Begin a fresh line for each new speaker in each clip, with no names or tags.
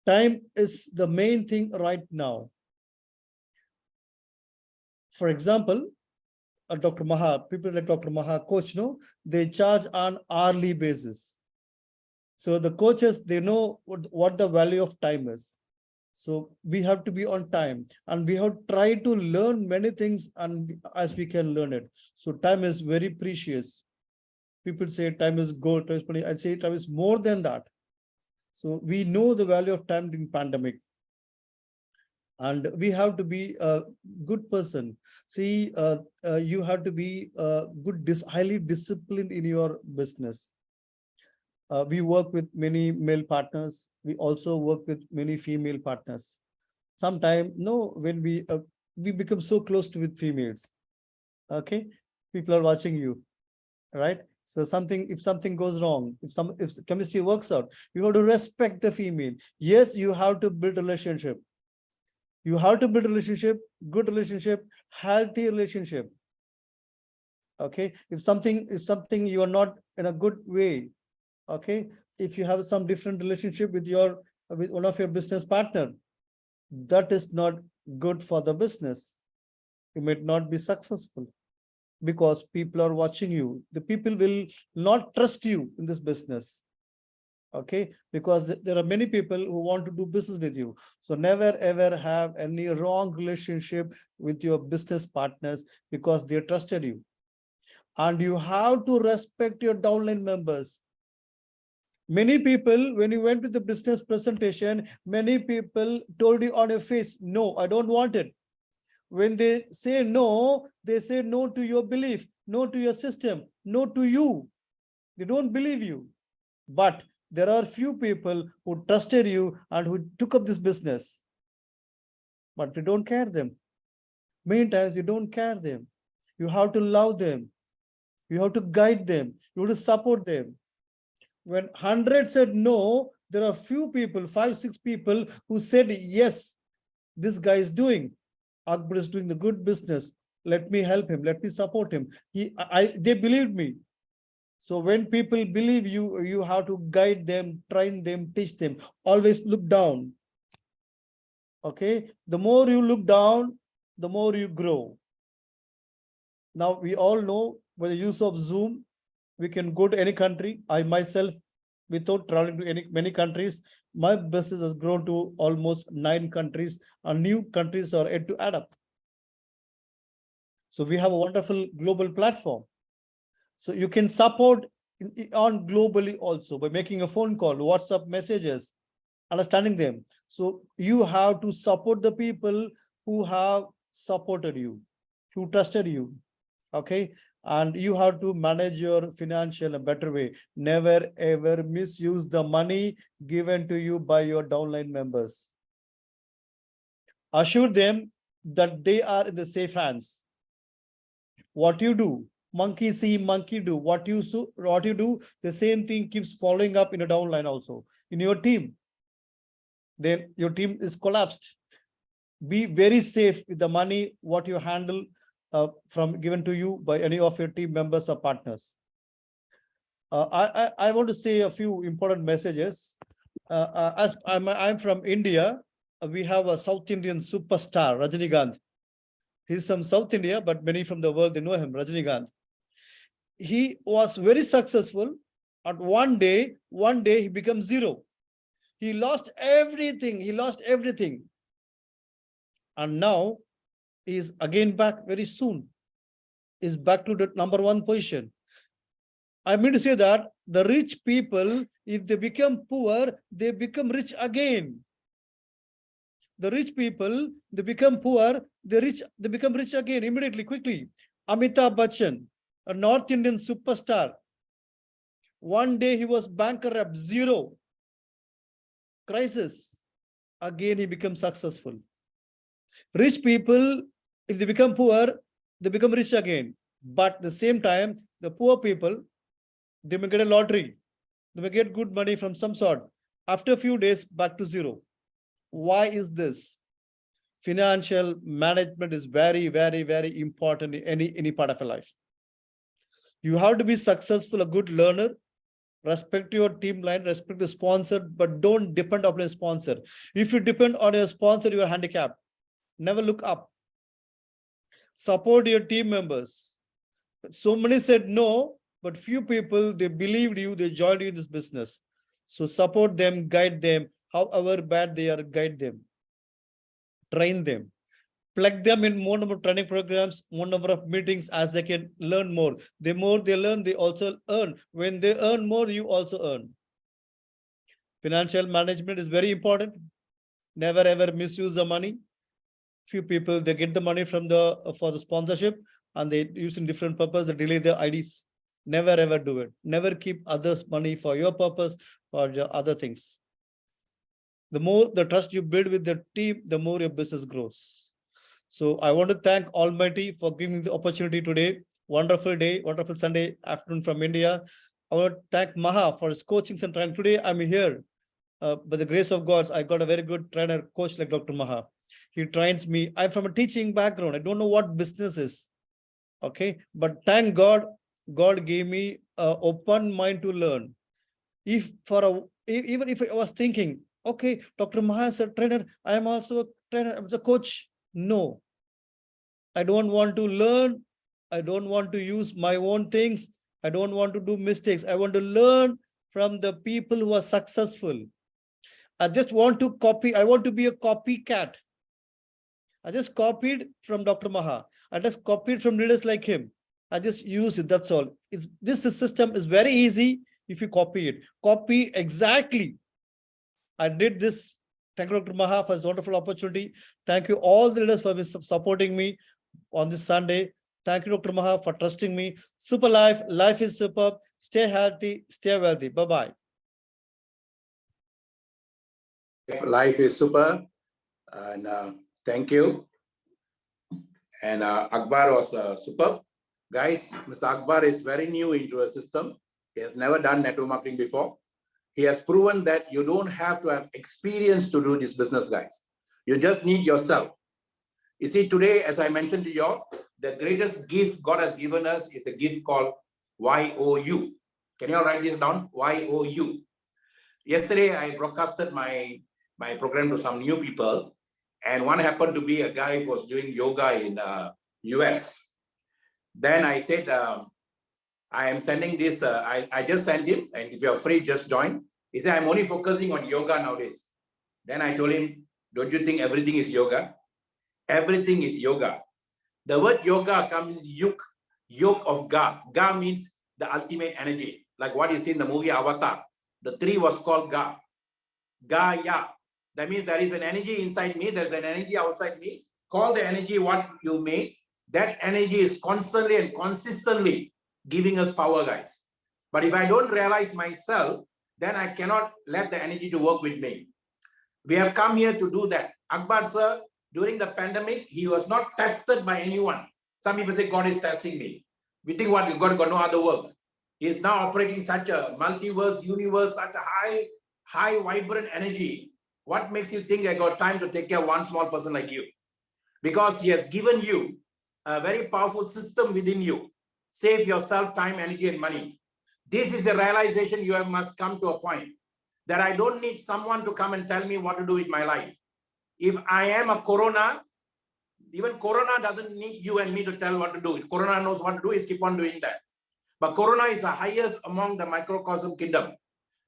Time is the main thing right now. For example, Dr. Maha, people like Dr. Maha, coach, no, they charge on hourly basis. So the coaches, they know what the value of time is. So we have to be on time, and we have tried to learn many things and as we can learn it. So time is very precious. People say time is gold, time is money. I say time is more than that. So we know the value of time during pandemic. And we have to be a good person. See, you have to be highly disciplined in your business. We work with many male partners. We also work with many female partners. Sometimes, no, when we become so close to with females, okay, people are watching you, right? So if something goes wrong, if chemistry works out, you have to respect the female. Yes, you have to build relationship. You have to build relationship, good relationship, healthy relationship. Okay, if something you are not in a good way, okay, if you have some different relationship with one of your business partner, that is not good for the business. You might not be successful because people are watching you. The people will not trust you in this business. Okay, because there are many people who want to do business with you. So never ever have any wrong relationship with your business partners because they trusted you. And you have to respect your downline members. Many people, when you went to the business presentation, many people told you on your face, no, I don't want it. When they say no to your belief, no to your system, no to you. They don't believe you. But there are few people who trusted you and who took up this business. But we don't care them. Many times you don't care them. You have to love them. You have to guide them. You have to support them. When 100 said no, there are few people, 5-6 people who said yes, this guy is doing. Akbar is doing the good business. Let me help him. Let me support him. They believed me. So when people believe you, you have to guide them, train them, teach them. Always look down. Okay. The more you look down, the more you grow. Now we all know with the use of Zoom, we can go to any country. I myself, without traveling to many countries, my business has grown to almost 9 countries, and new countries are yet to add up. So we have a wonderful global platform. So you can support on globally also by making a phone call, WhatsApp messages, understanding them. So you have to support the people who have supported you, who trusted you. Okay, and you have to manage your financial in a better way. Never ever misuse the money given to you by your downline members. Assure them that they are in the safe hands. What you do, monkey see, monkey do. What you do, the same thing keeps following up in a downline also in your team. Then your team is collapsed. Be very safe with the money what you handle from given to you by any of your team members or partners. I want to say a few important messages. As I'm from India, we have a South Indian superstar, Rajinikanth. He's from South India, but many from the world, they know him, Rajinikanth. He was very successful. At one day he becomes zero. He lost everything. And now he is again back very soon. Is back to the #1 position. I mean to say that the rich people, if they become poor, they become rich again. The rich people, they become poor, they become rich again immediately, quickly. Amitabh Bachchan, a North Indian superstar. One day he was bankrupt, zero. Crisis. Again he becomes successful. Rich people, if they become poor, they become rich again. But at the same time, the poor people, they may get a lottery. They may get good money from some sort. After a few days, back to zero. Why is this? Financial management is very, very, very important in any part of your life. You have to be successful, a good learner, Respect your team line, respect the sponsor, but don't depend on a sponsor. If you depend on a sponsor, you are handicapped. Never look up. Support your team members. So many said no, but few people, they believed you, they joined you in this business. So support them, guide them, however bad they are, guide them, train them, plug them in more number of training programs, more number of meetings as they can learn more. The more they learn, they also earn. When they earn more, you also earn. Financial management is very important. Never ever misuse the money. Few people, they get the money from for the sponsorship and they use in different purpose, they delay their IDs. Never ever do it. Never keep others' money for your purpose, for your other things. The more the trust you build with the team, the more your business grows. So I want to thank Almighty for giving me the opportunity today. Wonderful day, wonderful Sunday afternoon from India. I want to thank Maha for his coaching and training. Today I'm here. By the grace of God, I got a very good trainer, coach like Dr. Maha. He trains me. I'm from a teaching background. I don't know what business is. Okay. But thank God, God gave me an open mind to learn. Even if I was thinking, okay, Dr. Maha is a trainer, I am also a trainer, I'm a coach. No, I don't want to learn. I don't want to use my own things. I don't want to do mistakes. I want to learn from the people who are successful. I just want to copy. I want to be a copycat. I just copied from Dr. Maha. I just copied from leaders like him. I just use it. That's all. This system is very easy if you copy it. Copy exactly. I did this. Thank you, Dr. Maha, for this wonderful opportunity. Thank you all the leaders for supporting me on this Sunday. Thank you, Dr. Maha, for trusting me. Super life. Life is superb. Stay healthy. Stay wealthy. Bye-bye.
Life is super, and thank you. And Akbar was superb. Guys, Mr. Akbar is very new into a system. He has never done network marketing before. He has proven that you don't have to have experience to do this business, guys. You just need yourself. You see, today, as I mentioned to you all, the greatest gift God has given us is the gift called YOU. Can you all write this down? YOU. Yesterday, I broadcasted my program to some new people, and one happened to be a guy who was doing yoga in US. Then I said, I am sending this, I just sent him, and if you're free, just join. He said, I'm only focusing on yoga nowadays. Then I told him, don't you think everything is yoga? Everything is yoga. The word yoga comes yoke of Ga. Ga means the ultimate energy. Like what you see in the movie Avatar. The tree was called Ga. Gaia. That means there is an energy inside me, there's an energy outside me. Call the energy what you may. That energy is constantly and consistently giving us power, guys. But if I don't realize myself, then I cannot let the energy to work with me. We have come here to do that. Akbar sir, during the pandemic, he was not tested by anyone. Some people say God is testing me. We think what, we've got no other work. He is now operating such a multiverse, universe, such a high vibrant energy. What makes you think I got time to take care of one small person like you? Because he has given you a very powerful system within you. Save yourself time, energy, and money. This is a realization you must come to a point that I don't need someone to come and tell me what to do with my life. If I am a Corona, even Corona doesn't need you and me to tell what to do. If Corona knows what to do, is keep on doing that. But Corona is the highest among the microcosm kingdom.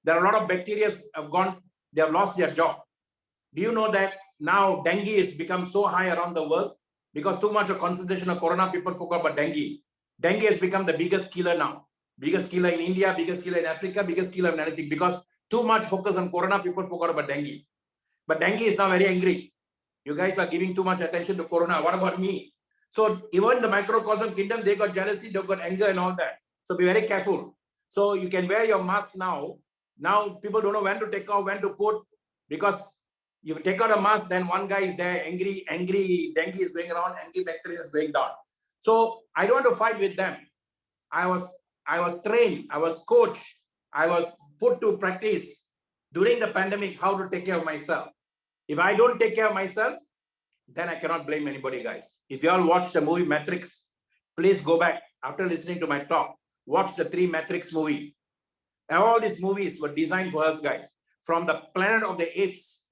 There are a lot of bacteria have gone, they have lost their job. Do you know that now dengue has become so high around the world? Because too much of concentration of Corona, people forgot about dengue. Dengue has become the biggest killer now. Biggest killer in India, biggest killer in Africa, biggest killer in anything. Because too much focus on Corona, people forgot about dengue. But dengue is now very angry. You guys are giving too much attention to Corona. What about me? So even the microcosm kingdom, they got jealousy, they got anger and all that. So be very careful. So you can wear your mask now. Now people don't know when to take off, when to put, because you take out a mask, then one guy is there, angry, dengue is going around, angry bacteria is going down. So I don't want to fight with them. I was trained, I was coached, I was put to practice during the pandemic how to take care of myself. If I don't take care of myself, then I cannot blame anybody, guys. If you all watched the movie Matrix, please go back after listening to my talk. Watch the 3 Matrix movie. And all these movies were designed for us, guys. From the Planet of the Apes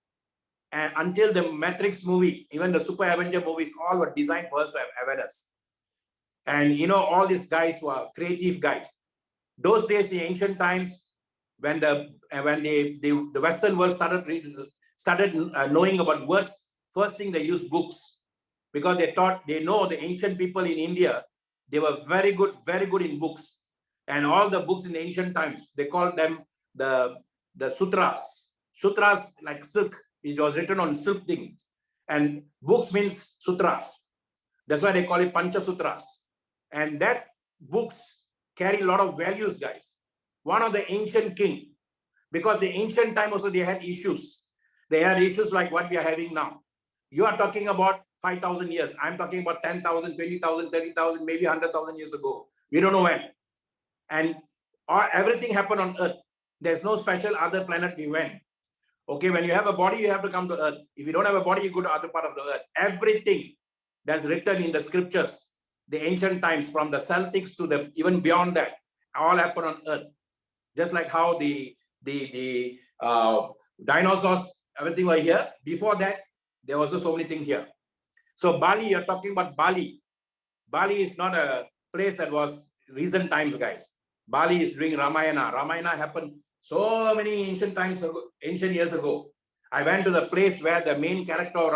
and until the Matrix movie, even the Super Avenger movies, all were designed for us to have awareness. And you know, all these guys were creative guys. Those days, in ancient times, when the Western world started knowing about words, first thing they used books, because they know the ancient people in India, they were very good in books. And all the books in the ancient times, they called them the sutras. Sutras like silk, it was written on silk things. And books means sutras. That's why they call it Pancha Sutras. And that books carry a lot of values, guys. One of the ancient king, because the ancient time also they had issues. They had issues like what we are having now. You are talking about 5,000 years. I'm talking about 10,000, 20,000, 30,000, maybe 100,000 years ago. We don't know when. And everything happened on Earth. There's no special other planet we went. Okay, when you have a body, you have to come to Earth. If you don't have a body, you go to other part of the Earth. Everything that's written in the scriptures, the ancient times, from the Celtics to the even beyond that, all happened on Earth. Just like how the dinosaurs, everything were here. Before that, there was so many things here. So Bali, you're talking about Bali. Bali is not a place that was recent times, guys. Bali is doing Ramayana. Ramayana happened so many ancient years ago. I went to the place where the main character of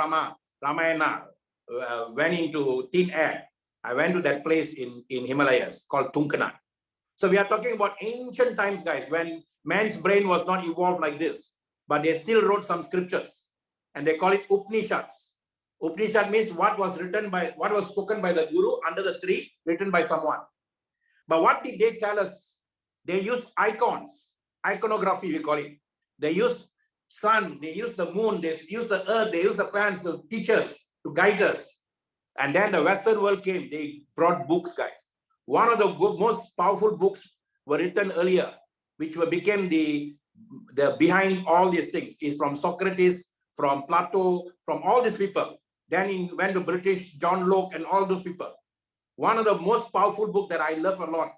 Ramayana went into thin air. I went to that place in Himalayas called Tunkanat. So we are talking about ancient times, guys, when man's brain was not evolved like this, but they still wrote some scriptures, and they call it Upanishads. Upanishad means what was spoken by the Guru under the tree, written by someone. But what did they tell us? They used icons, iconography, we call it. They used sun, they used the moon, they used the earth, they used the plants to teach us, to guide us. And then the Western world came, they brought books, guys. One of the most powerful books were written earlier, which became the behind all these things, is from Socrates, from Plato, from all these people. Then went to British, John Locke, and all those people. One of the most powerful book that I love a lot.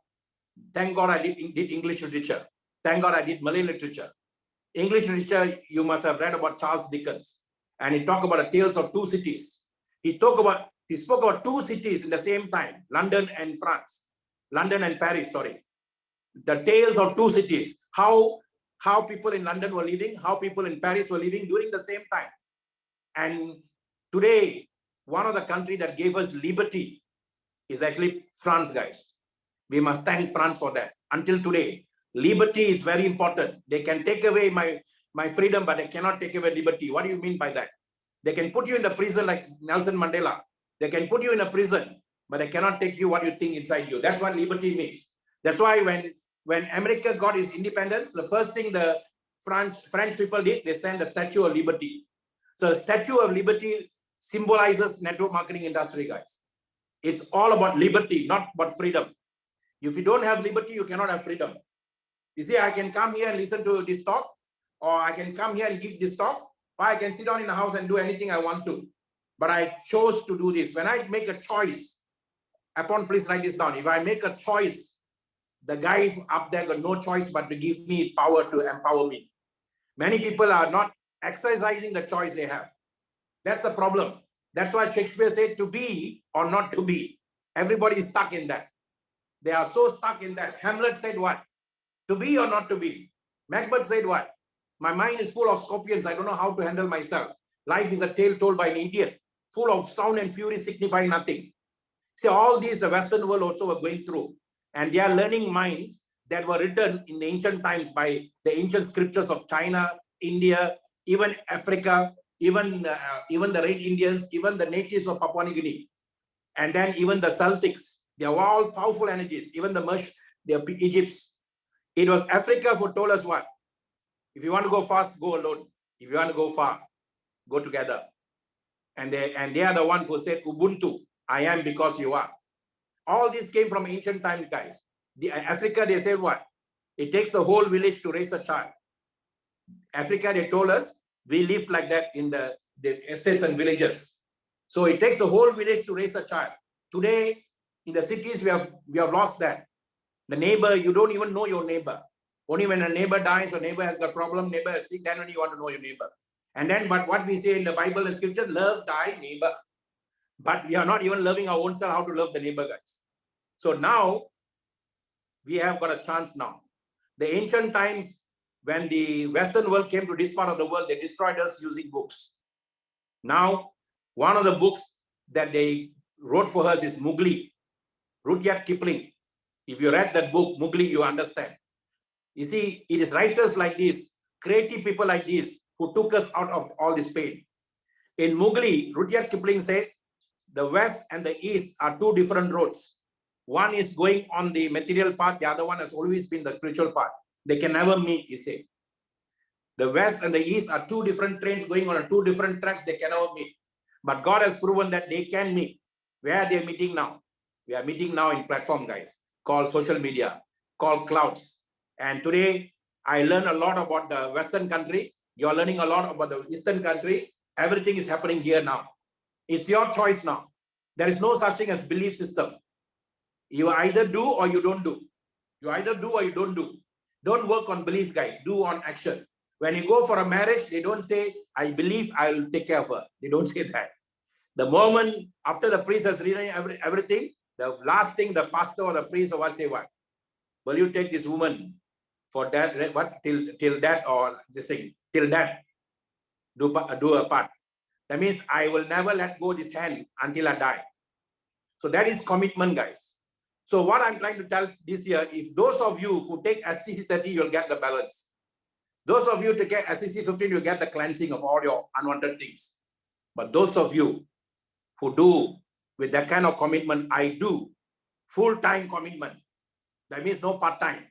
Thank God I did English literature. Thank God I did Malay literature. English literature, you must have read about Charles Dickens. And he talked about the tales of two cities. He spoke about two cities in the same time, London and Paris, sorry. The tales of two cities, how people in London were living, how people in Paris were living during the same time. And today, one of the countries that gave us liberty is actually France, guys. We must thank France for that. Until today, liberty is very important. They can take away my freedom, but they cannot take away liberty. What do you mean by that? They can put you in the prison like Nelson Mandela. They can put you in a prison, but they cannot take you what you think inside you. That's what liberty means. That's why when America got its independence, the first thing the French people did, they sent the Statue of Liberty. So the Statue of Liberty symbolizes network marketing industry, guys. It's all about liberty, not about freedom. If you don't have liberty, you cannot have freedom. You see, I can come here and listen to this talk, or I can come here and give this talk, or I can sit down in the house and do anything I want to. But I chose to do this. When I make a choice, please write this down. If I make a choice, the guy up there got no choice but to give me his power to empower me. Many people are not exercising the choice they have. That's the problem. That's why Shakespeare said to be or not to be. Everybody is stuck in that. They are so stuck in that. Hamlet said what? To be or not to be. Macbeth said what? My mind is full of scorpions. I don't know how to handle myself. Life is a tale told by an idiot, full of sound and fury signifying nothing. See, all these the Western world also were going through. And they are learning minds that were written in the ancient times by the ancient scriptures of China, India, even Africa, even the Red Indians, even the natives of Papua New Guinea. And then even the Celtics, they are all powerful energies, even the Egypts. It was Africa who told us what? If you want to go fast, go alone. If you want to go far, go together. And they are the ones who said, Ubuntu, I am because you are. All this came from ancient times, guys. Africa, they said what? It takes the whole village to raise a child. Africa, they told us, we lived like that in the estates and villages. So it takes the whole village to raise a child. Today, in the cities, we have lost that. The neighbor, you don't even know your neighbor. Only when a neighbor dies or neighbor has got problem, neighbor has sick, then when you want to know your neighbor. And then, but what we say in the Bible and scripture, love thy neighbor. But we are not even loving our own self, how to love the neighbor, guys. So now we have got a chance now. The ancient times, when the Western world came to this part of the world, they destroyed us using books. Now, one of the books that they wrote for us is Mowgli, Rudyard Kipling. If you read that book, Mowgli, you understand. You see, it is writers like this, creative people like this, who took us out of all this pain. In Mowgli, Rudyard Kipling said, the West and the East are two different roads. One is going on the material path, the other one has always been the spiritual path. They can never meet, he said. The West and the East are two different trains going on two different tracks, they can never meet. But God has proven that they can meet. Where are they meeting now? We are meeting now in platform, guys, called social media, called clouds. And today, I learned a lot about the Western country. You're learning a lot about the Eastern country. Everything is happening here now. It's your choice now. There is no such thing as belief system. You either do or you don't do. You either do or you don't do. Don't work on belief, guys. Do on action. When you go for a marriage, they don't say, I believe I'll take care of her. They don't say that. The moment after the priest has written everything, the last thing the pastor or the priest or what say what? Will you take this woman for that? What till that or this thing? Till that, do a part. That means I will never let go this hand until I die. So that is commitment, guys. So what I'm trying to tell this year, if those of you who take SCC 30, you'll get the balance. Those of you to get SCC 15, you'll get the cleansing of all your unwanted things. But those of you who do with that kind of commitment, I do full-time commitment. That means no part-time.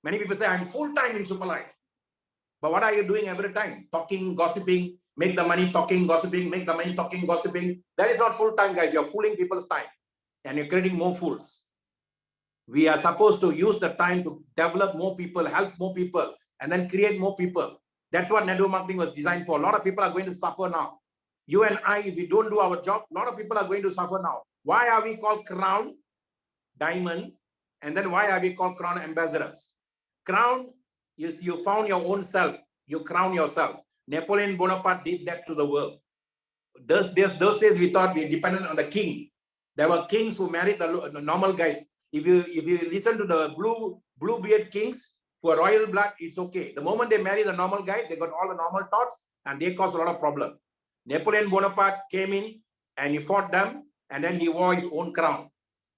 Many people say, I'm full-time in Super Life. But what are you doing every time? Talking, gossiping, make the money, talking, gossiping, make the money, talking, gossiping. That is not full-time, guys. You're fooling people's time. And you're creating more fools. We are supposed to use the time to develop more people, help more people, and then create more people. That's what network marketing was designed for. A lot of people are going to suffer now. You and I, if we don't do our job, a lot of people are going to suffer now. Why are we called crown, diamond, and then why are we called crown ambassadors? Crown is you found your own self. You crown yourself. Napoleon Bonaparte did that to the world. Those days we thought we depended on the king. There were kings who married the normal guys. If you listen to the blue beard kings who are royal blood, it's okay. The moment they marry the normal guy, they got all the normal thoughts and they cause a lot of problem. Napoleon Bonaparte came in and he fought them and then he wore his own crown.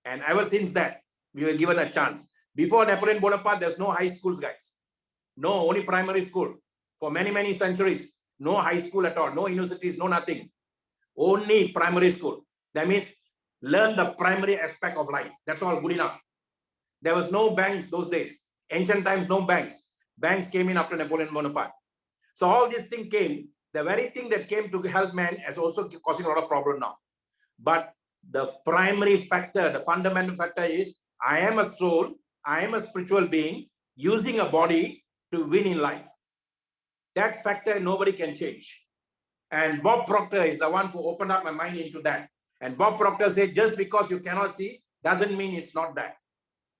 And ever since that, we were given a chance. Before Napoleon Bonaparte, there's no high schools, guys. No, only primary school. For many, many centuries, no high school at all, no universities, no nothing. Only primary school. That means learn the primary aspect of life. That's all good enough. There was no banks those days. Ancient times, no banks. Banks came in after Napoleon Bonaparte. So all this thing came. The very thing that came to help man is also causing a lot of problem now. But the primary factor, the fundamental factor is, I am a soul, I am a spiritual being using a body to win in life. That factor nobody can change. And Bob Proctor is the one who opened up my mind into that. And Bob Proctor said, just because you cannot see doesn't mean it's not that.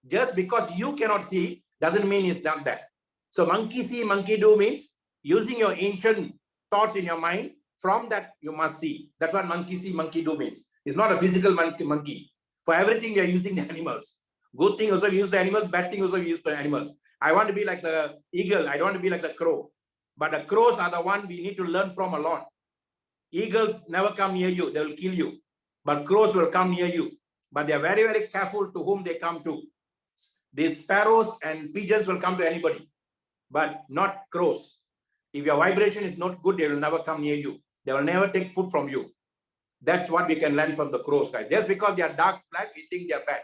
Just because you cannot see doesn't mean it's not that. So monkey see, monkey do means using your ancient thoughts in your mind, from that you must see. That's what monkey see, monkey do means. It's not a physical monkey. For everything we are using the animals. Good thing also we use the animals, bad thing also we use the animals. I want to be like the eagle, I don't want to be like the crow. But the crows are the one we need to learn from a lot. Eagles never come near you, they will kill you. But crows will come near you. But they are very, very careful to whom they come to. These sparrows and pigeons will come to anybody, but not crows. If your vibration is not good, they will never come near you. They will never take food from you. That's what we can learn from the crows, guys. Just because they are dark black, we think they are bad.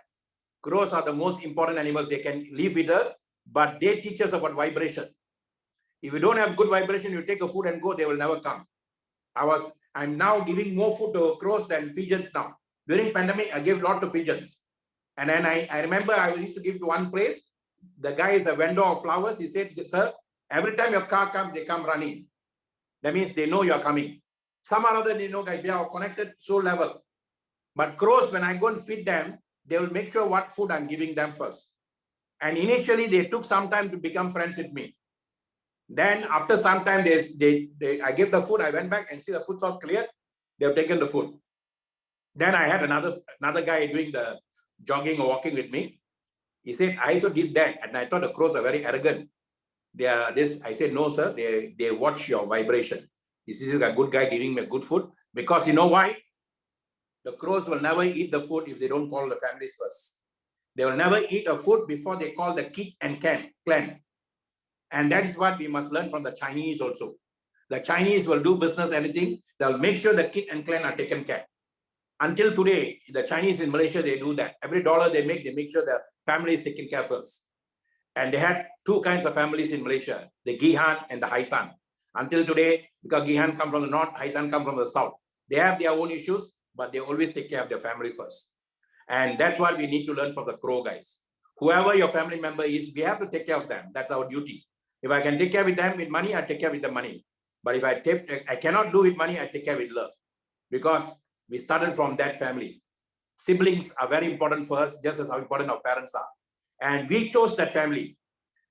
Crows are the most important animals. They can live with us, but they teach us about vibration. If you don't have good vibration, you take a food and go, they will never come. I'm now giving more food to crows than pigeons now. During pandemic, I gave a lot to pigeons. And then I remember I used to give to one place. The guy is a vendor of flowers. He said, sir, every time your car comes, they come running. That means they know you are coming. Some or other, they know, guys, we are connected soul level. But crows, when I go and feed them, they will make sure what food I'm giving them first. And initially, they took some time to become friends with me. Then after some time, I gave the food. I went back and see the food's all clear. They have taken the food. Then I had another guy doing the jogging or walking with me. He said, I also did that. And I thought the crows are very arrogant. They are this. I said, no, sir. They watch your vibration. This is a good guy giving me good food. Because you know why? The crows will never eat the food if they don't call the families first. They will never eat a food before they call the kith and clan. And that is what we must learn from the Chinese also. The Chinese will do business, anything. They'll make sure the kith and clan are taken care. Until today, the Chinese in Malaysia, they do that. Every dollar they make sure the family is taken care first. And they had two kinds of families in Malaysia, the Gihan and the Haisan. Until today, because Gihan come from the north, Haisan come from the south. They have their own issues, but they always take care of their family first. And that's what we need to learn from the Crow guys. Whoever your family member is, we have to take care of them. That's our duty. If I can take care of them with money, I take care with the money. But if I cannot do with money, I take care with love. Because we started from that family. Siblings are very important for us, just as how important our parents are. And we chose that family.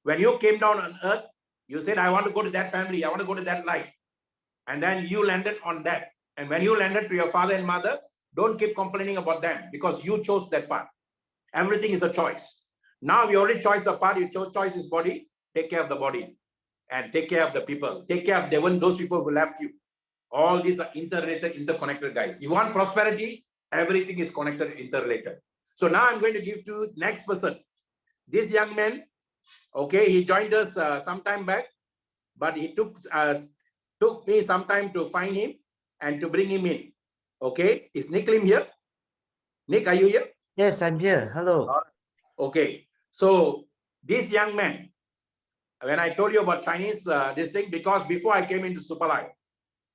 When you came down on earth, you said, I want to go to that family. I want to go to that light. And then you landed on that. And when you landed to your father and mother, don't keep complaining about them because you chose that path. Everything is a choice. Now you already chose the path. You choice is body. Take care of the body and take care of the people. Take care of those people who left you. All these are interrelated, interconnected guys. You want prosperity, everything is connected, interrelated. So now I'm going to give to next person. This young man, okay, he joined us some time back, but he took me some time to find him and to bring him in. Okay, is Nick Lim here? Nick, are you here?
Yes, I'm here. Hello.
Okay, so this young man, when I told you about Chinese, this thing, because before I came into Superlife,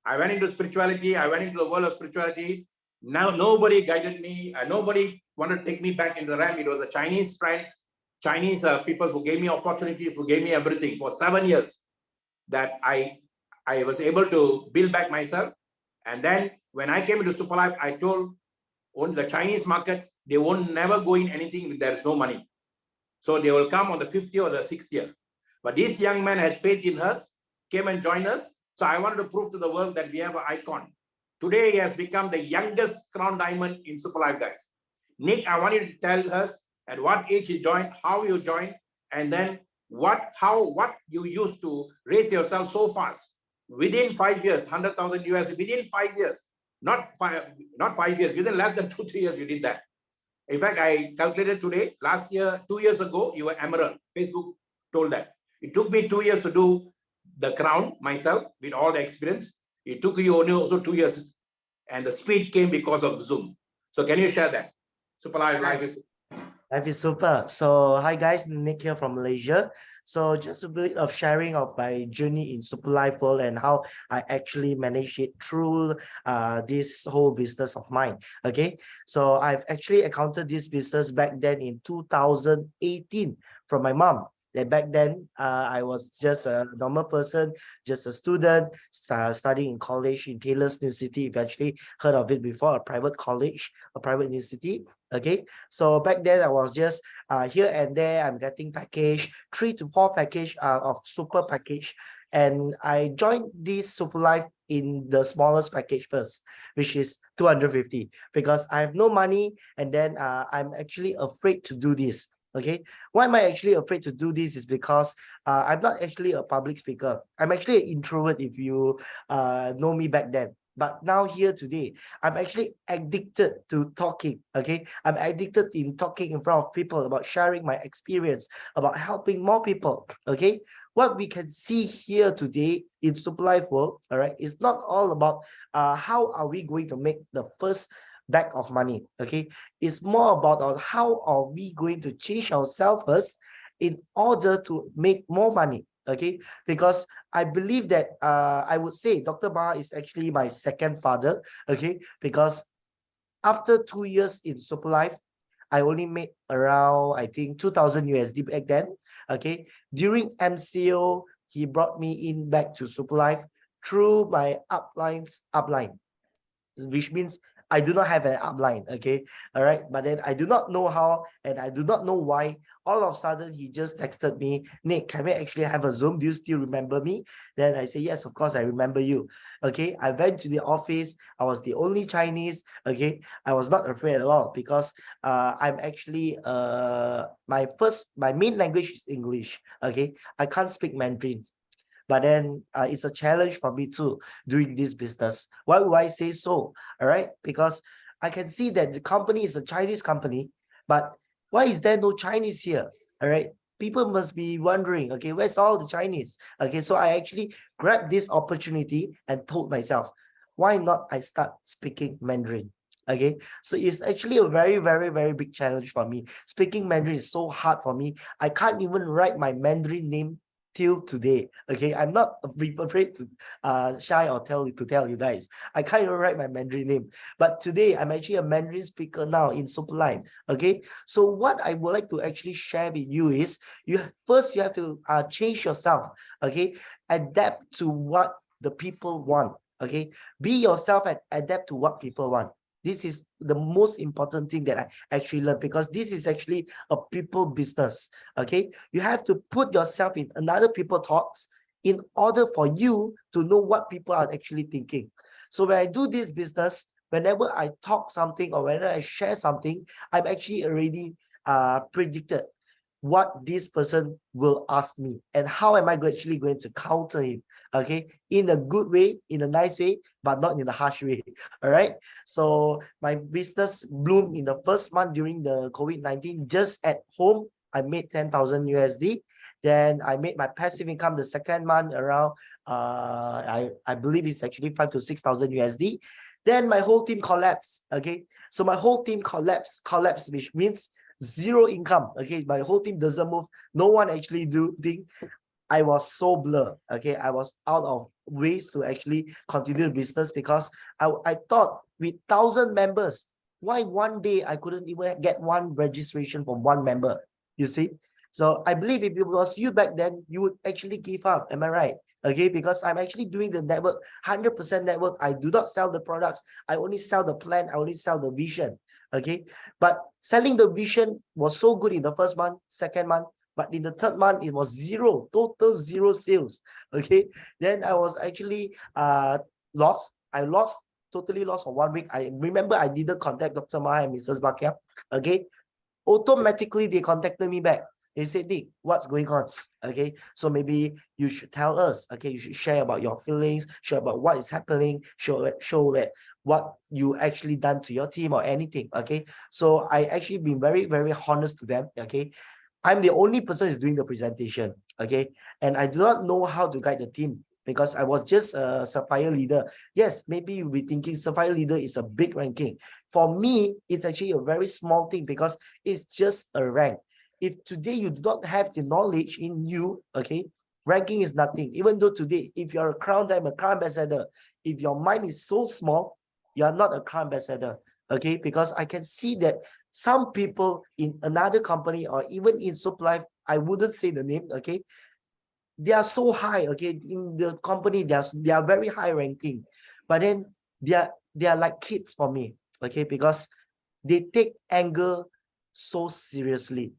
I went into spirituality, I went into the world of spirituality. Now nobody guided me, nobody wanted to take me back into the realm. It was the Chinese friends, Chinese people who gave me opportunity, who gave me everything for 7 years that I was able to build back myself. And then when I came into Superlife, I told on the Chinese market, they won't never go in anything if there is no money. So they will come on the 5th year or the 6th year. But this young man had faith in us, came and joined us. So I wanted to prove to the world that we have an icon. Today, he has become the youngest crown diamond in Superlife, guys. Nick, I want you to tell us at what age you joined, how you joined, and then what you used to raise yourself so fast. Within 5 years, 100,000 US, within 5 years, not 5 years, within less than 2-3 years, you did that. In fact, I calculated today, last year, 2 years ago, you were emerald. Facebook told that. It took me 2 years to do the crown myself with all the experience. It took you only also 2 years. And the speed came because of Zoom. So can you share that? Superlife Life is
super. So hi guys, Nick here from Malaysia. So just a bit of sharing of my journey in Superlife world and how I actually managed it through this whole business of mine. Okay, so I've actually encountered this business back then in 2018 from my mom. Back then, I was just a normal person, just a student, studying in college in Taylor's University. If you actually heard of it before, a private college, a private university. Okay, so back then I was just here and there. I'm getting package 3 to 4 package of super package, and I joined this Superlife in the smallest package first, which is 250, because I have no money, and then I'm actually afraid to do this. Okay, why am I actually afraid to do this is because I'm not actually a public speaker. I'm actually an introvert if you know me back then. But now here today, I'm actually addicted to talking. Okay, I'm addicted in talking in front of people, about sharing my experience, about helping more people. Okay, what we can see here today in Superlife world, all right, is not all about how are we going to make the first bag of money. Okay, it's more about how are we going to change ourselves first in order to make more money. Okay, because I believe that I would say Dr. Maha is actually my second father. Okay, because after 2 years in Superlife, I only made around, I think, 2,000 USD back then. Okay, during MCO, he brought me in back to Superlife through my upline, which means I do not have an upline, okay, all right, but then I do not know how, and I do not know why. All of a sudden, he just texted me, Nick, can we actually have a Zoom? Do you still remember me? Then I say, yes, of course, I remember you. Okay, I went to the office. I was the only Chinese. Okay, I was not afraid at all because I'm actually my main language is English. Okay, I can't speak Mandarin. But then it's a challenge for me too doing this business. Why would I say so? All right, because I can see that the company is a Chinese company, but why is there no Chinese here? All right, people must be wondering, okay, where's all the Chinese? Okay, so I actually grabbed this opportunity and told myself, why not I start speaking Mandarin? Okay, so it's actually a very, very, very big challenge for me. Speaking Mandarin is so hard for me. I can't even write my Mandarin name till today. Okay, I'm not afraid to shy or tell you guys. I can't even write my Mandarin name. But today I'm actually a Mandarin speaker now in Superline. Okay, so what I would like to actually share with you is you have to change yourself. Okay, adapt to what the people want. Okay, be yourself and adapt to what people want. This is the most important thing that I actually learned, because this is actually a people business. Okay, you have to put yourself in another people's thoughts in order for you to know what people are actually thinking. So when I do this business, whenever I talk something or whenever I share something, I'm actually already predicted what this person will ask me and how am I actually going to counter him. Okay, in a good way, in a nice way, but not in a harsh way. All right, so my business bloomed in the first month during the COVID-19. Just at home, I made 10,000 USD. Then I made my passive income the second month around I believe it's actually 5,000 to 6,000 USD. Then my whole team collapsed. Okay, so my whole team collapsed, which means zero income. Okay, my whole team doesn't move. No one actually do thing. I was so blurred. Okay, I was out of ways to actually continue the business because I thought with 1,000 members, why one day I couldn't even get one registration from one member? You see, so I believe if it was you back then, you would actually give up. Am I right? Okay, because I'm actually doing the network, 100% network. I do not sell the products. I only sell the plan. I only sell the vision. Okay, but selling the vision was so good in the first month, second month, but in the third month it was zero, total zero sales. Okay, then I was actually lost. I totally lost for 1 week. I remember I didn't contact Dr. Maha and Mrs. Bakia. Okay, automatically they contacted me back. They said, Nick, what's going on? Okay, so maybe you should tell us. Okay, you should share about your feelings, share about what is happening, show that what you actually done to your team or anything. Okay, so I actually been very, very honest to them. Okay, I'm the only person who's doing the presentation. Okay, and I do not know how to guide the team because I was just a supplier leader. Yes, maybe you'll be thinking supplier leader is a big ranking. For me, it's actually a very small thing because it's just a rank. If today you do not have the knowledge in you, okay, ranking is nothing. Even though today, if you're a crown ambassador, if your mind is so small, you are not a crown ambassador. Okay, because I can see that some people in another company or even in Suplife, I wouldn't say the name, okay, they are so high, okay, in the company, they are very high ranking, but then they are like kids for me, okay, because they take anger so seriously.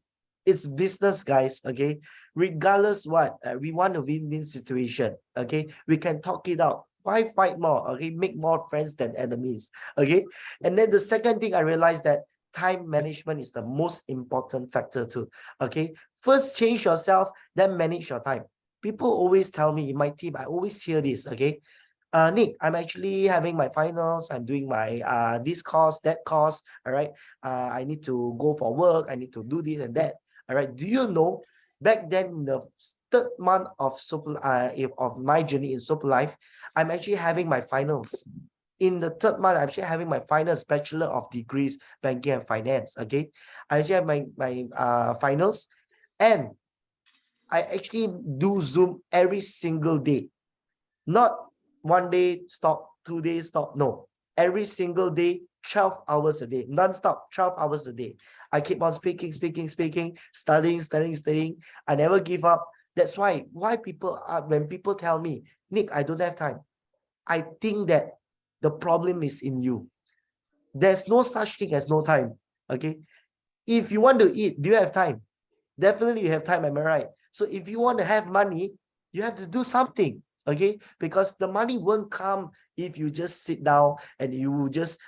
It's business, guys. Okay, regardless what we want a win-win situation. Okay, we can talk it out. Why fight more? Okay, make more friends than enemies. Okay, and then the second thing I realized that time management is the most important factor too. Okay, first change yourself, then manage your time. People always tell me in my team, I always hear this. Okay, Nick, I'm actually having my finals. I'm doing my this course, that course. All right. I need to go for work. I need to do this and that. All right. Do you know back then in the third month of of my journey in Superlife, I'm actually having my finals. In the third month, I'm actually having my finals, Bachelor of Degrees, Banking and Finance. Okay. I actually have my finals, and I actually do Zoom every single day. Not 1 day stop, 2 days stop. No, every single day, 12 hours a day, non-stop, 12 hours a day. I keep on speaking, studying. I never give up. That's why people are, when people tell me, Nick, I don't have time, I think that the problem is in you. There's no such thing as no time. Okay. If you want to eat, do you have time? Definitely you have time, am I right? So if you want to have money, you have to do something. Okay, because the money won't come if you just sit down and you just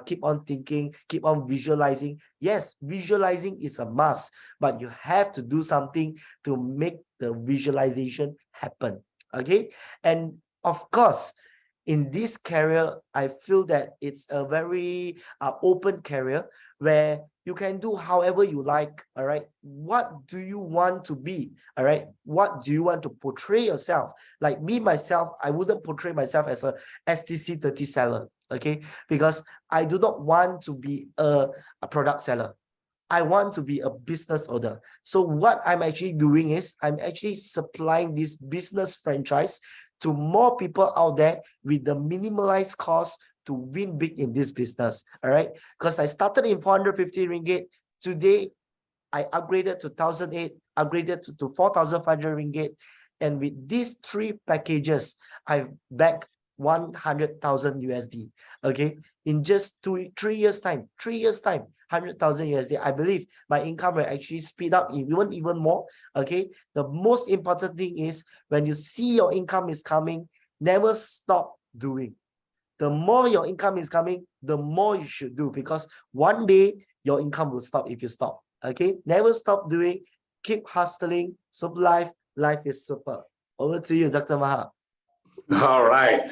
keep on thinking, keep on visualizing. Yes, visualizing is a must, but you have to do something to make the visualization happen. Okay, and of course, in this career, I feel that it's a very open career where you can do however you like. All right, what do you want to be? All right, what do you want to portray yourself? Like me myself, I wouldn't portray myself as a STC 30 seller. Okay, because I do not want to be a product seller. I want to be a business owner. So what I'm actually doing is I'm actually supplying this business franchise to more people out there with the minimalized cost to win big in this business. All right. Because I started in 450 ringgit. Today, I upgraded to 1,008, upgraded to 4,500 ringgit. And with these three packages, I've backed 100,000 USD. Okay. In just 3 years time, 100,000 USD. I believe my income will actually speed up even more. Okay. The most important thing is when you see your income is coming, never stop doing. The more your income is coming, the more you should do, because one day your income will stop if you stop. Okay. Never stop doing. Keep hustling. Super life. Life is super. Over to you, Dr. Maha.
All right.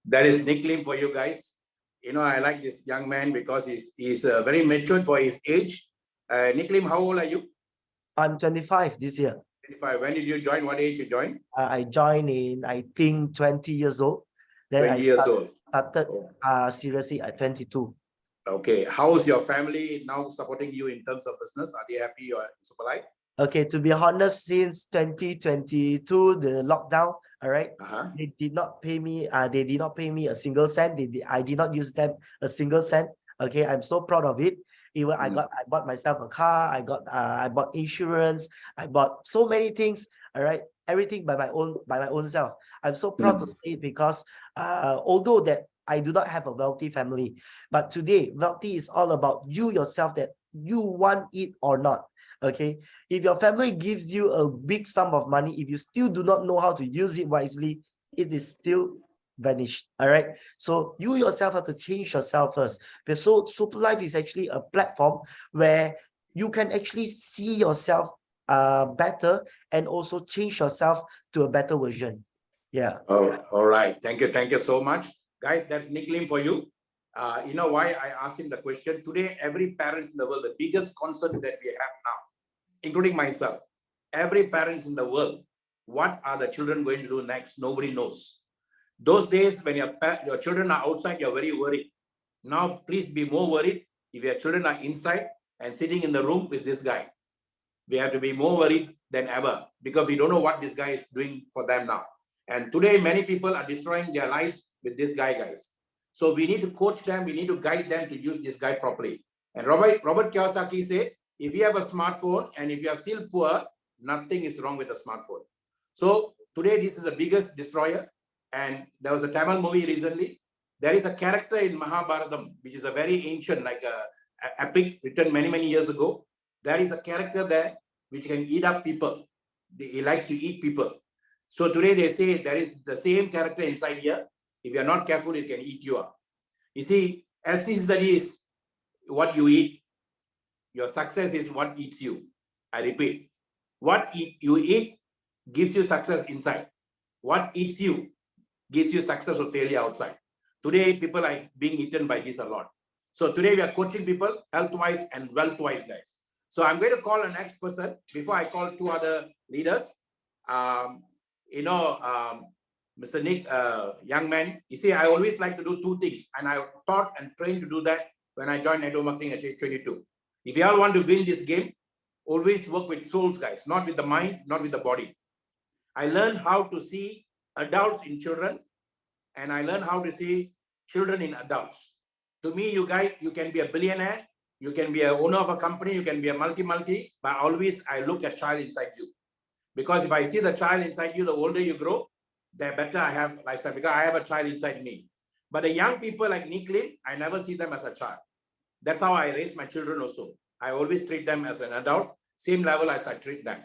That is Nick Lim for you guys. You know, I like this young man because he's very matured for his age. Nick Lim, how old are you?
I'm 25 this year.
25. When did you join? What age you joined?
I joined in, I think, 20 years old. Then
20 years old.
Started seriously at 22.
Okay. How is your family now supporting you in terms of business? Are they happy you're super life?
Okay, to be honest, since 2022, the lockdown, all right, they did not pay me. They did not pay me a single cent. I did not use them a single cent. Okay, I'm so proud of it. Even I bought myself a car. I bought insurance. I bought so many things. All right, everything by my own self. I'm so proud to say it because although that I do not have a wealthy family, but today wealthy is all about you yourself, that you want it or not. Okay, if your family gives you a big sum of money, if you still do not know how to use it wisely, it is still vanished. All right, so you yourself have to change yourself first. So Super Life is actually a platform where you can actually see yourself better and also change yourself to a better version. Yeah.
All right. Thank you so much, guys. That's Nick Lim for you. You know why I asked him the question today? Every parent in the world, the biggest concern that we have now, including myself, every parent in the world, what are the children going to do next? Nobody knows. Those days when your children are outside, you're very worried. Now, please be more worried if your children are inside and sitting in the room with this guy. We have to be more worried than ever because we don't know what this guy is doing for them now. And today, many people are destroying their lives with this guy, guys. So we need to coach them. We need to guide them to use this guy properly. And Robert Kiyosaki said, if you have a smartphone and if you are still poor, nothing is wrong with a smartphone. So today, this is the biggest destroyer. And there was a Tamil movie recently. There is a character in Mahabharatam, which is a very ancient, like a epic written many, many years ago. There is a character there which can eat up people. He likes to eat people. So today they say there is the same character inside here. If you are not careful, it can eat you up. You see, as is that is what you eat, your success is what eats you. I repeat, what you eat gives you success inside. What eats you gives you success or failure outside. Today, people are being eaten by this a lot. So today we are coaching people health-wise and wealth-wise, guys. So I'm going to call the next person before I call two other leaders. Mr. Nick, young man, you see, I always like to do two things, and I taught and trained to do that when I joined network marketing at age 22. If you all want to win this game, always work with souls, guys, not with the mind, not with the body. I learned how to see adults in children, and I learned how to see children in adults. To me, you guys, you can be a billionaire, you can be an owner of a company, you can be a multi, but always I look at child inside you. Because if I see the child inside you, the older you grow, the better I have lifestyle, because I have a child inside me. But the young people like Nick Lim, I never see them as a child. That's how I raise my children also. I always treat them as an adult, same level as I treat them.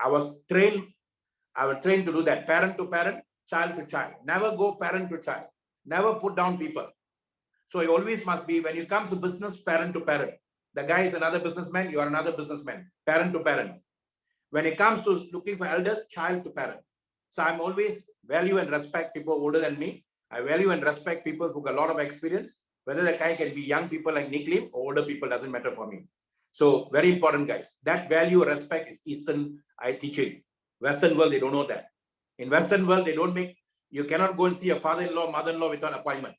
I was trained to do that, parent to parent, child to child. Never go parent to child. Never put down people. So it always must be, when you come to business, parent to parent. The guy is another businessman, you are another businessman, parent to parent. When it comes to looking for elders, child to parent. So I'm always value and respect people older than me. I value and respect people who got a lot of experience. Whether the guy can be young people like Nick Lim or older people, doesn't matter for me. So very important, guys. That value, respect is Eastern teaching. Western world, they don't know that. In Western world, they don't make, you cannot go and see a father-in-law, mother-in-law without appointment.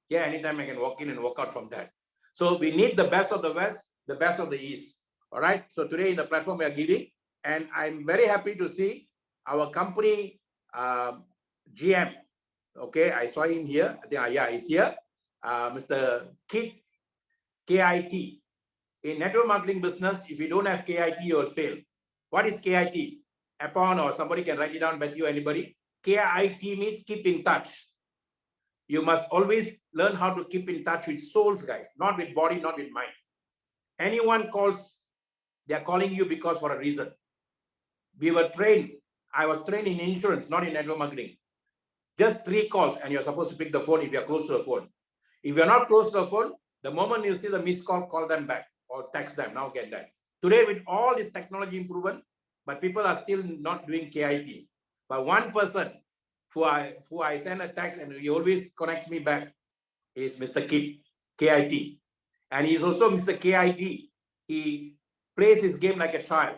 Yeah, anytime I can walk in and walk out from that. So we need the best of the West, the best of the East. All right. So today in the platform we are giving, and I'm very happy to see our company GM. Okay, I saw him here. I think, yeah, he's here. Mr. Kit, KIT. In network marketing business, if you don't have KIT, you will fail. What is KIT? Upon, or somebody can write it down, but you, anybody? KIT means keep in touch. You must always learn how to keep in touch with souls, guys, not with body, not with mind. Anyone calls, they're calling you because for a reason. We were trained. I was trained in insurance, not in network marketing. Just 3 calls and you're supposed to pick the phone if you're close to the phone. If you're not close to the phone, the moment you see the missed call, call them back or text them. Now get that. Today, with all this technology improvement, but people are still not doing KIT. But one person who I send a text and he always connects me back is Mr. Kit, KIT. And he's also Mr. KID. He plays his game like a child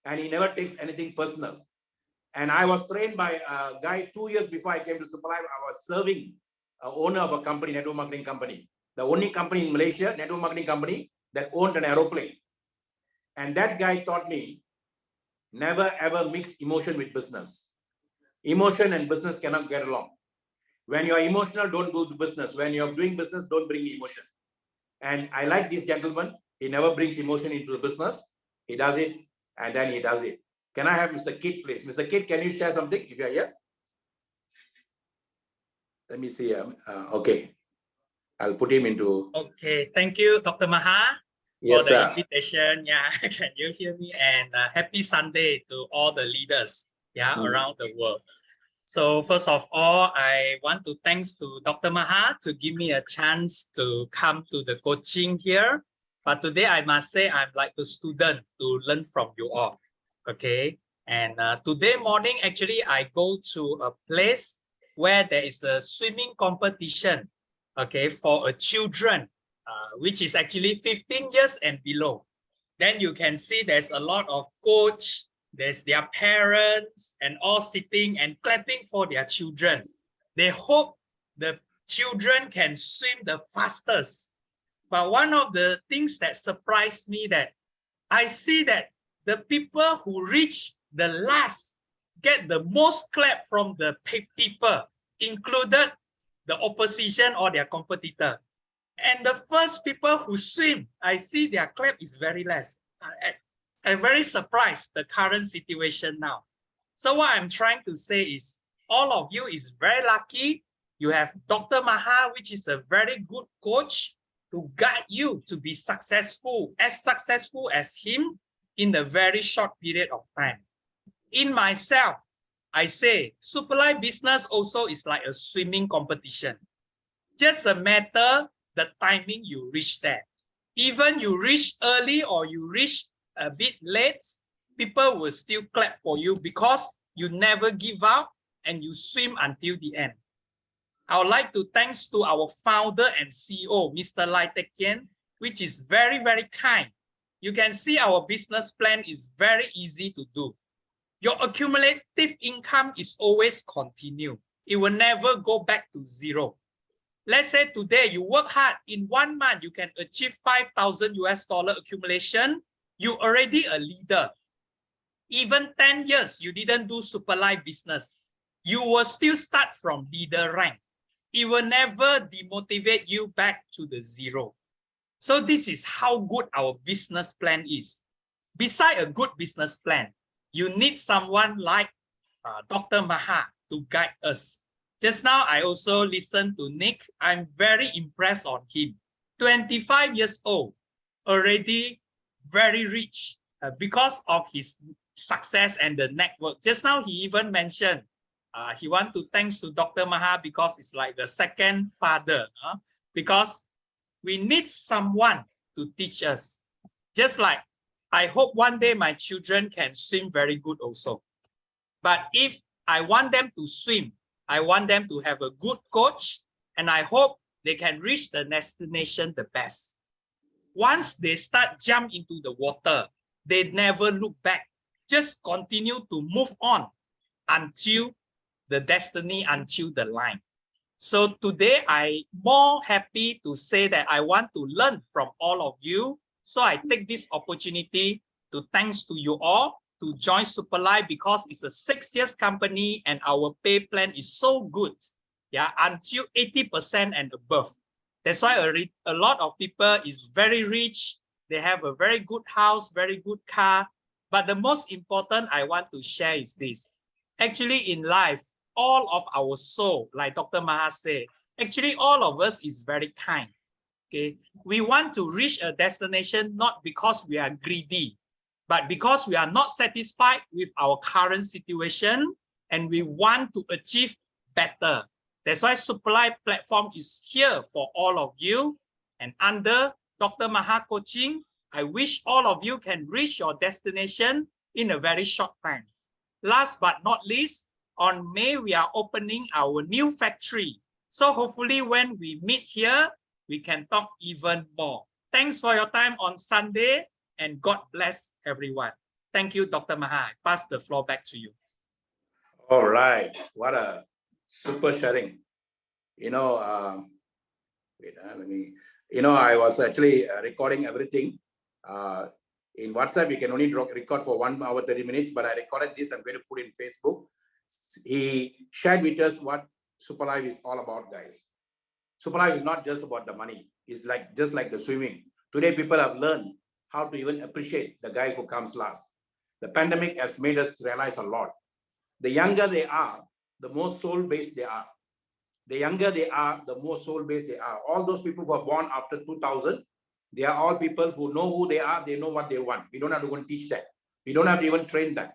and he never takes anything personal. And I was trained by a guy 2 years before I came to Superlife. I was serving an owner of a company, network marketing company. The only company in Malaysia, network marketing company, that owned an aeroplane. And that guy taught me, never ever mix emotion with business. Emotion and business cannot get along. When you're emotional, don't do business. When you're doing business, don't bring emotion. And I like this gentleman. He never brings emotion into the business. He does it, and then he does it. Can I have Mr. Kit, please? Mr. Kit, can you share something if you're here? Let me see. Okay. I'll put him into.
Okay. Thank you, Dr. Maha,
Yes,
for the
sir.
invitation. Yeah. Can you hear me? And happy Sunday to all the leaders, yeah, around the world. So first of all, I want to thanks to Dr. Maha to give me a chance to come to the coaching here. But today I must say I'm like a student to learn from you all. Okay. And today morning, actually, I go to a place where there is a swimming competition, okay, for children, which is actually 15 years and below. Then you can see there's a lot of coach, there's their parents and all sitting and clapping for their children. They hope the children can swim the fastest. But one of the things that surprised me that I see that the people who reach the last get the most clap from the people, included the opposition or their competitor. And the first people who swim, I see their clap is very less. I'm very surprised the current situation now. So what I'm trying to say is all of you is very lucky. You have Dr. Maha, which is a very good coach to guide you to be successful as him in a very short period of time. In myself, I say Superlife business also is like a swimming competition. Just a matter the timing you reach there. Even you reach early or you reach a bit late, people will still clap for you because you never give up and you swim until the end. I would like to thanks to our founder and CEO, Mr. Lai Teck Kian, which is very, very kind. You can see our business plan is very easy to do. Your accumulative income is always continue. It will never go back to zero. Let's say today you work hard, in 1 month, you can achieve $5,000 accumulation. You're already a leader. Even 10 years, you didn't do Superlife business. You will still start from leader rank. It will never demotivate you back to the zero. So this is how good our business plan is. Beside a good business plan, you need someone like Dr. Maha to guide us. Just now, I also listened to Nick. I'm very impressed on him. 25 years old, already very rich because of his success and the network. Just now, he even mentioned he want to thanks to Dr. Maha because it's like the second father. Because we need someone to teach us. Just like I hope one day my children can swim very good also. But if I want them to swim, I want them to have a good coach, and I hope they can reach the destination the best. Once they start jump into the water, they never look back. Just continue to move on until the destiny, until the line. So today, I'm more happy to say that I want to learn from all of you. So I take this opportunity to thanks to you all to join Superlife because it's a 6 years company and our pay plan is so good. Yeah, until 80% and above. That's why a lot of people is very rich. They have a very good house, very good car. But the most important I want to share is this. Actually, in life, all of our soul, like Dr. Maha said, actually all of us is very kind. Okay, we want to reach a destination not because we are greedy, but because we are not satisfied with our current situation and we want to achieve better. That's why Superlife platform is here for all of you. And under Dr. Maha coaching, I wish all of you can reach your destination in a very short time. Last but not least, on May, we are opening our new factory. So hopefully when we meet here, we can talk even more. Thanks for your time on Sunday and God bless everyone. Thank you, Dr. Maha. I pass the floor back to you.
All right, what a super sharing. You know, I was actually recording everything. In WhatsApp, you can only record for 1 hour, 30 minutes, but I recorded this. I'm going to put it in Facebook. He shared with us what Superlife is all about, guys. Superlife is not just about the money. It's like just like the swimming. Today, people have learned how to even appreciate the guy who comes last. The pandemic has made us realize a lot. The younger they are, the more soul-based they are. The younger they are, the more soul-based they are. All those people who are born after 2000, they are all people who know who they are. They know what they want. We don't have to go and teach them. We don't have to even train them.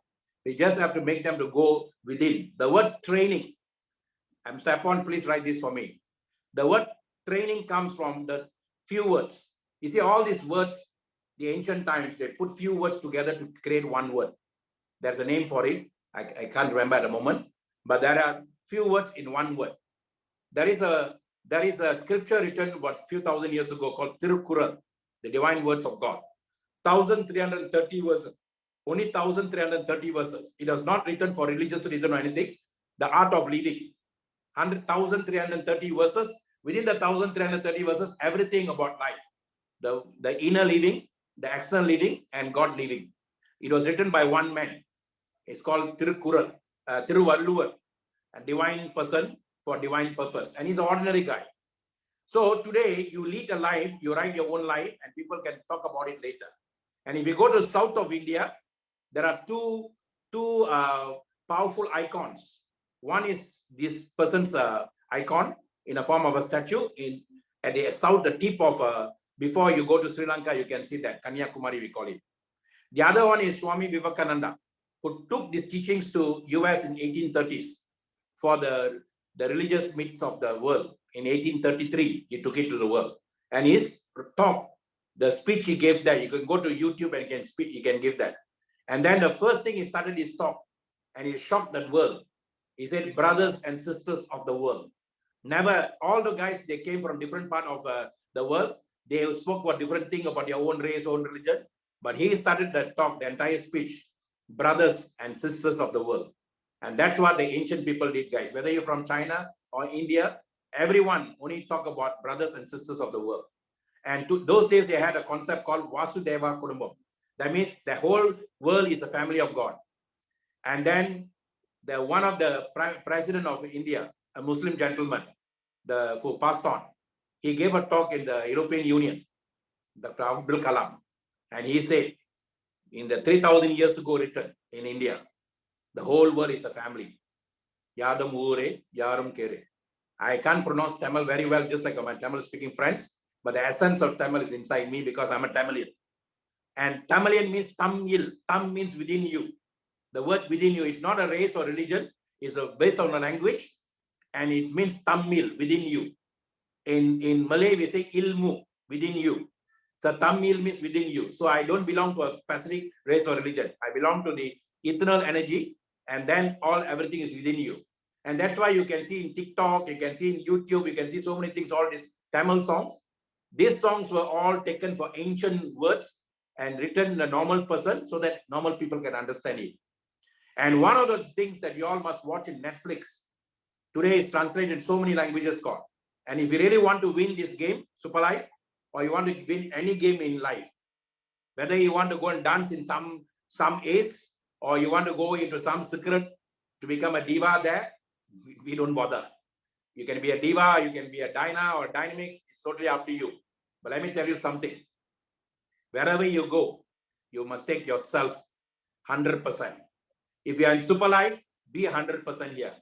We just have to make them to go within. The word training, Mr. Apon, please write this for me. The word training comes from the few words. You see, all these words, the ancient times, they put few words together to create one word. There's a name for it. I can't remember at the moment, but there are few words in one word. There is a scripture written about a few thousand years ago called Tirukkural, the divine words of God. 1,330 verses. Only 1,330 verses. It was not written for religious reason or anything. The art of leading. 1,330 verses. Within the 1,330 verses, everything about life. The inner living, the external living, and God living. It was written by one man. It's called Tirukkural, Tiruvalluvar, a divine person for divine purpose. And he's an ordinary guy. So today, you lead a life, you write your own life, and people can talk about it later. And if you go to south of India, there are two powerful icons. One is this person's icon in a form of a statue at the south, the tip of, before you go to Sri Lanka, you can see that, Kanyakumari we call it. The other one is Swami Vivekananda, who took these teachings to US in 1830s for the religious myths of the world. In 1833, he took it to the world. And his talk, the speech he gave there, you can go to YouTube and you can give that. And then the first thing he started his talk, and he shocked that world. He said, brothers and sisters of the world. Never, all the guys, they came from different part of the world. They spoke about different thing about their own race, own religion. But he started the talk, the entire speech, brothers and sisters of the world. And that's what the ancient people did, guys. Whether you're from China or India, everyone only talk about brothers and sisters of the world. And to those days, they had a concept called Vasudeva Kudumbam. That means the whole world is a family of God. And then one of the president of India, a Muslim gentleman, who passed on, he gave a talk in the European Union, Dr. Abdul Kalam. And he said, in the 3,000 years ago written in India, the whole world is a family. Yadam Ure, Yarum Kere. I can't pronounce Tamil very well, just like my Tamil speaking friends, but the essence of Tamil is inside me because I'm a Tamilian. And Tamilian means Tamil. Tam means within you. The word within you, it's not a race or religion, it's based on a language, and it means Tamil, within you. In Malay, we say ilmu, within you. So Tamil means within you. So I don't belong to a specific race or religion. I belong to the eternal energy, and then everything is within you. And that's why you can see in TikTok, you can see in YouTube, you can see so many things, all these Tamil songs. These songs were all taken for ancient words and written in a normal person so that normal people can understand it. And one of those things that you all must watch in Netflix today is translated in so many languages called. And if you really want to win this game, Super Life, or you want to win any game in life, whether you want to go and dance in some ace, or you want to go into some secret to become a diva there, we don't bother. You can be a diva, you can be a Dyna or Dynamics, it's totally up to you. But let me tell you something. Wherever you go, you must take yourself 100%. If you are in Super Life, be 100% here.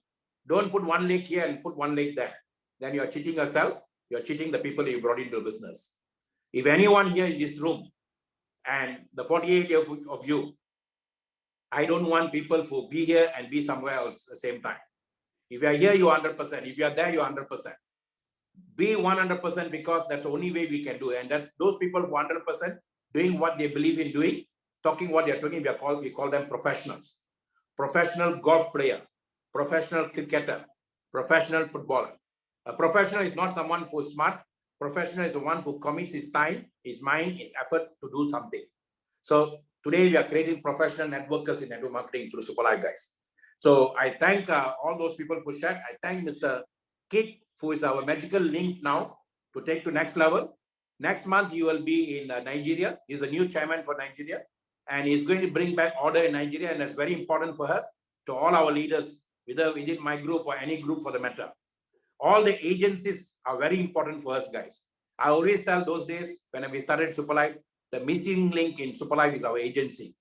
Don't put one leg here and put one leg there. Then you are cheating yourself, you are cheating the people you brought into the business. If anyone here in this room, and the 48 of you, I don't want people to be here and be somewhere else at the same time. If you are here, you are 100%. If you are there, you are 100%. Be 100% because that's the only way we can do it. And that's those people who are 100% doing what they believe in doing, talking what they're talking, we call them professionals. Professional golf player, professional cricketer, professional footballer. A professional is not someone who's smart. Professional is the one who commits his time, his mind, his effort to do something. So today we are creating professional networkers in network marketing through Super Life, guys. So I thank all those people who shared. I thank Mr. Kit, who is our magical link now to take to next level. Next month, you will be in Nigeria. He's a new chairman for Nigeria, and he's going to bring back order in Nigeria. And that's very important for us, to all our leaders, whether within my group or any group for the matter. All the agencies are very important for us, guys. I always tell those days when we started Super Life, the missing link in Super Life is our agency.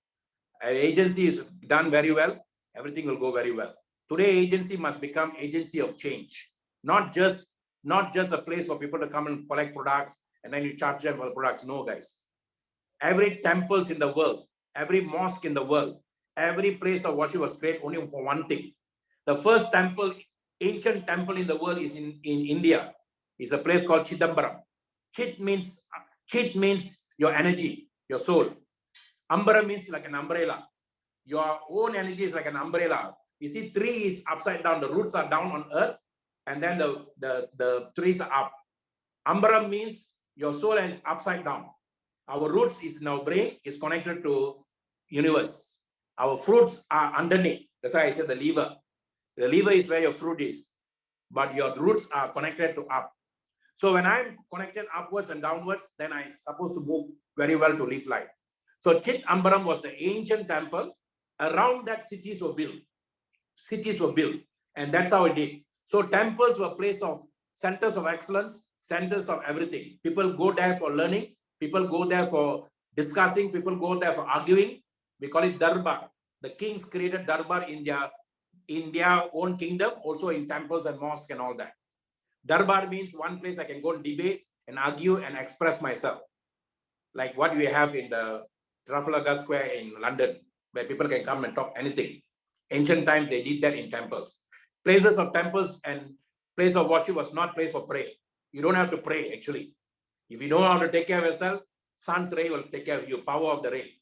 Our agency is done very well. Everything will go very well. Today, agency must become agency of change. Not just a place for people to come and collect products and then you charge them for the products. No, guys. Every temples in the world, every mosque in the world, every place of worship was created only for one thing. The first temple, ancient temple in the world is in India. It's a place called Chidambaram. Chit means your energy, your soul. Ambara means like an umbrella. Your own energy is like an umbrella. You see, tree is upside down. The roots are down on earth, and then the trees are up. Ambara means your soul is upside down. Our roots is in our brain, is connected to universe. Our fruits are underneath. That's why I said the liver. The liver is where your fruit is, but your roots are connected to up. So when I'm connected upwards and downwards, then I'm supposed to move very well to live life. So Chit Ambaram was the ancient temple. Around that cities were built. Cities were built, and that's how it did. So temples were place of centers of excellence, centers of everything. People go there for learning. People go there for discussing. People go there for arguing. We call it Darbar. The kings created Darbar in their own kingdom, also in temples and mosques and all that. Darbar means one place I can go and debate and argue and express myself. Like what we have in the Trafalgar Square in London, where people can come and talk anything. Ancient times, they did that in temples. Places of temples and place of worship was not place for prayer. You don't have to pray, actually. If you know how to take care of yourself, sun's ray will take care of you, power of the ray.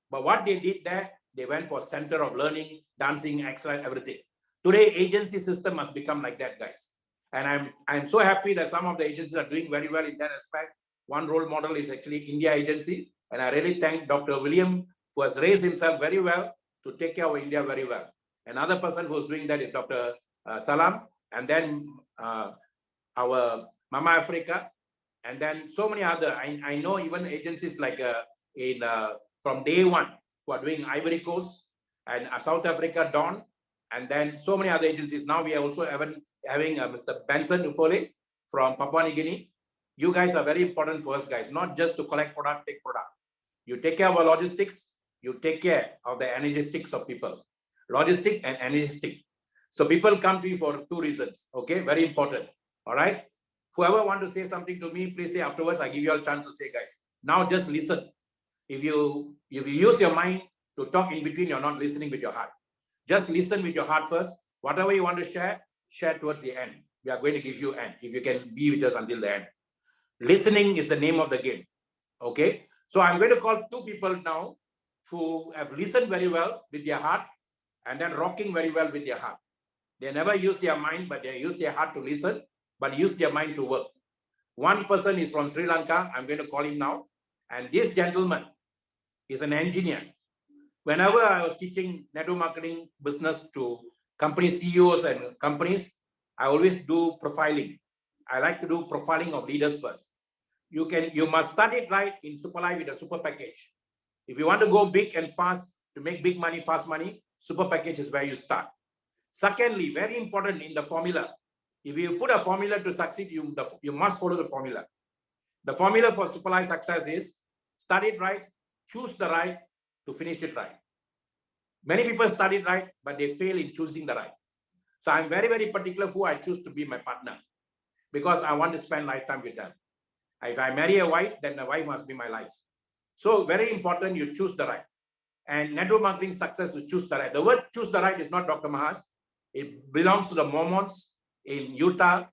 But what they did there, they went for center of learning, dancing, exercise, everything. Today, agency system must become like that, guys. And I'm so happy that some of the agencies are doing very well in that aspect. One role model is actually India Agency. And I really thank Dr. William, who has raised himself very well to take care of India very well. Another person who's doing that is Dr. Salam. And then our Mama Africa. And then so many other, I know even agencies like from day one who are doing Ivory Coast and South Africa, Dawn. And then so many other agencies. Now we are also having Mr. Benson Upole from Papua New Guinea. You guys are very important for us, guys, not just to collect product, take product. You take care of our logistics, you take care of the energistics of people. Logistic and energistic. So people come to you for 2 reasons. Okay, very important. All right. Whoever want to say something to me, please say afterwards. I give you all chance to say, guys. Now just listen. If you use your mind to talk in between, you're not listening with your heart. Just listen with your heart first. Whatever you want to share towards the end. We are going to give you end, if you can be with us until the end. Listening is the name of the game. Okay. So I'm going to call 2 people now who have listened very well with their heart and then rocking very well with their heart. They never use their mind, but they use their heart to listen, but use their mind to work. One person is from Sri Lanka. I'm going to call him now. And this gentleman is an engineer. Whenever I was teaching network marketing business to company CEOs and companies, I always do profiling. I like to do profiling of leaders first. You must start it right in Superlife with a super package. If you want to go big and fast, to make big money, fast money, super package is where you start. Secondly, very important in the formula. If you put a formula to succeed, you must follow the formula. The formula for Superlife success is start it right, choose the right to finish it right. Many people start it right, but they fail in choosing the right. So I'm very, very particular who I choose to be my partner because I want to spend lifetime with them. If I marry a wife, then the wife must be my life. So very important, you choose the right. And network marketing success to choose the right. The word choose the right is not Dr. Maha's. It belongs to the Mormons in Utah,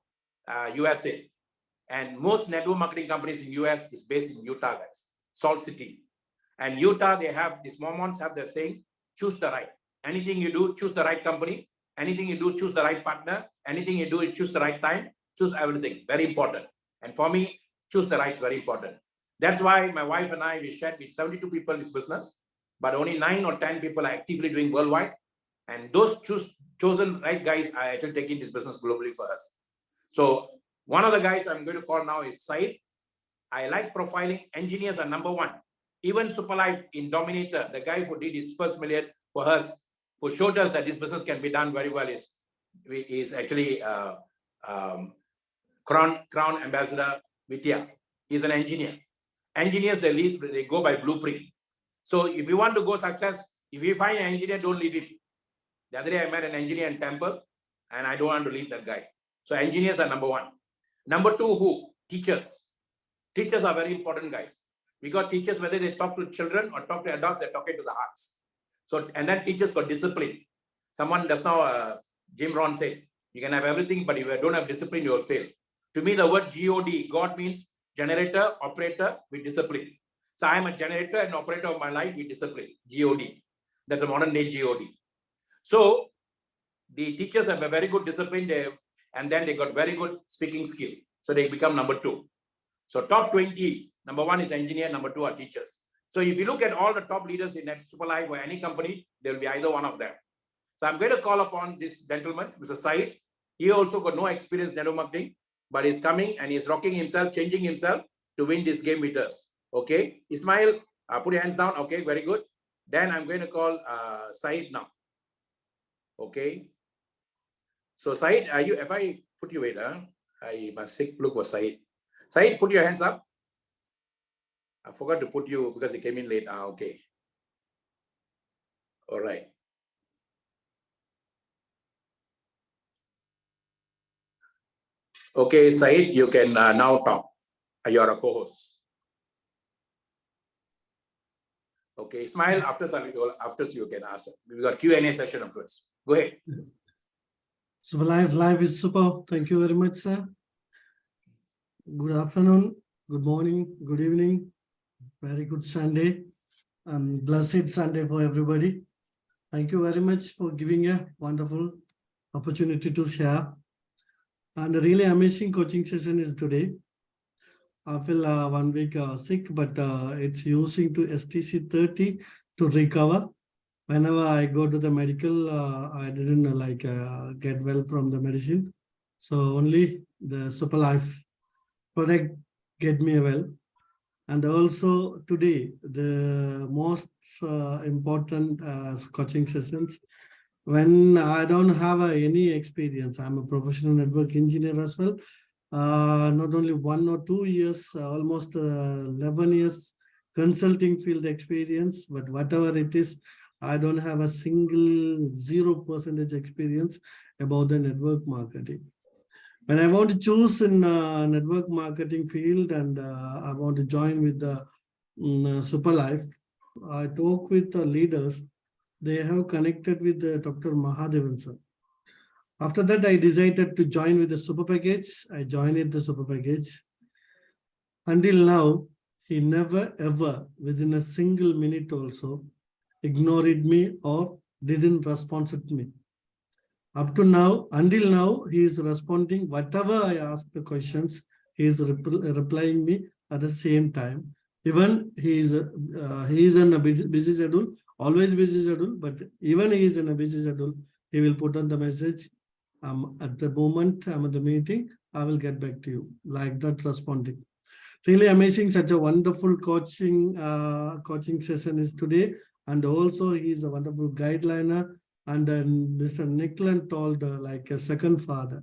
USA. And most network marketing companies in US is based in Utah, guys, Salt City. And Utah, they have, these Mormons have that saying, choose the right. Anything you do, choose the right company. Anything you do, choose the right partner. Anything you do, you choose the right time. Choose everything, very important. And for me, choose the right is very important. That's why my wife and I, we shared with 72 people in this business, but only 9 or 10 people are actively doing worldwide. And those chosen right guys are actually taking this business globally for us. So one of the guys I'm going to call now is Said. I like profiling. Engineers are number 1. Even Superlife in Dominator, the guy who did his first million for us, who showed us that this business can be done very well, is actually Crown Ambassador Vidya. He's an engineer. Engineers, they go by blueprint. So if you want to go success, if you find an engineer, don't leave him. The other day I met an engineer in Temple and I don't want to leave that guy. So engineers are number 1. Number 2, who? Teachers. Teachers are very important, guys. We got teachers, whether they talk to children or talk to adults, they're talking to the hearts. So, and then teachers got discipline. Someone just now, Jim Rohn said, you can have everything, but if you don't have discipline, you will fail. To me, the word G-O-D, God means generator, operator with discipline. So I am a generator and operator of my life with discipline, G-O-D. That's a modern day G-O-D. So the teachers have a very good discipline there, and then they got very good speaking skill. So they become number 2. So top 20, number 1 is engineer, number 2 are teachers. So if you look at all the top leaders in Superlife or any company, there will be either one of them. So I'm going to call upon this gentleman, Mr. Said. He also got no experience in network marketing, but he's coming and he's rocking himself, changing himself to win this game with us. Okay, Ismail, put your hands down. Okay, very good. Then I'm going to call Said now. Okay. So Said, are you? If I put you in, I must look for Said. Said, put your hands up. I forgot to put you because he came in late. Okay. All right. Okay, Said, you can now talk. You're a co-host. Okay, Ismail, after you can ask. We got Q&A session afterwards. Go ahead.
Superlife live is super. Thank you very much, sir. Good afternoon, good morning, good evening. Very good Sunday and blessed Sunday for everybody. Thank you very much for giving a wonderful opportunity to share. And a really amazing coaching session is today. I feel 1 week sick, but it's using to STC 30 to recover. Whenever I go to the medical, I didn't get well from the medicine. So only the Superlife product get me well. And also today, the most important coaching sessions, when I don't have any experience, I'm a professional network engineer as well. Not only 1 or 2 years, almost 11 years consulting field experience, but whatever it is, I don't have a single 0% experience about the network marketing. When I want to choose in network marketing field and I want to join with the Superlife, I talk with the leaders. They have connected with Dr. Mahadevan sir. After that, I decided to join with the super package. I joined the super package. Until now, he never ever, within a single minute also, ignored me or didn't respond to me. Up to now, until now, he is responding whatever I ask the questions. He is replying me at the same time. Even he is in a busy schedule, always busy schedule. But even he is in a busy schedule, he will put on the message. At the moment I'm at the meeting, I will get back to you. Like that, responding. Really amazing. Such a wonderful coaching session is today, and also he is a wonderful guideliner. And then Mr. Nickland told like a second father.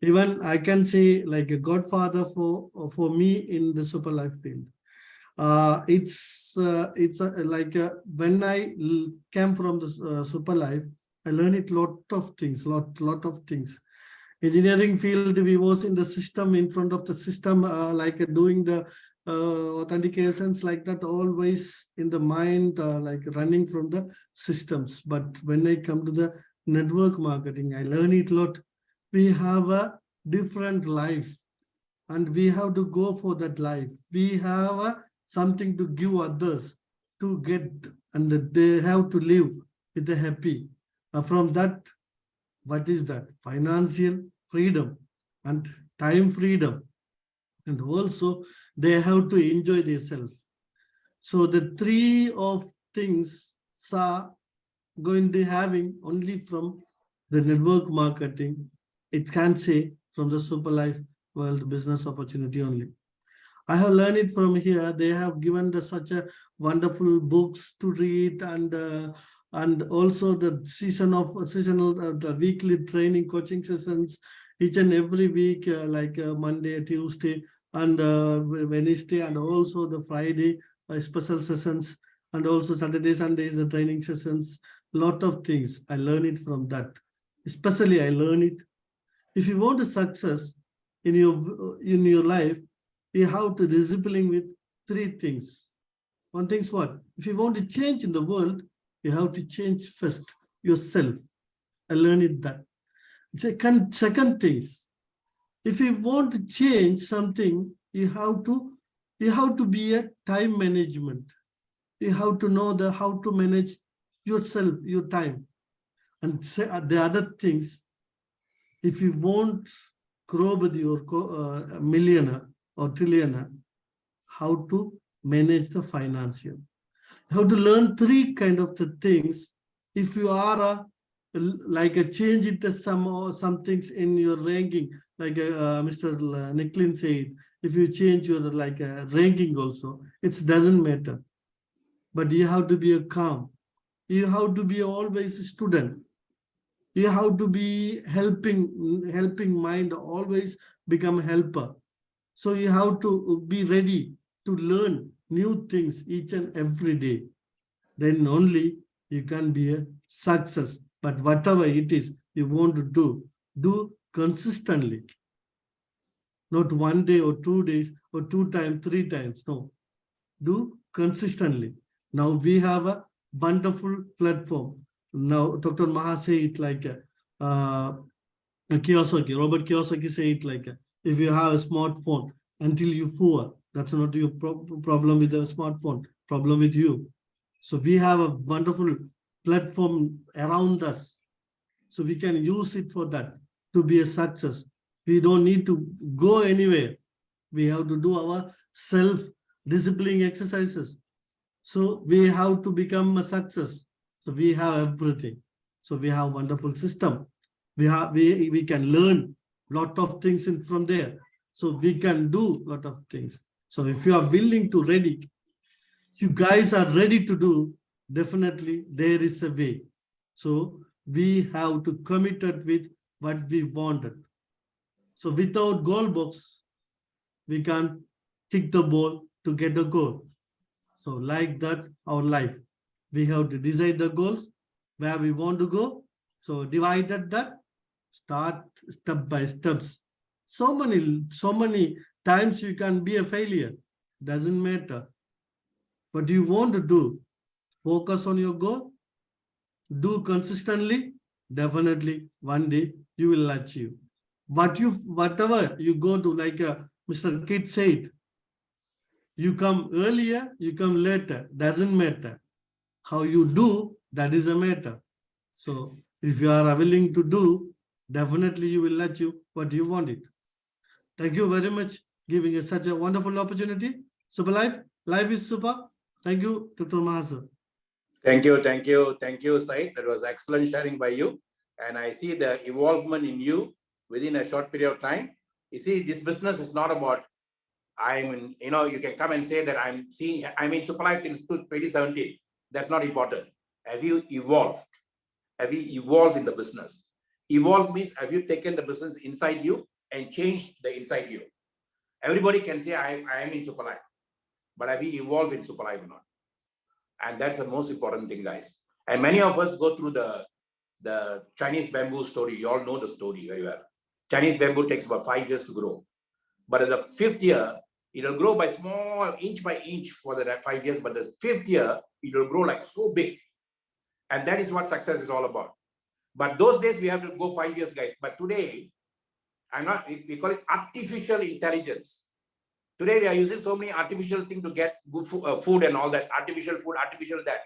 Even I can say like a godfather for me in the Superlife field. It's when I came from the Superlife, I learned a lot of things, lot of things. Engineering field, we was in the system, in front of the system, like doing the authentications like that, always in the mind, like running from the systems. But when I come to the network marketing, I learn it a lot. We have a different life and we have to go for that life. We have something to give others to get, and they have to live with the happy. From that, what is that? Financial freedom and time freedom. And also they have to enjoy themselves. So the three of things are going to having only from the network marketing. It can say from the Superlife world business opportunity only. I have learned it from here. They have given such a wonderful books to read, and also the seasonal the weekly training coaching sessions each and every week, like Monday, Tuesday, and Wednesday, and also the Friday special sessions, and also Saturday, Sundays the training sessions. Lot of things I learn it from that. Especially I learn it. If you want a success in your life, you have to discipline with three things. One thing's what? If you want to change in the world, you have to change first yourself. I learned it that. Second things, if you want to change something, you have to be a time management. You have to know how to manage yourself, your time. And the other things, if you want grow with your millionaire or trillionaire, how to manage the financial. You have to learn three kind of the things. If you are like a change into some things in your ranking, like Mr. Nicklin said, if you change your like ranking also, it doesn't matter. But you have to be a calm. You have to be always a student. You have to be helping mind, always become helper. So you have to be ready to learn new things each and every day. Then only you can be a success. But whatever it is you want to do consistently. Not 1 day or 2 days or 2 times, 3 times. No, do consistently. Now we have a wonderful platform. Now Dr. Maha say it like Kiyosaki, Robert Kiyosaki say it like if you have a smartphone until you fall, that's not your problem with the smartphone, problem with you. So we have a wonderful platform around us. So we can use it for that to be a success. We don't need to go anywhere. We have to do our self-disciplining exercises. So we have to become a success. So we have everything. So we have a wonderful system. We can learn a lot of things from there. So we can do a lot of things. So if you are willing to ready, you guys are ready to do, definitely there is a way. So we have to commit it with what we wanted. So without goal box, we can't kick the ball to get the goal. So like that, our life, we have to decide the goals, where we want to go. So divided that, Start step by steps. So many times you can be a failure. Doesn't matter. What you want to do, focus on your goal, do consistently, definitely one day you will achieve. Whatever you go to, like Mr. Kid said, you come earlier, you come later, doesn't matter. How you do, that is a matter. So if you are willing to do, definitely you will achieve what you wanted. Thank you very much giving us such a wonderful opportunity. Super Life, life is super. Thank you, Dr. Mahasar.
Thank you, Said. That was excellent sharing by you. And I see the evolvement in you within a short period of time. You see, this business is not about, you can come and say that I'm in Super Life till 2017. That's not important. Have you evolved? Have you evolved in the business? Evolve means, have you taken the business inside you and changed the inside you? Everybody can say, I am in Super Life, but have you evolved in Super Life or not? And that's the most important thing, guys. And many of us go through the Chinese bamboo story. You all know the story very well. Chinese bamboo takes about 5 years to grow. But in the 5th year, it will grow by small, inch by inch for the 5 years. But the 5th year, it will grow like so big. And that is what success is all about. But those days, we have to go 5 years, guys. But today, we call it artificial intelligence. Today, we are using so many artificial things to get good food and all that, artificial food, artificial that.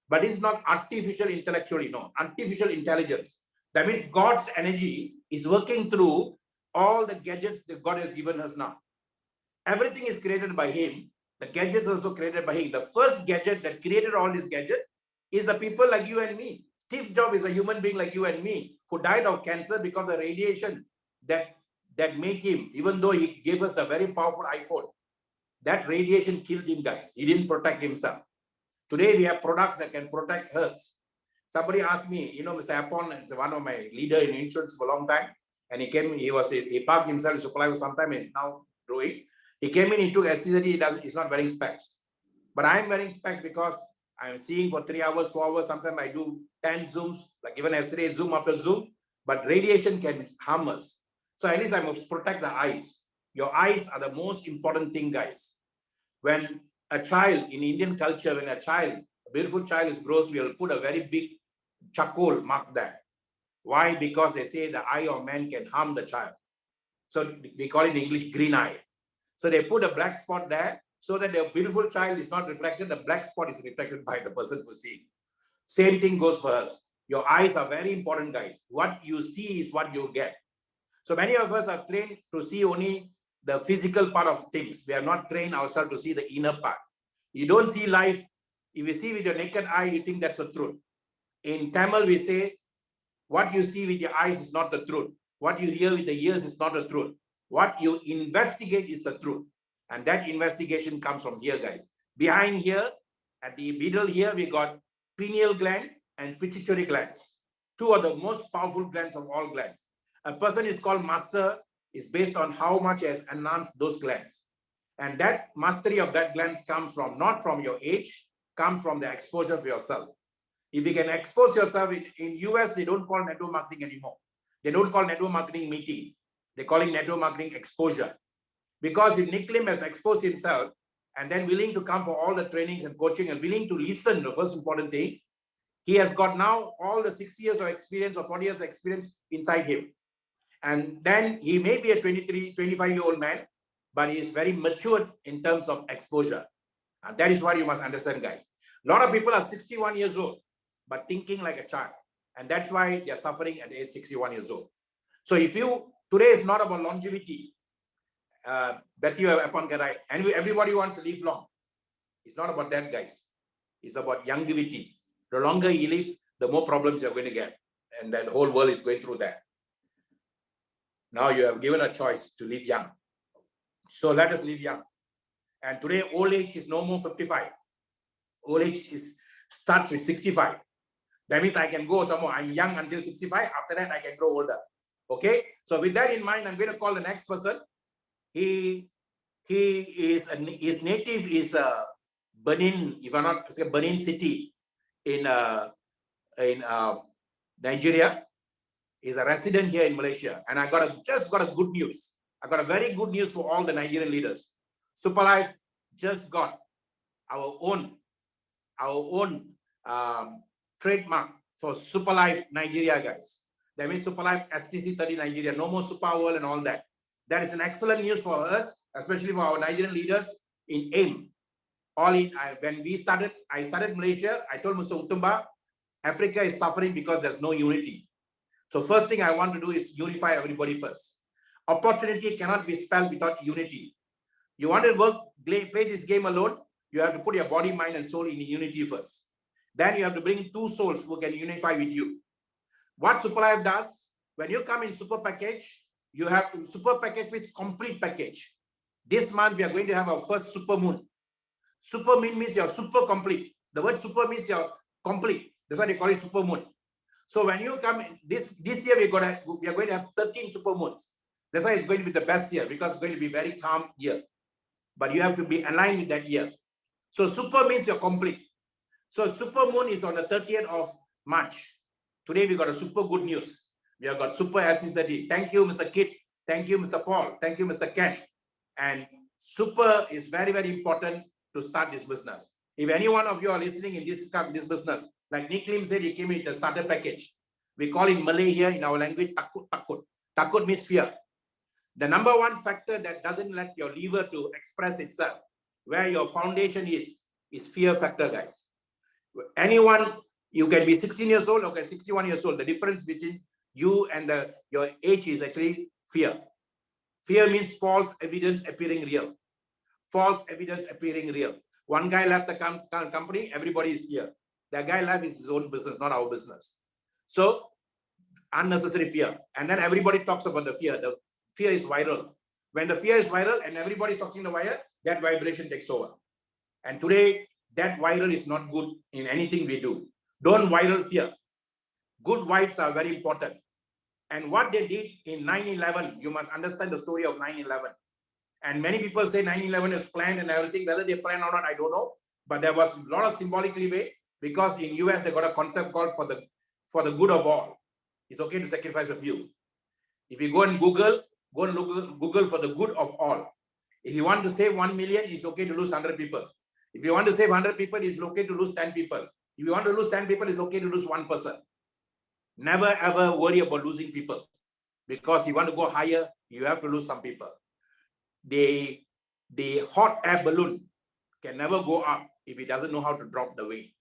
But it's not artificial intellectually, no, artificial intelligence. That means God's energy is working through all the gadgets that God has given us now. Everything is created by Him. The gadgets also created by Him. The first gadget that created all these gadgets is the people like you and me. Steve Jobs is a human being like you and me who died of cancer because of radiation that made him, even though he gave us the very powerful iPhone, that radiation killed him, guys. He didn't protect himself. Today, we have products that can protect us. Somebody asked me, Mr. Apon is one of my leader in insurance for a long time. And he came, he parked himself in supply for some time and is now growing. He came in, he took SCD, he's not wearing specs. But I'm wearing specs because I'm seeing for 3 hours, 4 hours. Sometimes I do 10 Zooms, like even yesterday, Zoom after Zoom. But radiation can harm us. So at least I must protect the eyes. Your eyes are the most important thing, guys. When a child, in Indian culture, when a beautiful child is grows, we'll put a very big charcoal mark there. Why? Because they say the eye of man can harm the child. So they call it in English green eye. So they put a black spot there so that the beautiful child is not reflected. The black spot is reflected by the person who's seeing. Same thing goes for us. Your eyes are very important, guys. What you see is what you get. So many of us are trained to see only the physical part of things. We are not trained ourselves to see the inner part. You don't see life. If you see with your naked eye, you think that's the truth. In Tamil, we say, what you see with your eyes is not the truth. What you hear with the ears is not the truth. What you investigate is the truth. And that investigation comes from here, guys. Behind here, at the middle here, we got pineal gland and pituitary glands. Two are the most powerful glands of all glands. A person is called master is based on how much has enhanced those glands. And that mastery of that glands comes from, not from your age, comes from the exposure of yourself. If you can expose yourself, in US, they don't call network marketing anymore. They don't call network marketing meeting. They call it network marketing exposure. Because if Nick Lim has exposed himself and then willing to come for all the trainings and coaching and willing to listen, the first important thing, he has got now all the 6 years of experience or 40 years of experience inside him. And then he may be a 23, 25-year-old man, but he is very mature in terms of exposure. And that is what you must understand, guys. A lot of people are 61 years old, but thinking like a child. And that's why they're suffering at age 61 years old. So if you, today is not about longevity, that you have upon the right. And everybody wants to live long. It's not about that, guys. It's about longevity. The longer you live, the more problems you're going to get. And that whole world is going through that. Now you have given a choice to live young. So let us live young. And today, old age is no more 55. Old age starts with 65. That means I can go somewhere. I'm young until 65. After that, I can grow older. Okay. So with that in mind, I'm going to call the next person. His native is Benin, if I'm not mistaken, Benin city in Nigeria. is a resident here in Malaysia, and I just got a good news. I got a very good news for all the Nigerian leaders. Superlife just got our own trademark for Superlife Nigeria, guys. That means Superlife STC30 Nigeria, no more Super World and all that. That is an excellent news for us, especially for our Nigerian leaders in AIM. When I started Malaysia, I told Mr. Utumba, Africa is suffering because there's no unity. So first thing I want to do is unify everybody first. Opportunity cannot be spelled without unity. You want to play this game alone, you have to put your body, mind, and soul in unity first. Then you have to bring two souls who can unify with you. What Superlife does, when you come in super package, you have to super package with complete package. This month we are going to have our first super moon. Super moon means you're super complete. The word super means you're complete. That's why they call it super moon. So when you come in, this year we are going to have 13 super moons. That's why it's going to be the best year, because it's going to be very calm year. But you have to be aligned with that year. So super means you're complete. So super moon is on the 30th of March. Today we got a super good news. We have got super STC30. Thank you, Mr. Kit. Thank you, Mr. Paul. Thank you, Mr. Ken. And super is very, very important to start this business. If any one of you are listening in this business, like Nick Lim said, he came with the starter package. We call in Malay here in our language, takut, takut. Takut means fear. The number one factor that doesn't let your liver to express itself, where your foundation is fear factor, guys. Anyone, you can be 16 years old, okay, 61 years old. The difference between you and your age is actually fear. Fear means false evidence appearing real. False evidence appearing real. One guy left the company, everybody is here. That guy left his own business, not our business. So, unnecessary fear. And then everybody talks about the fear. The fear is viral. When the fear is viral and everybody's talking the wire, that vibration takes over. And today, that viral is not good in anything we do. Don't viral fear. Good vibes are very important. And what they did in 9/11, you must understand the story of 9/11. And many people say 9/11 is planned and everything. Whether they planned or not, I don't know. But there was a lot of symbolic leeway, because in US they got a concept called for the good of all. It's okay to sacrifice a few. If you go and Google for the good of all. If you want to save 1 million, it's okay to lose 100 people. If you want to save 100 people, it's okay to lose 10 people. If you want to lose 10 people, it's okay to lose 1 person. Never ever worry about losing people, because you want to go higher, you have to lose some people. The hot air balloon can never go up if it doesn't know how to drop the weight.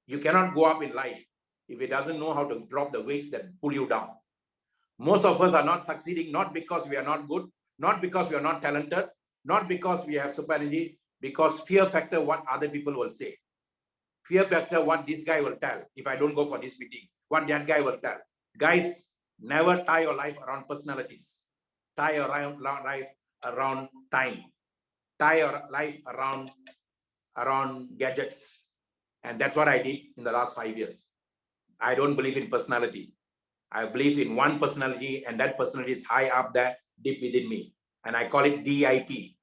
You cannot go up in life if it doesn't know how to drop the weights that pull you down. Most of us are not succeeding, not because we are not good, not because we are not talented, not because we have super energy, because fear factor what other people will say. Fear factor what this guy will tell if I don't go for this meeting, what that guy will tell. Guys, never tie your life around personalities. Tie your life around time. Tie your life around gadgets. And that's what I did in the last 5 years. I don't believe in personality. I believe in one personality, and that personality is high up there, deep within me. And I call it DIP,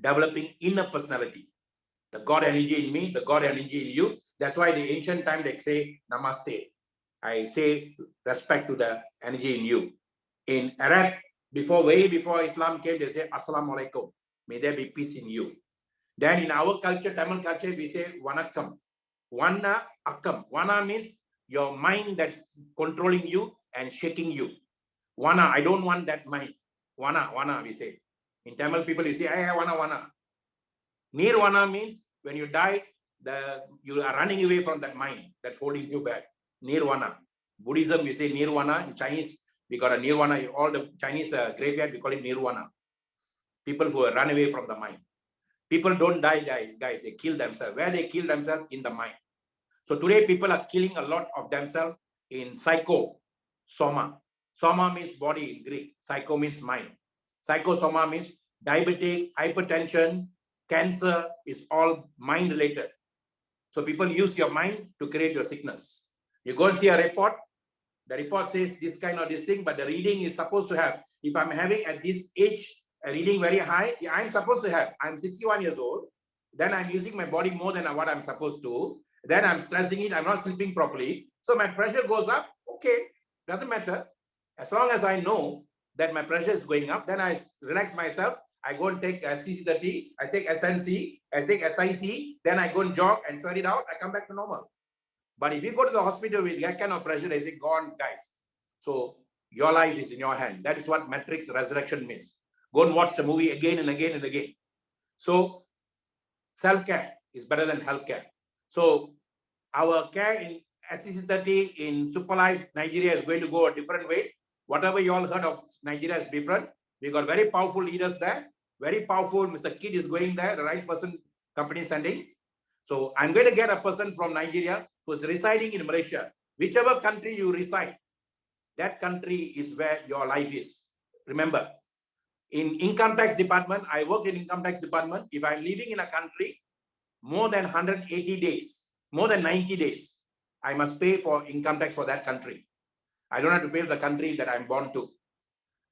developing inner personality. The God energy in me, the God energy in you. That's why the ancient time they say namaste. I say respect to the energy in you. In Arab, way before Islam came, they say assalamu alaikum. May there be peace in you. Then in our culture, Tamil culture, we say vanakkam. Wana akkam. Wana means your mind that's controlling you and shaking you. Wana, I don't want that mind. Wana, we say. In Tamil people, you say, hey, wana. Nirvana means when you die, you are running away from that mind that's holding you back. Nirvana. Buddhism, we say nirvana. In Chinese, we got a nirvana. All the Chinese graveyard, we call it nirvana. People who run away from the mind. People don't die, guys. They kill themselves. Where they kill themselves? In the mind. So today, people are killing a lot of themselves in psycho, soma. Soma means body in Greek. Psycho means mind. Psychosoma means diabetic, hypertension, cancer is all mind related. So people use your mind to create your sickness. You go and see a report. The report says this kind of this thing, but the reading is supposed to have, if I'm having at this age, a reading very high, I'm supposed to have, I'm 61 years old, then I'm using my body more than what I'm supposed to, then I'm stressing it, I'm not sleeping properly, so my pressure goes up, okay, doesn't matter. As long as I know that my pressure is going up, then I relax myself. I go and take CC30, I take SNC, I take SIC, then I go and jog and sweat it out, I come back to normal. But if you go to the hospital with that kind of pressure, they say, gone, guys. So your life is in your hand. That is what Matrix Resurrection means. Go and watch the movie again and again and again. So self-care is better than healthcare. So our care in SCC30 in Superlife Nigeria is going to go a different way. Whatever you all heard of Nigeria is different. We got very powerful leaders there. Very powerful. Mr. Kid is going there. The right person, company sending. So I'm going to get a person from Nigeria who is residing in Malaysia. Whichever country you reside, that country is where your life is. Remember, in income tax department, I worked in income tax department. If I'm living in a country more than 180 days, more than 90 days, I must pay for income tax for that country. I don't have to pay for the country that I'm born to.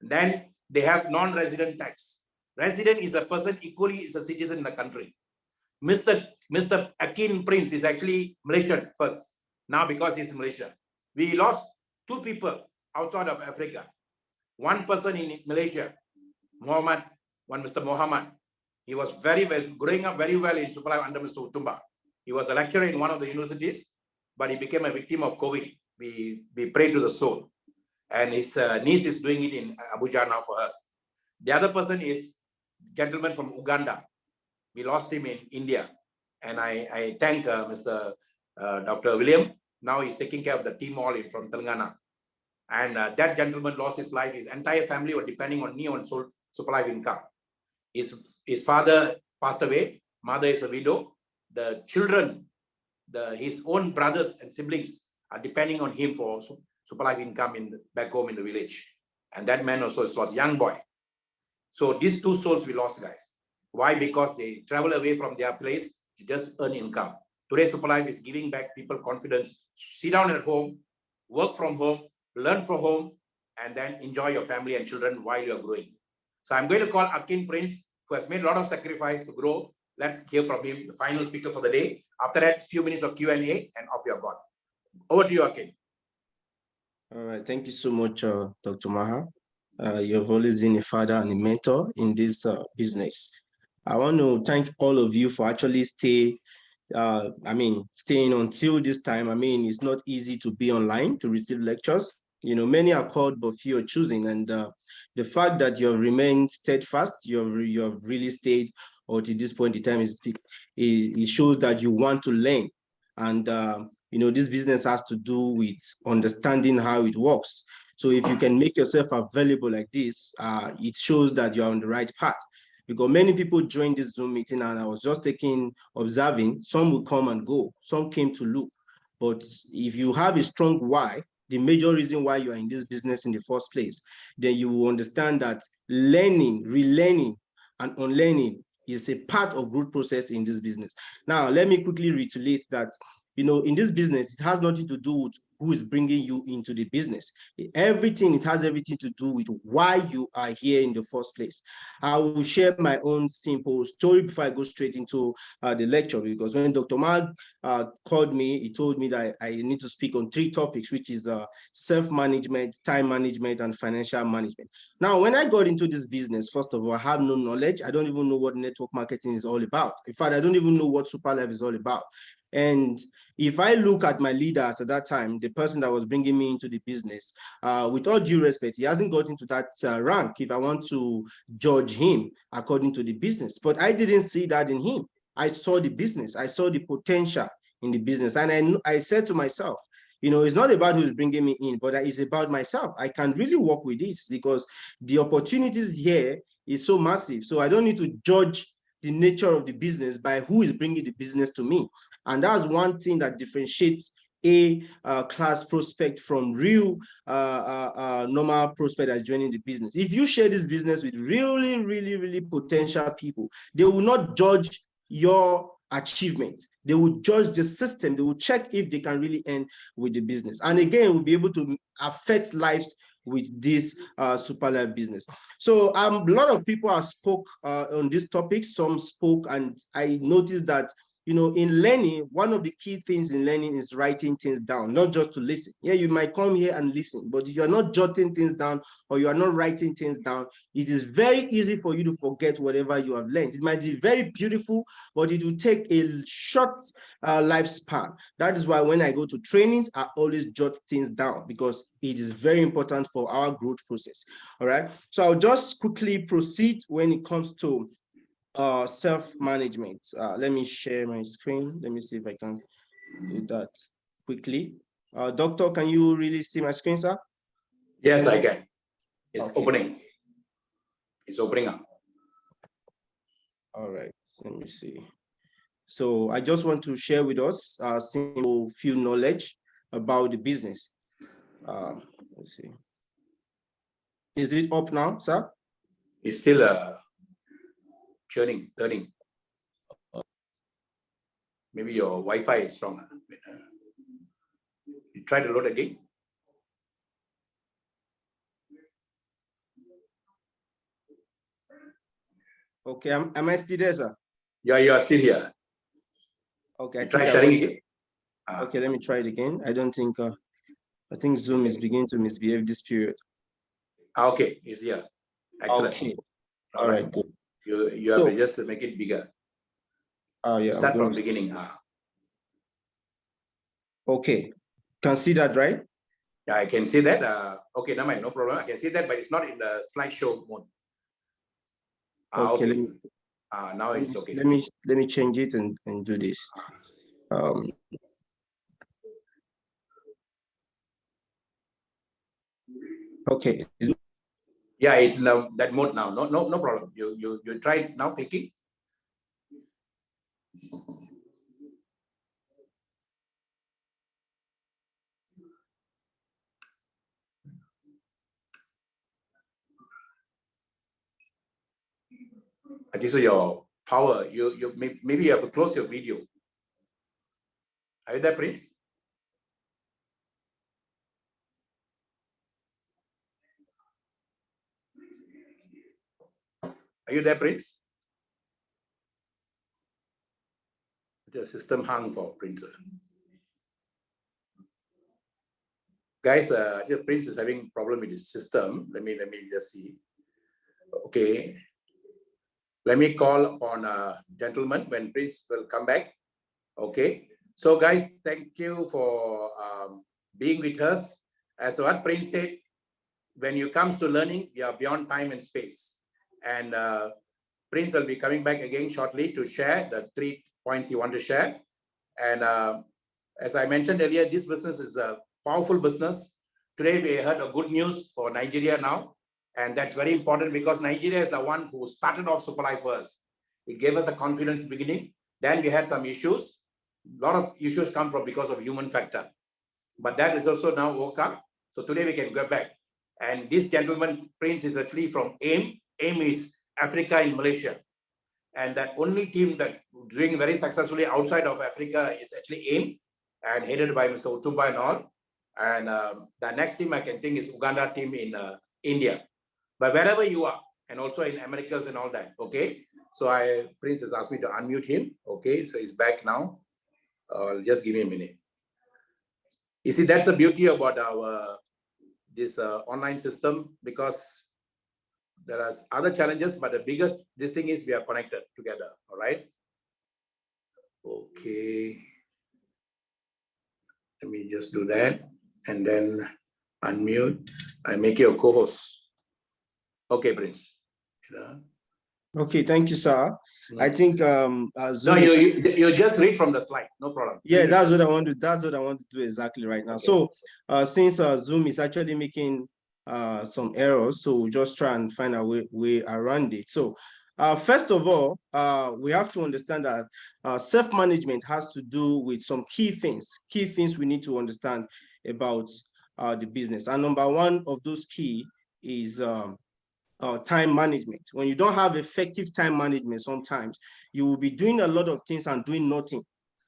Then they have non-resident tax. Resident is a person equally is a citizen in the country. Mr. Akin Prince is actually Malaysian first. Now because he's in Malaysia. We lost 2 people outside of Africa. 1 person in Malaysia, Muhammad, one Mr. Muhammad. He was growing up very well in Superlife under Mr. Utumba. He was a lecturer in one of the universities, but he became a victim of COVID. We pray to the soul. And his niece is doing it in Abuja now for us. The other person is gentleman from Uganda. We lost him in India. And I thank Mr. Dr. William. Now he's taking care of the team all from Telangana. And that gentleman lost his life. His entire family were depending on me on Superlife income. His father passed away. Mother is a widow. The children, his own brothers and siblings are depending on him for Superlife income back home in the village. And that man also was a young boy. So these 2 souls we lost, guys. Why? Because they travel away from their place to just earn income. Today, Superlife is giving back people confidence. Sit down at home, work from home, learn from home, and then enjoy your family and children while you're growing. So I'm going to call Akin Prince, who has made a lot of sacrifice to grow. Let's hear from him, the final speaker for the day. After that, few minutes of Q&A and off you're gone. Over to you, Akin.
All right, thank you so much, Dr. Maha. You've always been a father and a mentor in this business. I want to thank all of you for actually staying until this time. I mean, it's not easy to be online to receive lectures. You know, many are called, but few are choosing. And the fact that you have remained steadfast, you have really stayed until this point in time, it shows that you want to learn. And you know, this business has to do with understanding how it works. So if you can make yourself available like this, it shows that you're on the right path. Because many people joined this Zoom meeting, and I was just observing, some will come and go, some came to look. But if you have a strong why, the major reason why you are in this business in the first place, then you will understand that learning, relearning, and unlearning is a part of growth process in this business. Now, let me quickly reiterate that, you know, in this business, it has nothing to do with who is bringing you into the business. It has everything to do with why you are here in the first place. I will share my own simple story before I go straight into the lecture, because when Dr. Mag called me, he told me that I need to speak on 3 topics, which is self-management, time management, and financial management. Now, when I got into this business, first of all, I have no knowledge. I don't even know what network marketing is all about. In fact, I don't even know what Superlife is all about. And if I look at my leaders at that time, the person that was bringing me into the business, with all due respect, he hasn't got into that rank if I want to judge him according to the business. But I didn't see that in him. I saw the business. I saw the potential in the business. And I said to myself, you know, it's not about who's bringing me in, but it's about myself. I can really work with this because the opportunities here is so massive. So I don't need to judge the nature of the business by who is bringing the business to me. And that's one thing that differentiates a class prospect from real normal prospect that's joining the business. If you share this business with really, really, really potential people, they will not judge your achievement. They will judge the system. They will check if they can really earn with the business. And again, we'll be able to affect lives with this Superlife business. So a lot of people have spoke on this topic. Some spoke, and I noticed that you know, in learning, one of the key things in learning is writing things down, not just to listen. Yeah, you might come here and listen, but if you're not jotting things down or you are not writing things down, it is very easy for you to forget whatever you have learned. It might be very beautiful, but it will take a short lifespan. That is why when I go to trainings, I always jot things down because it is very important for our growth process. All right. So I'll just quickly proceed when it comes to self-management. Let me share my screen. Let me see if I can do that quickly. Doctor, can you really see my screen, sir?
Yes, I can. It's
Okay.
opening. It's opening up.
All right, let me see. So I just want to share with us simple few knowledge about the business. Let's see. Is it up now, sir?
It's still turning. Maybe your Wi-Fi is strong. You try to load again.
Okay, am I still there, sir?
Yeah, you are still here.
Okay,
You try
think I
sharing
was-
again.
Okay, let me try it again. I don't think, I think Zoom is beginning to misbehave this period.
Okay, it's here. Excellent.
Okay, all right, good.
You have
So-
to just make it bigger.
Yeah,
Start
I'm
from
going to-
beginning.
Okay, can see that, right?
Yeah, I can see that. Okay, no, no problem. I can see that, but it's not in the slideshow mode.
Okay,
Okay. Now it's okay.
Let me change it and do this. Okay.
Yeah, it's now that mode now. No problem. You try now clicking. I think so your power, maybe you have to close your video. Are you there, Prince? Are you there, Prince? The system hung for Prince. Guys, the Prince is having problem with his system. Let me just see. Okay. Let me call upon a gentleman when Prince will come back. Okay. So guys, thank you for being with us. As what Prince said, when you comes to learning, you are beyond time and space. And Prince will be coming back again shortly to share the 3 points he want to share. And as I mentioned earlier, this business is a powerful business. Today, we heard a good news for Nigeria now. And that's very important because Nigeria is the one who started off Superlife first. It gave us the confidence beginning. Then we had some issues. A lot of issues come from because of human factor. But that is also now overcome. So today we can go back. And this gentleman, Prince, is actually from AIM. AIM is Africa in Malaysia. And that only team that doing very successfully outside of Africa is actually AIM and headed by Mr. Utuba and all. And the next team I can think is Uganda team in India. But wherever you are, and also in Americas and all that, okay? So Prince has asked me to unmute him. Okay, so he's back now. Just give me a minute. You see, that's the beauty about our this online system, because there are other challenges, but the biggest this thing is we are connected together. All right. Okay. Let me just do that and then unmute. I make you a co-host. Okay, Prince.
Okay, thank you, sir. I think
No,
Zoom.
you just read from the slide, no problem.
Yeah, that's what I want to. That's what I want to do exactly right now.
Okay.
So, since Zoom is actually making some errors, so we'll just try and find a way around it. So, first of all, we have to understand that self-management has to do with some key things we need to understand about the business. And number one of those key is time management. When you don't have effective time management, sometimes you will be doing a lot of things and doing nothing.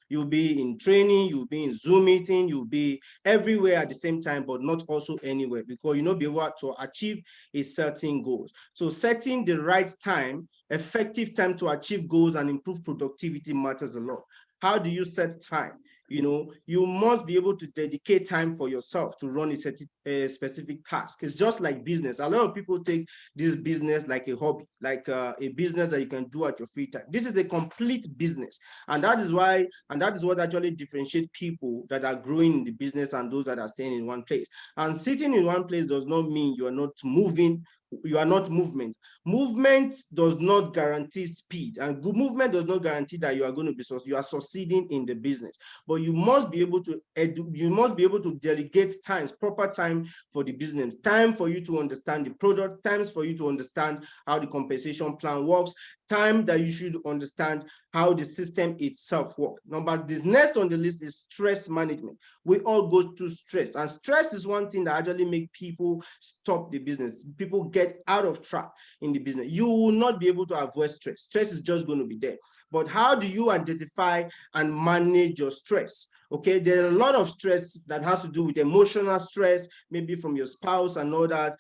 You'll be in training, you'll be in Zoom meeting, you'll be everywhere at the same time, but not also anywhere, because you'll not be able to achieve a certain goals. So setting the right time, effective time to achieve goals and improve productivity matters a lot. How do you set time? You know, you must be able to dedicate time for yourself to run a specific task. It's just like business. A lot of people take this business like a hobby, like a business that you can do at your free time. This is a complete business. And that is what actually differentiates people that are growing in the business and those that are staying in one place. And sitting in one place does not mean you are not moving. You are not movement. Movement does not guarantee speed, and good movement does not guarantee that you are going to be you are succeeding in the business. But you must be able to delegate times, proper time for the business, time for you to understand the product, times for you to understand how the compensation plan works, time that you should understand how the system itself works. This next on the list is stress management. We all go through stress, and stress is one thing that actually make people stop the business. People get out of track in the business. You will not be able to avoid stress. Stress is just going to be there. But how do you identify and manage your stress? Okay, there are a lot of stress that has to do with emotional stress, maybe from your spouse and all that.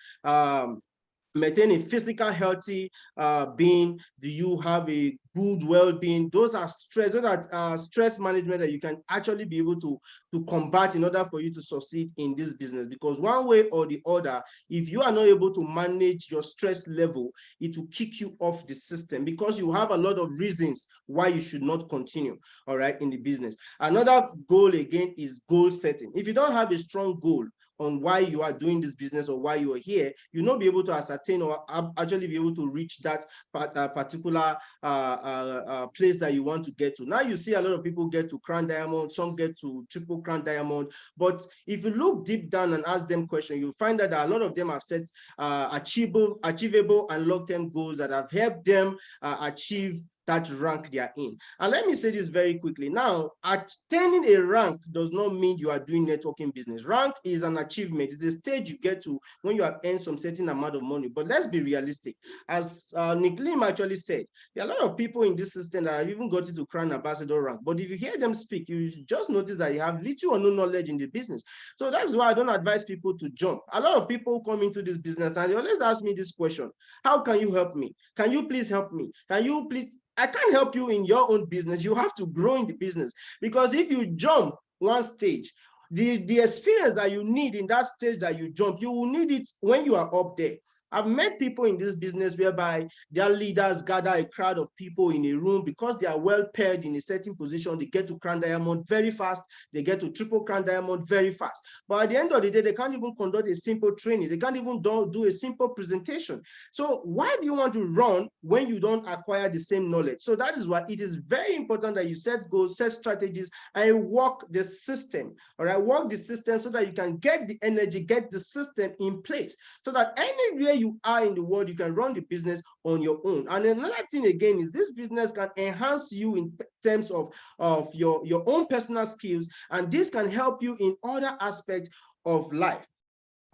Maintaining physical healthy being. Do you have a good well-being? Those are stress. Those are stress management that you can actually be able to combat in order for you to succeed in this business. Because one way or the other, if you are not able to manage your stress level, it will kick you off the system, because you have a lot of reasons why you should not continue, all right, in the business. Another goal again is goal setting. If you don't have a strong goal on why you are doing this business or why you are here, you'll not be able to ascertain or actually be able to reach that particular place that you want to get to. Now you see a lot of people get to Crown Diamond, some get to Triple Crown Diamond, but if you look deep down and ask them questions, you'll find that a lot of them have set achievable and long-term goals that have helped them achieve that rank they are in. And let me say this very quickly. Now, attaining a rank does not mean you are doing networking business. Rank is an achievement. It's a stage you get to when you have earned some certain amount of money. But let's be realistic. As Nick Lim actually said, there are a lot of people in this system that have even got into Crown Ambassador rank. But if you hear them speak, you just notice that you have little or no knowledge in the business. So that's why I don't advise people to jump. A lot of people come into this business and they always ask me this question: how can you help me? Can you please help me? Can you please? I can't help you in your own business. You have to grow in the business, because if you jump one stage, the experience that you need in that stage that you jump, you will need it when you are up there. I've met people in this business whereby their leaders gather a crowd of people in a room because they are well paired in a certain position. They get to Crown Diamond very fast. They get to Triple Crown Diamond very fast. But at the end of the day, they can't even conduct a simple training. They can't even do a simple presentation. So why do you want to run when you don't acquire the same knowledge? So that is why it is very important that you set goals, set strategies, and work the system. All right, work the system so that you can get the energy, get the system in place, so that anywhere you are in the world, you can run the business on your own. And another thing again is this business can enhance you in terms of your own personal skills, and this can help you in other aspects of life.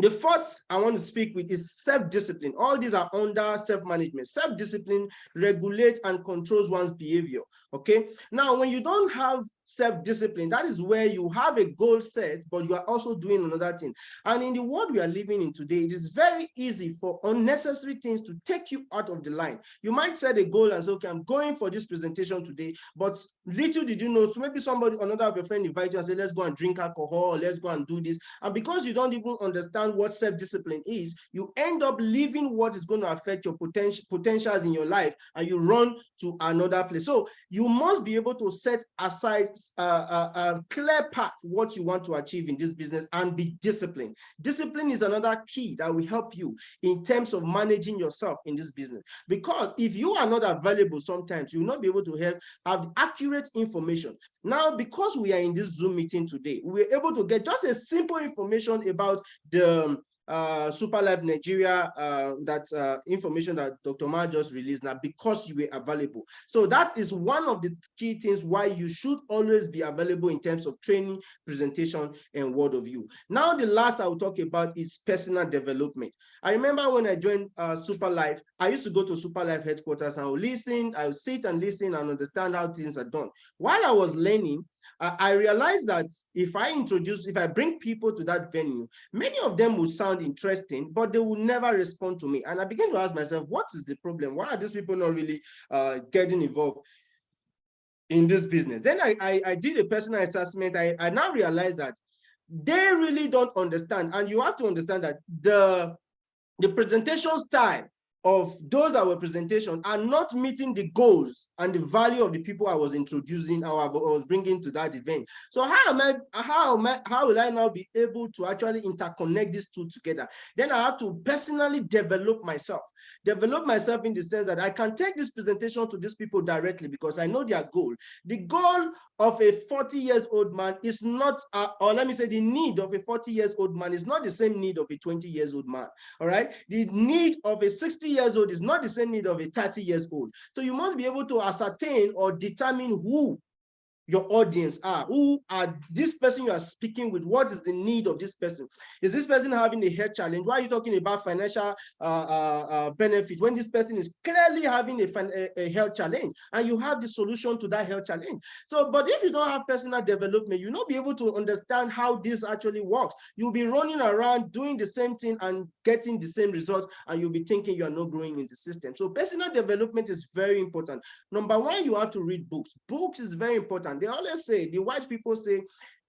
The fourth I want to speak with is self-discipline. All these are under self-management. Self-discipline regulates and controls one's behavior. Okay. Now, when you don't have self-discipline, that is where you have a goal set, but you are also doing another thing. And in the world we are living in today, it is very easy for unnecessary things to take you out of the line. You might set a goal and say, okay, I'm going for this presentation today, but little did you know, so maybe another of your friend invite you and say, let's go and drink alcohol, or let's go and do this. And because you don't even understand what self-discipline is, you end up leaving what is going to affect your potentials in your life, and you run to another place. So you must be able to set aside a clear path what you want to achieve in this business and be disciplined. Discipline is another key that will help you in terms of managing yourself in this business, because if you are not available, sometimes you will not be able to have accurate information. Now, because we are in this Zoom meeting today, we're able to get just a simple information about the Super Life Nigeria, information that Dr. Ma just released now, because you were available. So that is one of the key things why you should always be available in terms of training, presentation, and word of you. Now, the last I will talk about is personal development. I remember when I joined Super Life, I used to go to Super Life headquarters and I would listen, I would sit and listen and understand how things are done. While I was learning, I realized that if I bring people to that venue, many of them will sound interesting, but they will never respond to me. And I began to ask myself, what is the problem? Why are these people not really getting involved? in this business. Then I did a personal assessment. I now realized that they really don't understand. And you have to understand that the presentation style of those that were presentation are not meeting the goals and the value of the people I was introducing or I was bringing to that event. So how will I now be able to actually interconnect these two together? Then I have to personally develop myself in the sense that I can take this presentation to these people directly because I know their goal. The goal of a 40-year-old man is not, or let me say the need of a 40-year-old man is not the same need of a 20-year-old man, all right? The need of a 60-year-old is not the same need of a 30-year-old. So you must be able to ascertain or determine who your audience are, who are this person you are speaking with, what is the need of this person? Is this person having a health challenge? Why are you talking about financial benefit when this person is clearly having a health challenge and you have the solution to that health challenge? So, but if you don't have personal development, you'll not be able to understand how this actually works. You'll be running around doing the same thing and getting the same results, and you'll be thinking you are not growing in the system. So personal development is very important. Number one, you have to read books. Books is very important. They always say, the white people say,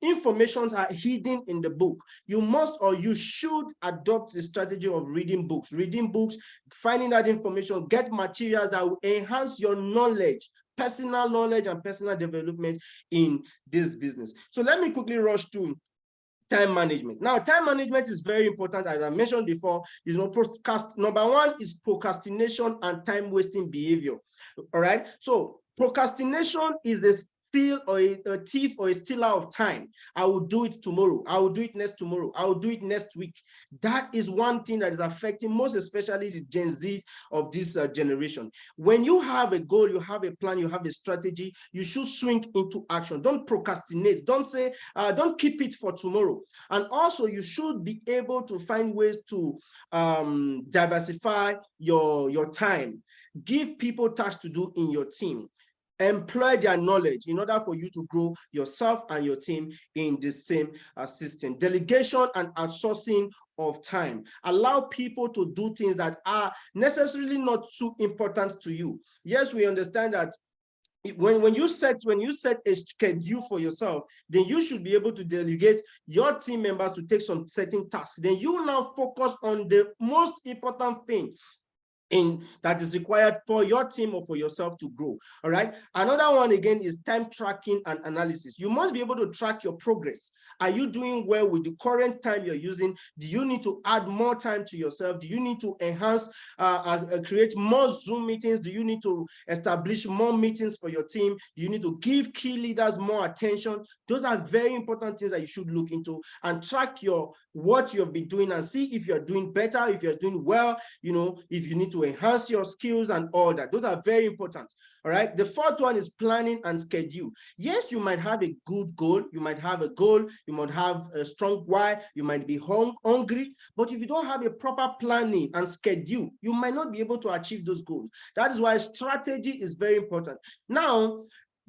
informations are hidden in the book. You must or you should adopt the strategy of reading books, finding that information, get materials that will enhance your knowledge, personal knowledge and personal development in this business. So let me quickly rush to time management. Now, time management is very important. As I mentioned before, number one is procrastination and time wasting behavior. All right. So procrastination is a steal or a thief or a stealer of time. I will do it tomorrow. I will do it next tomorrow. I will do it next week. That is one thing that is affecting most especially the Gen Z of this generation. When you have a goal, you have a plan, you have a strategy, you should swing into action. Don't procrastinate. Don't say, don't keep it for tomorrow. And also you should be able to find ways to diversify your time. Give people tasks to do in your team. Employ their knowledge in order for you to grow yourself and your team in the same system. Delegation and outsourcing of time. Allow people to do things that are necessarily not too important to you. Yes, we understand that when you set a schedule for yourself, then you should be able to delegate your team members to take some certain tasks. Then you now focus on the most important thing that is required for your team or for yourself to grow. All right. Another one again is time tracking and analysis. You must be able to track your progress. Are you doing well with the current time you're using? Do you need to add more time to yourself? Do you need to enhance, create more Zoom meetings? Do you need to establish more meetings for your team? Do you need to give key leaders more attention? Those are very important things that you should look into and track what you've been doing and see if you're doing better, if you're doing well, if you need to enhance your skills and all that. Those are very important. All right. The fourth one is planning and schedule. Yes, you might have a good goal. You might have a goal. You might have a strong why. You might be hungry. But if you don't have a proper planning and schedule, you might not be able to achieve those goals. That is why strategy is very important. Now,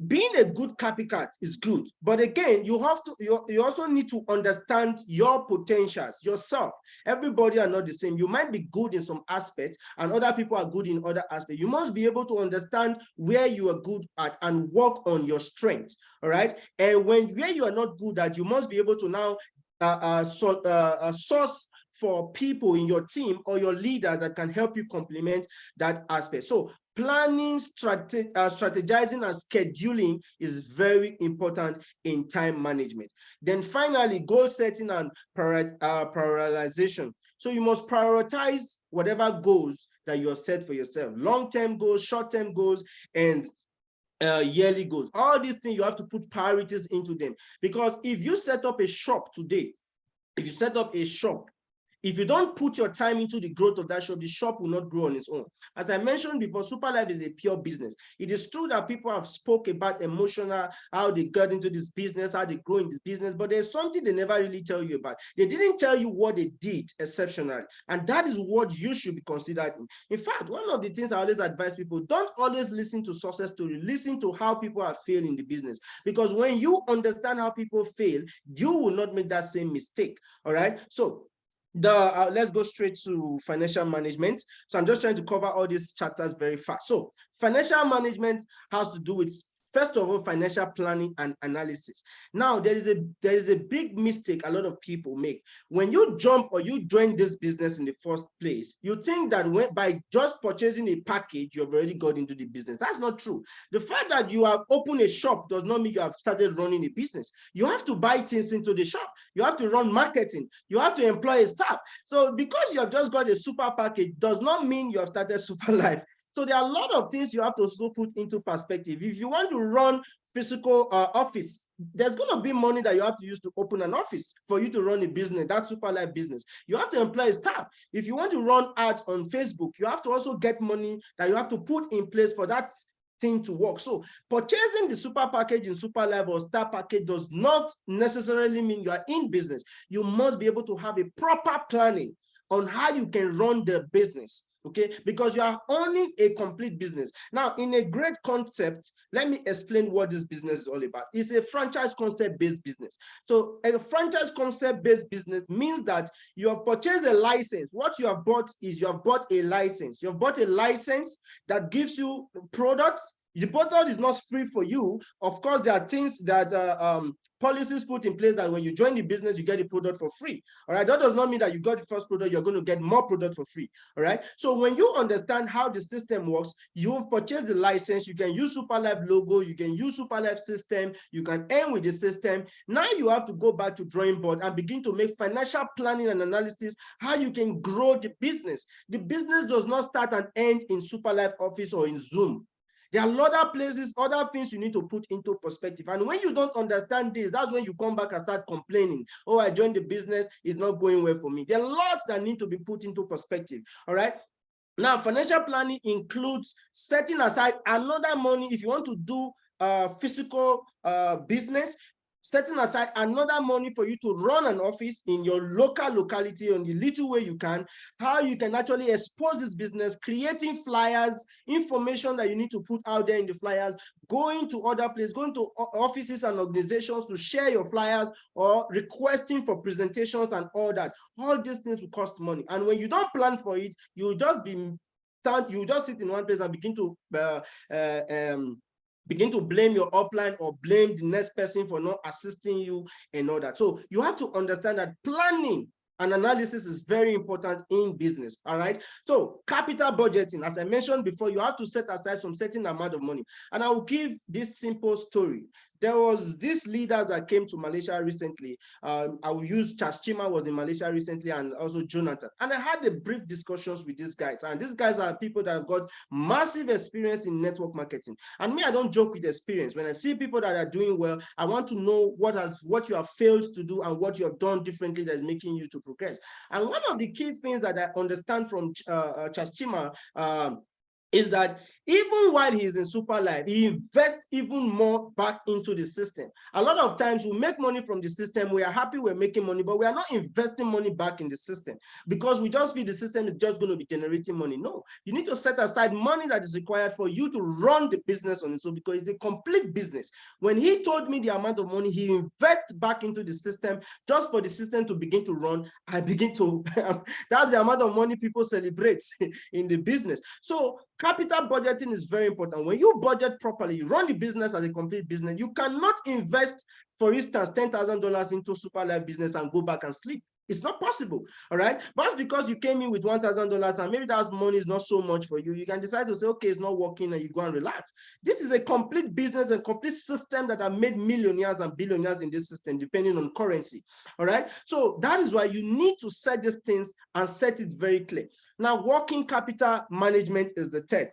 being a good copycat is good, but again, you also need to understand your potentials yourself. Everybody are not the same. You might be good in some aspects and other people are good in other aspects. You must be able to understand where you are good at and work on your strengths. All right. And where you are not good at, you must be able to now source for people in your team or your leaders that can help you complement that aspect. So planning, strategizing, and scheduling is very important in time management. Then finally, goal setting and prioritization. So you must prioritize whatever goals that you have set for yourself. Long-term goals, short-term goals, and yearly goals. All these things, you have to put priorities into them. Because if you set up a shop today, if you don't put your time into the growth of that shop, the shop will not grow on its own. As I mentioned before, Superlife is a pure business. It is true that people have spoke about emotional, how they got into this business, how they grow in this business, but there's something they never really tell you about. They didn't tell you what they did exceptionally, and that is what you should be considered in. In fact, one of the things I always advise people, don't always listen to success stories, listen to how people have failed in the business, because when you understand how people fail, you will not make that same mistake. All right. So let's go straight to financial management. So I'm just trying to cover all these chapters very fast. So financial management has to do with First of all, financial planning and analysis. Now, there is a big mistake a lot of people make. When you jump or you join this business in the first place, you think that by just purchasing a package, you've already got into the business. That's not true. The fact that you have opened a shop does not mean you have started running a business. You have to buy things into the shop. You have to run marketing. You have to employ a staff. So because you have just got a super package does not mean you have started Super Life. So there are a lot of things you have to also put into perspective. If you want to run physical office, there's going to be money that you have to use to open an office for you to run a business, that Super Life business. You have to employ staff. If you want to run ads on Facebook, you have to also get money that you have to put in place for that thing to work. So purchasing the super package in Super Life or star package does not necessarily mean you are in business. You must be able to have a proper planning on how you can run the business. Okay, because you are owning a complete business. Now, in a great concept, let me explain what this business is all about. It's a franchise concept-based business. So a franchise concept-based business means that you have purchased a license. What you have bought is you have bought a license. You have bought a license that gives you products. The product is not free for you. Of course, there are things that policies put in place that when you join the business, you get the product for free. All right. That does not mean that you got the first product, you're going to get more product for free. All right. So when you understand how the system works, you've purchased the license, you can use Super Life logo, you can use Super Life system, you can earn with the system. Now you have to go back to drawing board and begin to make financial planning and analysis, how you can grow the business. The business does not start and end in Super Life office or in Zoom. There are other places, other things you need to put into perspective. And when you don't understand this, that's when you come back and start complaining. Oh, I joined the business, it's not going well for me. There are lots that need to be put into perspective. All right. Now, financial planning includes setting aside another money if you want to do physical business, setting aside another money for you to run an office in your locality on the little way you can, how you can actually expose this business, creating flyers, information that you need to put out there in the flyers, going to other places, going to offices and organizations to share your flyers or requesting for presentations and all that. All these things will cost money. And when you don't plan for it, you'll just sit in one place and begin to blame your upline or blame the next person for not assisting you and all that. So you have to understand that planning and analysis is very important in business. All right. So capital budgeting, as I mentioned before, you have to set aside some certain amount of money. And I will give this simple story. There was this leader that came to Malaysia recently. I will use Charles Chima was in Malaysia recently, and also Jonathan. And I had a brief discussions with these guys. And these guys are people that have got massive experience in network marketing. And me, I don't joke with experience. When I see people that are doing well, I want to know what you have failed to do and what you have done differently that is making you to progress. And one of the key things that I understand from Charles Chima is that even while he's in Super Life, he invests even more back into the system. A lot of times we make money from the system, we are happy we're making money, but we are not investing money back in the system because we just feel the system is just going to be generating money. No, you need to set aside money that is required for you to run the business on it. So because it's a complete business. When he told me the amount of money he invests back into the system just for the system to begin to run, I begin to, that's the amount of money people celebrate in the business. So capital budgeting is very important. When you budget properly, you run the business as a complete business. You cannot invest, for instance, $10,000 into Super Life business and go back and sleep. It's not possible. All right. But because you came in with $1,000 and maybe that money is not so much for you, you can decide to say, okay, it's not working, and you go and relax. This is a complete business, a complete system that have made millionaires and billionaires in this system, depending on currency. All right. So that is why you need to set these things and set it very clear. Now, working capital management is the third,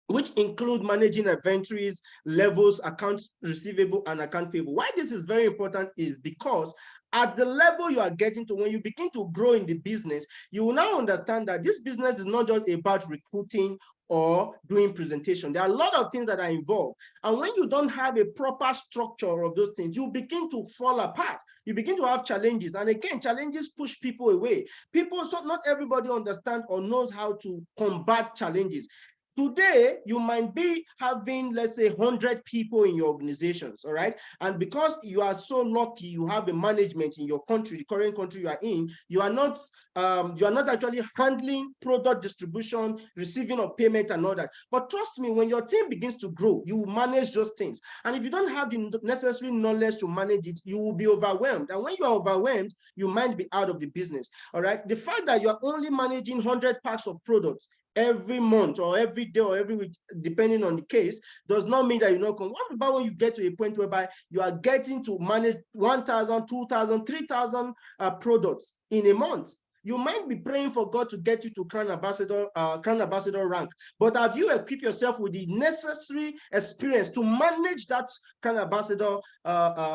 which include managing inventories, levels, accounts receivable, and account payable. Why this is very important is because at the level you are getting to, when you begin to grow in the business, you will now understand that this business is not just about recruiting or doing presentation. There are a lot of things that are involved. And when you don't have a proper structure of those things, you begin to fall apart. You begin to have challenges. And again, challenges push people away. So not everybody understands or knows how to combat challenges. Today, you might be having, let's say, 100 people in your organizations, all right? And because you are so lucky, you have a management in your country, the current country you are in, you are not actually handling product distribution, receiving of payment and all that. But trust me, when your team begins to grow, you will manage those things. And if you don't have the necessary knowledge to manage it, you will be overwhelmed. And when you are overwhelmed, you might be out of the business, all right? The fact that you are only managing 100 packs of products every month or every day or every week, depending on the case, does not mean that you're not going. What about when you get to a point whereby you are getting to manage 1,000, 2,000, 3,000 products in a month? You might be praying for God to get you to Crown Ambassador rank, but have you equipped yourself with the necessary experience to manage that Crown Ambassador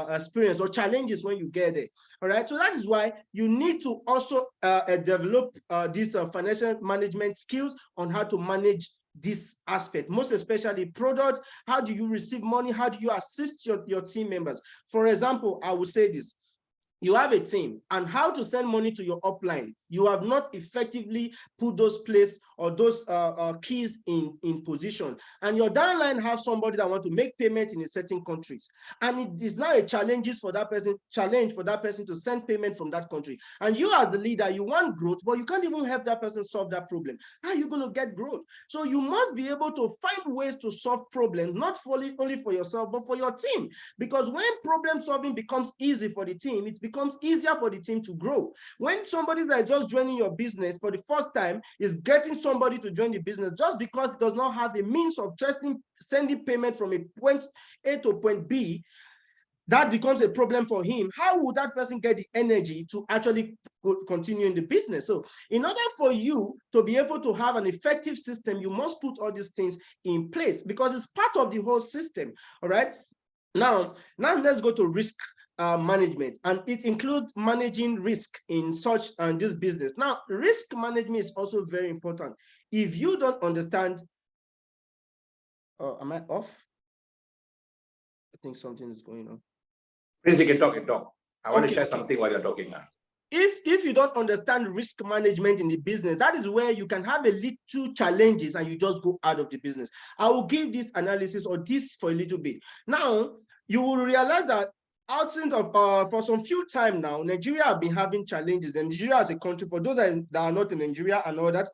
experience or challenges when you get there? All right, so that is why you need to also develop these financial management skills on how to manage this aspect, most especially product. How do you receive money? How do you assist your team members? For example, I will say this. You have a team, and how to send money to your upline. You have not effectively put those places or those keys in position. And your downline has somebody that wants to make payment in a certain countries. And it is now a challenge for that person to send payment from that country. And you as the leader, you want growth, but you can't even help that person solve that problem. How are you going to get growth? So you must be able to find ways to solve problems, not only for yourself, but for your team. Because when problem solving becomes easy for the team, it becomes easier for the team to grow. When somebody that is just joining your business for the first time is getting somebody to join the business just because it does not have a means of sending payment from a point A to point B, that becomes a problem for him. How would that person get the energy to actually continue in the business? So in order for you to be able to have an effective system, you must put all these things in place because it's part of the whole system. All right. Now let's go to risk management, and it includes managing risk in this business. Now, risk management is also very important. If you don't understand, am I off? I think something is going on.
Please, you can talk. I want to share
Okay.
something while you're talking now.
If you don't understand risk management in the business, that is where you can have a little challenges and you just go out of the business. I will give this analysis or this for a little bit. Now, you will realize that outside of for some few time now, Nigeria have been having challenges. And Nigeria as a country, for those that are not in Nigeria and all that,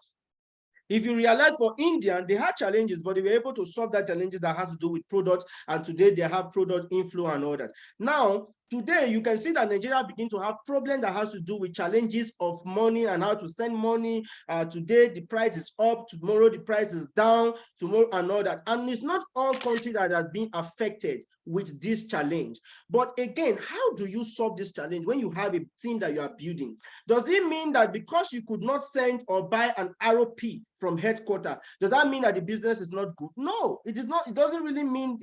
if you realize for India, they had challenges, but they were able to solve that challenges that has to do with products. And today they have product inflow and all that. Now, today you can see that Nigeria begin to have problems that has to do with challenges of money and how to send money. Today the price is up, tomorrow the price is down, tomorrow and all that. And it's not all countries that has been affected with this challenge. But again, how do you solve this challenge when you have a team that you are building? Does it mean that because you could not send or buy an ROP from headquarters, does that mean that the business is not good? No, it is not. It doesn't mean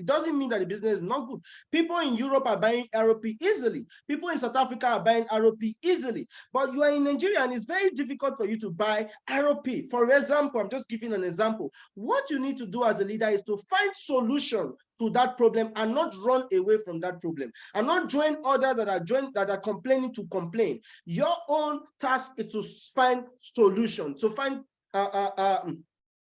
that the business is not good. People in Europe are buying ROP easily. People in South Africa are buying ROP easily. But you are in Nigeria and it's very difficult for you to buy ROP. For example, I'm just giving an example. What you need to do as a leader is to find solution to that problem and not run away from that problem and not join others that are complaining to complain. Your own task is to find solutions, to find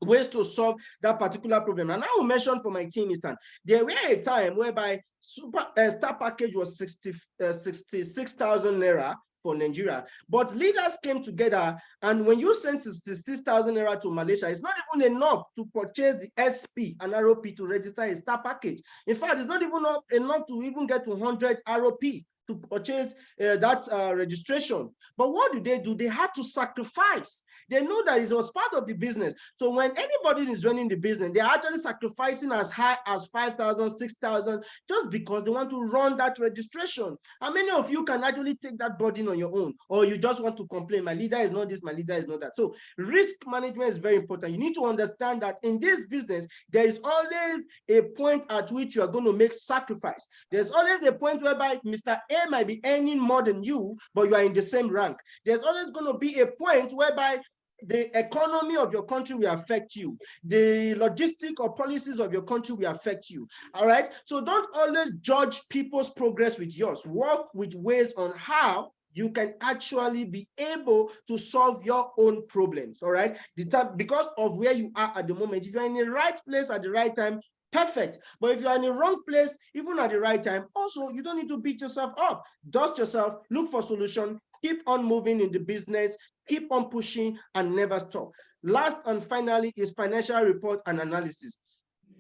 ways to solve that particular problem. And I will mention for my team instance, there were a time whereby star package was 66,000 naira for Nigeria, but leaders came together, and when you send 66,000 naira to Malaysia, it's not even enough to purchase the SP and ROP to register a star package. In fact, it's not even enough to even get to 100 ROP to purchase that registration. But what do? They had to sacrifice. They know that it was part of the business. So when anybody is running the business, they're actually sacrificing as high as 5,000, 6,000, just because they want to run that registration. How many of you can actually take that burden on your own? Or you just want to complain, my leader is not this, my leader is not that. So risk management is very important. You need to understand that in this business, there is always a point at which you are going to make sacrifice. There's always a point whereby Mr. A might be earning more than you, but you are in the same rank. There's always going to be a point whereby the economy of your country will affect you. The logistic or policies of your country will affect you. All right. So don't always judge people's progress with yours. Work with ways on how you can actually be able to solve your own problems. All right, because of where you are at the moment. If you're in the right place at the right time, perfect. But if you're in the wrong place, even at the right time, also, you don't need to beat yourself up. Dust yourself, look for solution, keep on moving in the business, keep on pushing, and never stop. Last and finally is financial report and analysis.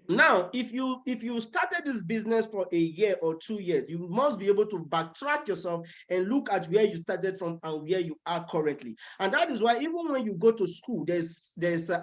Now, if you started this business for a year or 2 years, you must be able to backtrack yourself and look at where you started from and where you are currently. And that is why even when you go to school, there's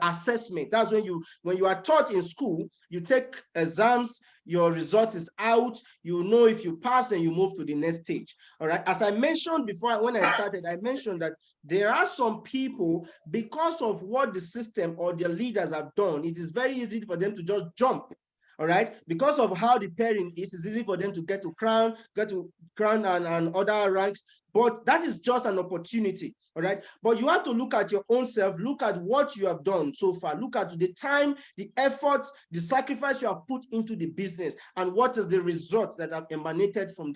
assessment. That's when you are taught in school, you take exams, your result is out, you know if you pass and you move to the next stage. All right. As I mentioned before, when I started, I mentioned that there are some people, because of what the system or their leaders have done, it is very easy for them to just jump. All right, because of how the pairing is, it's easy for them to get to crown and other ranks. But that is just an opportunity. All right, but you have to look at your own self, look at what you have done so far, look at the time, the efforts, the sacrifice you have put into the business, and what is the result that have emanated from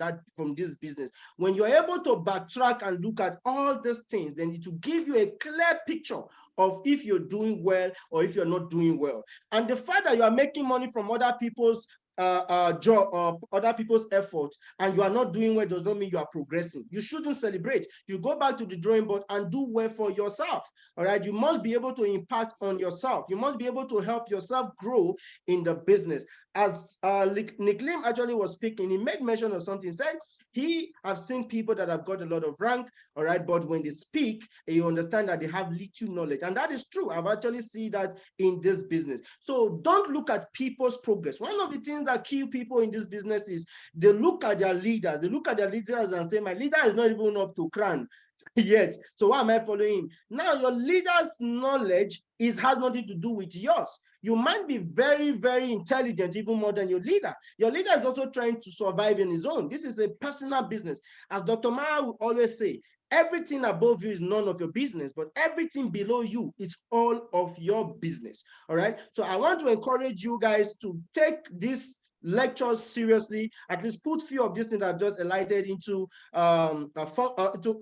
this business. When you're able to backtrack and look at all these things, then it will give you a clear picture of if you're doing well or if you're not doing well. And the fact that you are making money from other people's job or other people's effort and you are not doing well does not mean you are progressing. You shouldn't celebrate. You go back to the drawing board and do well for yourself. All right, you must be able to impact on yourself. You must be able to help yourself grow in the business. As Nick Lim actually was speaking, he made mention of something. He said he have seen people that have got a lot of rank, all right, but when they speak, you understand that they have little knowledge. And that is true. I've actually seen that in this business. So don't look at people's progress. One of the things that kill people in this business is they look at their leaders. They look at their leaders and say, my leader is not even up to crown yet. So why am I following him? Now, your leader's knowledge has nothing to do with yours. You might be very, very intelligent, even more than your leader. Your leader is also trying to survive in his own. This is a personal business. As Dr. Maha will always say, everything above you is none of your business, but everything below you is all of your business. All right. So I want to encourage you guys to take this lectures seriously, at least put few of these things that I've just enlightened into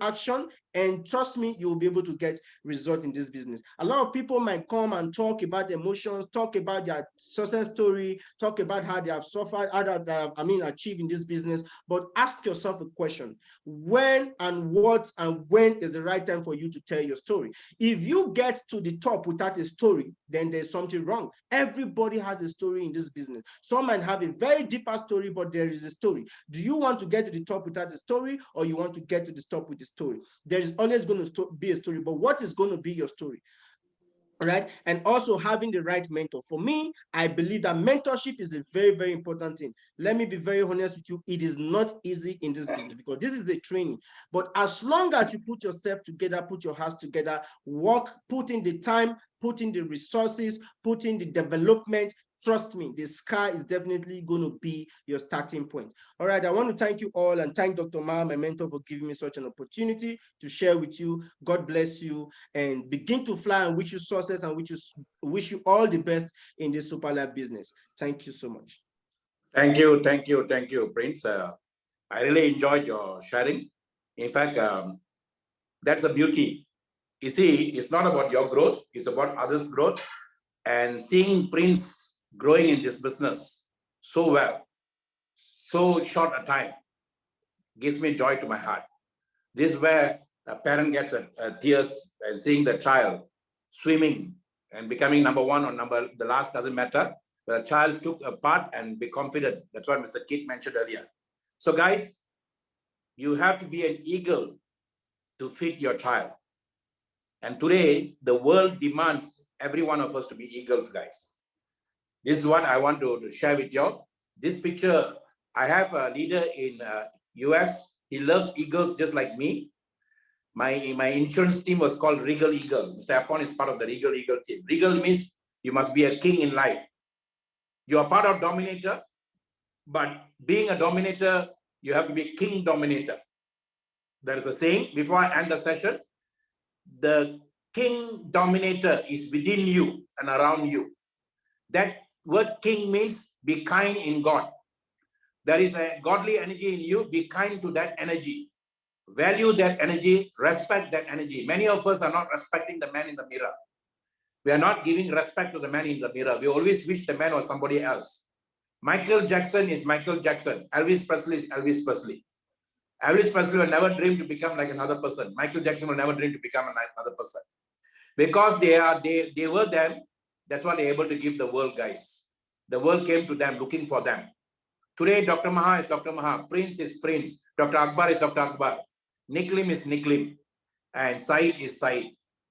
action, and trust me, you will be able to get results in this business. A lot of people might come and talk about emotions, talk about their success story, talk about how they have suffered, achieved in this business, but ask yourself a question: when and what and when is the right time for you to tell your story? If you get to the top without a story, then there's something wrong. Everybody has a story in this business. Some might have a very deeper story, but there is a story. Do you want to get to the top without the story, or you want to get to the top with the story? There is always going to be a story, but what is going to be your story? All right. And also having the right mentor. For me, I believe that mentorship is a very, very important thing. Let me be very honest with you. It is not easy in this business because this is the training. But as long as you put yourself together, put your hearts together, work, put in the time, put in the resources, put in the development, trust me, the sky is definitely going to be your starting point. All right, I want to thank you all and thank Dr. Maha, my mentor, for giving me such an opportunity to share with you. God bless you and begin to fly and wish you success and wish you all the best in this Super Life business. Thank you so much.
Thank you, Prince. I really enjoyed your sharing. In fact, that's the beauty. You see, it's not about your growth, it's about others' growth. And seeing Prince growing in this business so well, so short a time, gives me joy to my heart. This is where a parent gets tears and seeing the child swimming and becoming number one or the last doesn't matter. The child took a part and be confident. That's what Mr. Kit mentioned earlier. So guys, you have to be an eagle to feed your child. And today, the world demands every one of us to be eagles, guys. This is what I want to share with you. This picture, I have a leader in US. He loves eagles just like me. My insurance team was called Regal Eagle. Mr. Apon is part of the Regal Eagle team. Regal means you must be a king in life. You are part of Dominator, but being a dominator, you have to be a king dominator. There is a saying, before I end the session, the king dominator is within you and around you. That word king means be kind in God. There is a godly energy in you, be kind to that energy. value that energy, respect that energy. Many of us are not respecting the man in the mirror. We are not giving respect to the man in the mirror. We always wish the man was somebody else. Michael Jackson is Michael Jackson. Elvis Presley is Elvis Presley. Elvis Presley will never dream to become like another person. Michael Jackson will never dream to become another person. Because they were them, that's what they're able to give the world, guys. The world came to them looking for them. Today, Dr. Maha is Dr. Maha, Prince is Prince, Dr. Akbar is Dr. Akbar, Nick Lim is Nick Lim, and Said is Said.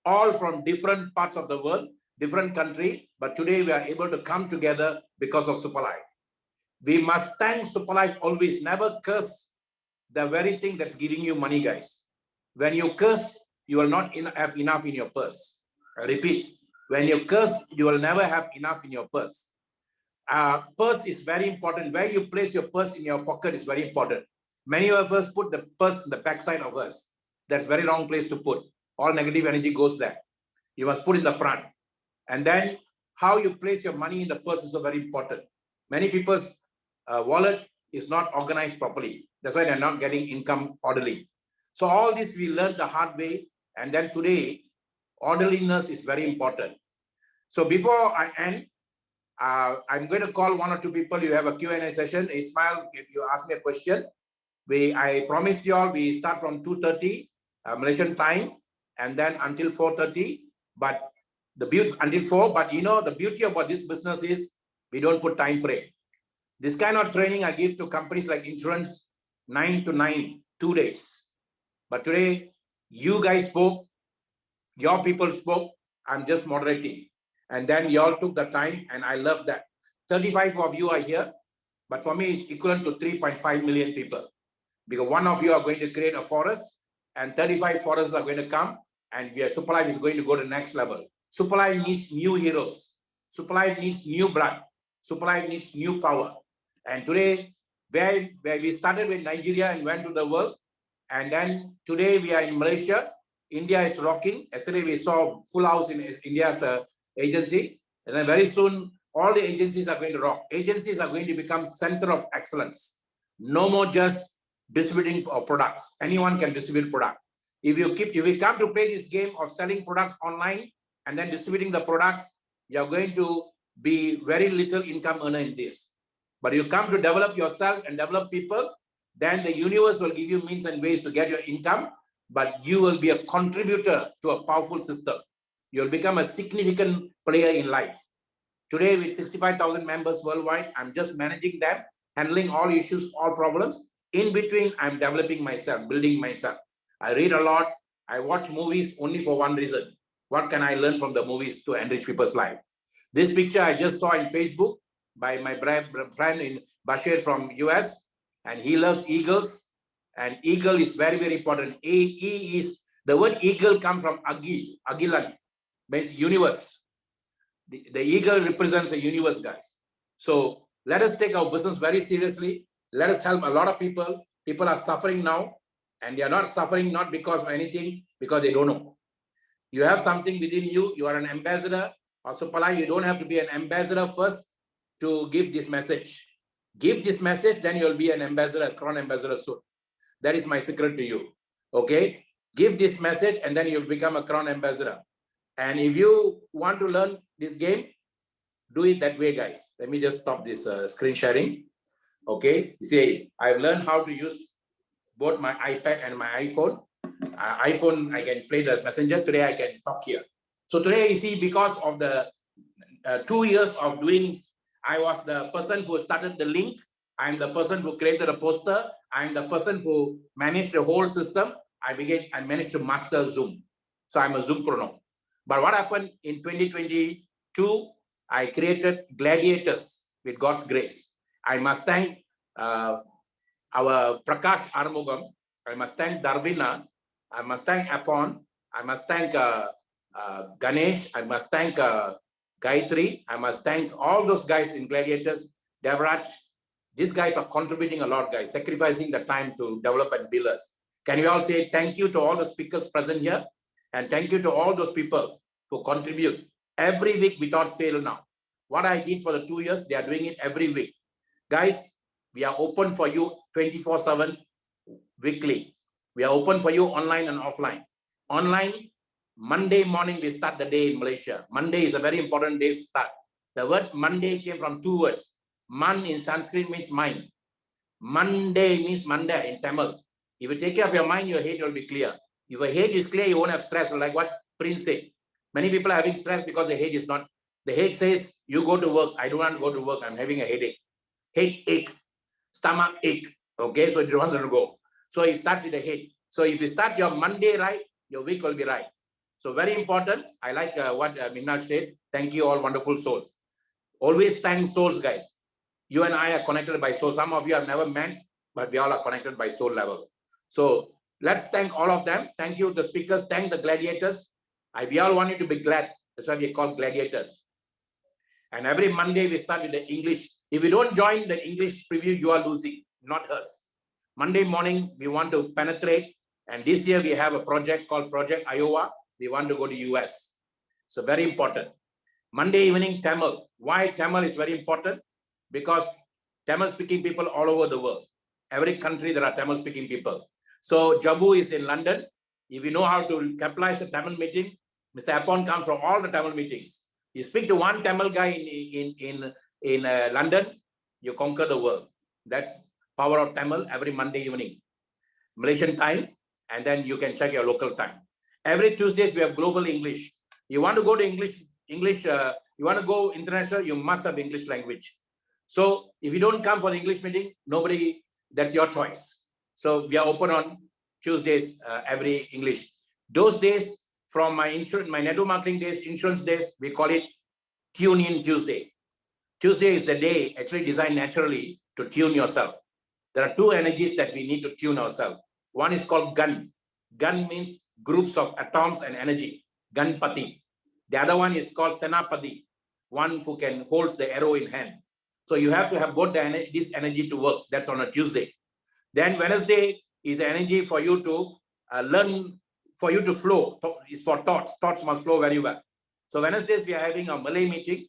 All from different parts of the world, different country, but today we are able to come together because of Superlife. We must thank Superlife always, never curse the very thing that's giving you money, guys. When you curse, you will not have enough in your purse. I repeat, when you curse, you will never have enough in your purse. Purse is very important. Where you place your purse in your pocket is very important. Many of us put the purse in the backside of us. That's very wrong place to put. All negative energy goes there. You must put in the front. And then how you place your money in the purse is very important. Many people's wallet is not organized properly. That's why they're not getting income orderly. So all this we learned the hard way. And then today, orderliness is very important. So before I end, I'm going to call one or two people. You have a Q&A session. Ismail, if you ask me a question, I promised you all we start from 2:30 Malaysian time and then until 4:30. But until 4. But you know the beauty about this business is we don't put time frame. This kind of training I give to companies like insurance, 9 to 9, 2 days. But today you guys spoke, your people spoke. I'm just moderating. And then you all took the time, and I love that. 35 of you are here, but for me, it's equivalent to 3.5 million people. Because one of you are going to create a forest, and 35 forests are going to come, and Superlife is going to go to the next level. Superlife needs new heroes. Superlife needs new blood. Superlife needs new power. And today, where we started with Nigeria and went to the world, and then today we are in Malaysia. India is rocking. Yesterday we saw full house in India's agency, and then very soon all the agencies are going to rock. Agencies are going to become center of excellence. No more just distributing products. Anyone can distribute product. If you come to play this game of selling products online and then distributing the products, you're going to be very little income earner in this. But you come to develop yourself and develop people, then the universe will give you means and ways to get your income, but you will be a contributor to a powerful system. You'll become a significant player in life. Today, with 65,000 members worldwide, I'm just managing them, handling all issues, all problems. In between, I'm developing myself, building myself. I read a lot. I watch movies only for one reason. What can I learn from the movies to enrich people's life? This picture I just saw in Facebook by my friend in Bashir from US, and he loves eagles. And eagle is very, very important. The word eagle comes from Agilan, means universe. The eagle represents the universe, guys. So let us take our business very seriously. Let us help a lot of people. People are suffering now, and they are not suffering not because of anything, because they don't know. You have something within you. You are an ambassador of Superlife. You don't have to be an ambassador first to give this message. Give this message, then you'll be an ambassador, a crown ambassador soon. That is my secret to you. Okay? Give this message, and then you'll become a crown ambassador. And if you want to learn this game, do it that way, guys. Let me just stop this screen sharing. Okay? See, I've learned how to use both my iPad and my iPhone. iPhone, I can play the messenger. Today, I can talk here. So today, you see, because of the 2 years of doing, I was the person who started the link. I'm the person who created a poster. I'm the person who managed the whole system. I managed to master Zoom. So I'm a Zoom pro now. But what happened in 2022, I created Gladiators with God's grace. I must thank our Prakash Armugam. I must thank Darvina. I must thank Apon. I must thank Ganesh. I must thank Gayatri. I must thank all those guys in Gladiators, Devraj. These guys are contributing a lot, guys, sacrificing the time to develop and build us. Can we all say thank you to all the speakers present here? And thank you to all those people who contribute every week without fail now. What I did for the 2 years, they are doing it every week. Guys, we are open for you 24/7 weekly. We are open for you online and offline. Online, Monday morning, we start the day in Malaysia. Monday is a very important day to start. The word Monday came from two words. Man in Sanskrit means mind. Monday means Monday in Tamil. If you take care of your mind, your head will be clear. If your head is clear, you won't have stress, like what Prince said. Many people are having stress because the head is not. The head says, you go to work. I don't want to go to work. I'm having a headache. Headache, stomach ache. Okay, so you don't want to go. So it starts with the head. So if you start your Monday right, your week will be right. So very important. I like what Minna said. Thank you all wonderful souls. Always thank souls, guys. You and I are connected by soul. Some of you have never met, but we all are connected by soul level. So let's thank all of them. Thank you, the speakers. Thank the gladiators. We all want you to be glad. That's why we call gladiators. And every Monday we start with the English. If you don't join the English preview, you are losing, not us. Monday morning, we want to penetrate. And this year we have a project called Project Iowa. We want to go to US. So very important. Monday evening, Tamil. Why Tamil is very important? Because Tamil speaking people all over the world. Every country there are Tamil speaking people. So Jabu is in London. If you know how to capitalize a Tamil meeting, Mr. Apon comes from all the Tamil meetings. You speak to one Tamil guy in London, you conquer the world. That's power of Tamil every Monday evening, Malaysian time, and then you can check your local time. Every Tuesdays we have global English. You want to go to English, you want to go international, you must have English language. So if you don't come for the English meeting, nobody, that's your choice. So we are open on Tuesdays, every English. Those days from my insurance, my network marketing days, insurance days, we call it Tune In Tuesday. Tuesday is the day actually designed naturally to tune yourself. There are two energies that we need to tune ourselves. One is called Gun. Gun means groups of atoms and energy, Ganpati. The other one is called Senapati, one who can holds the arrow in hand. So you have to have both this energy to work. That's on a Tuesday. Then Wednesday is energy for you to learn, for you to flow. It's for thoughts. Thoughts must flow very well. So Wednesdays we are having a Malay meeting.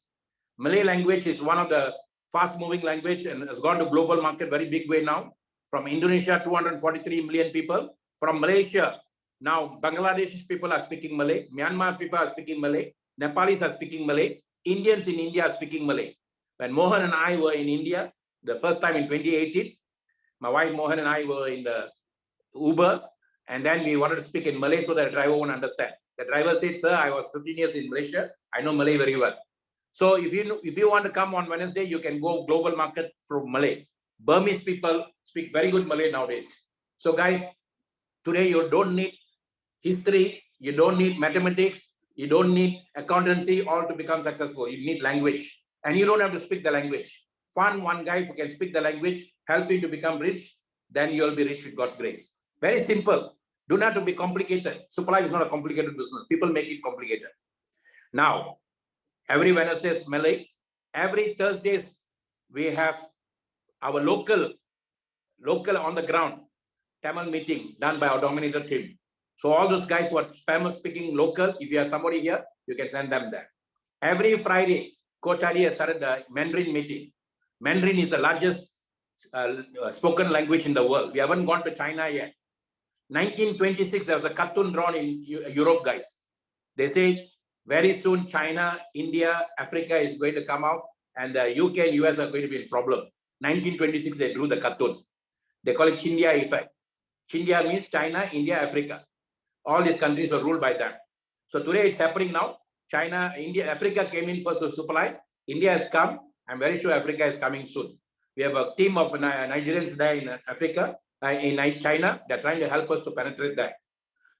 Malay language is one of the fast-moving language and has gone to global market very big way now. From Indonesia, 243 million people. From Malaysia, now Bangladeshi people are speaking Malay. Myanmar people are speaking Malay. Nepalis are speaking Malay. Indians in India are speaking Malay. When Mohan and I were in India, the first time in 2018, my wife Mohan and I were in the Uber, and then we wanted to speak in Malay so that the driver won't understand. The driver said, sir, I was 15 years in Malaysia. I know Malay very well. So if you want to come on Wednesday, you can go global market from Malay. Burmese people speak very good Malay nowadays. So guys, today you don't need history, you don't need mathematics, you don't need accountancy, all to become successful. You need language. And you don't have to speak the language. Find one guy who can speak the language, help him to become rich, then you'll be rich with God's grace. Very simple. Do not have to be complicated. Supply is not a complicated business. People make it complicated. Now, every Wednesday is Malay. Every Thursdays, we have our local on the ground Tamil meeting done by our Dominator team. So all those guys who are Tamil speaking local, if you have somebody here, you can send them there. Every Friday, Coach Adi has started the Mandarin meeting. Mandarin is the largest spoken language in the world. We haven't gone to China yet. 1926, there was a cartoon drawn in Europe, guys. They say very soon China, India, Africa is going to come out, and the UK and US are going to be in problem. 1926, they drew the cartoon. They call it Chindia effect. Chindia means China, India, Africa. All these countries were ruled by them. So today it's happening now. China, India, Africa came in first to supply. India has come. I'm very sure Africa is coming soon. We have a team of Nigerians there in Africa, in China. They're trying to help us to penetrate that.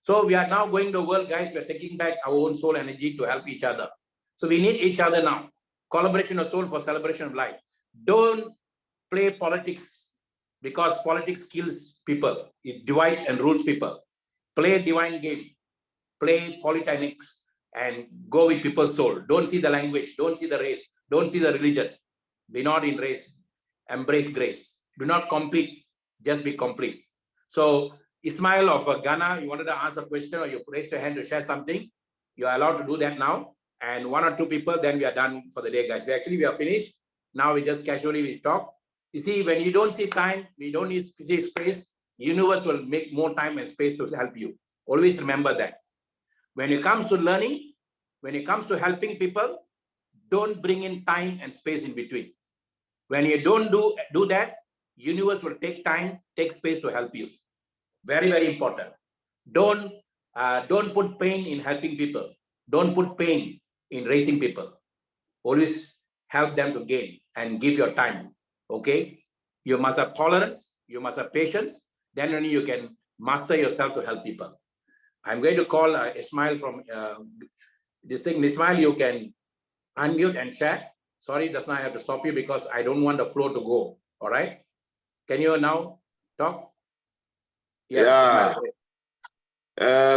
So we are now going to the world, guys. We're taking back our own soul energy to help each other. So we need each other now. Collaboration of soul for celebration of life. Don't play politics because politics kills people. It divides and rules people. Play divine game. Play polytechnics and go with people's soul. Don't see the language. Don't see the race. Don't see the religion. Be not in race. Embrace grace. Do not compete. Just be complete. So Ismail of Ghana, you wanted to ask a question or you raised your hand to share something. You are allowed to do that now. And one or two people, then we are done for the day, guys. We are finished. Now we just casually we talk. You see, when you don't see time, we don't see space. universe will make more time and space to help you. Always remember that. When it comes to learning, when it comes to helping people, don't bring in time and space in between. When you don't do that, universe will take time, take space to help you. Very, very important. Don't put pain in helping people. Don't put pain in raising people. Always help them to gain and give your time. Okay? You must have tolerance. You must have patience. Then only you can master yourself to help people. I'm going to call Ismail from this thing. Ismail, you can unmute and share. Sorry, that's not I have to stop you because I don't want the flow to go. All right? Can you now talk? Yes,
Yeah.
Ismail.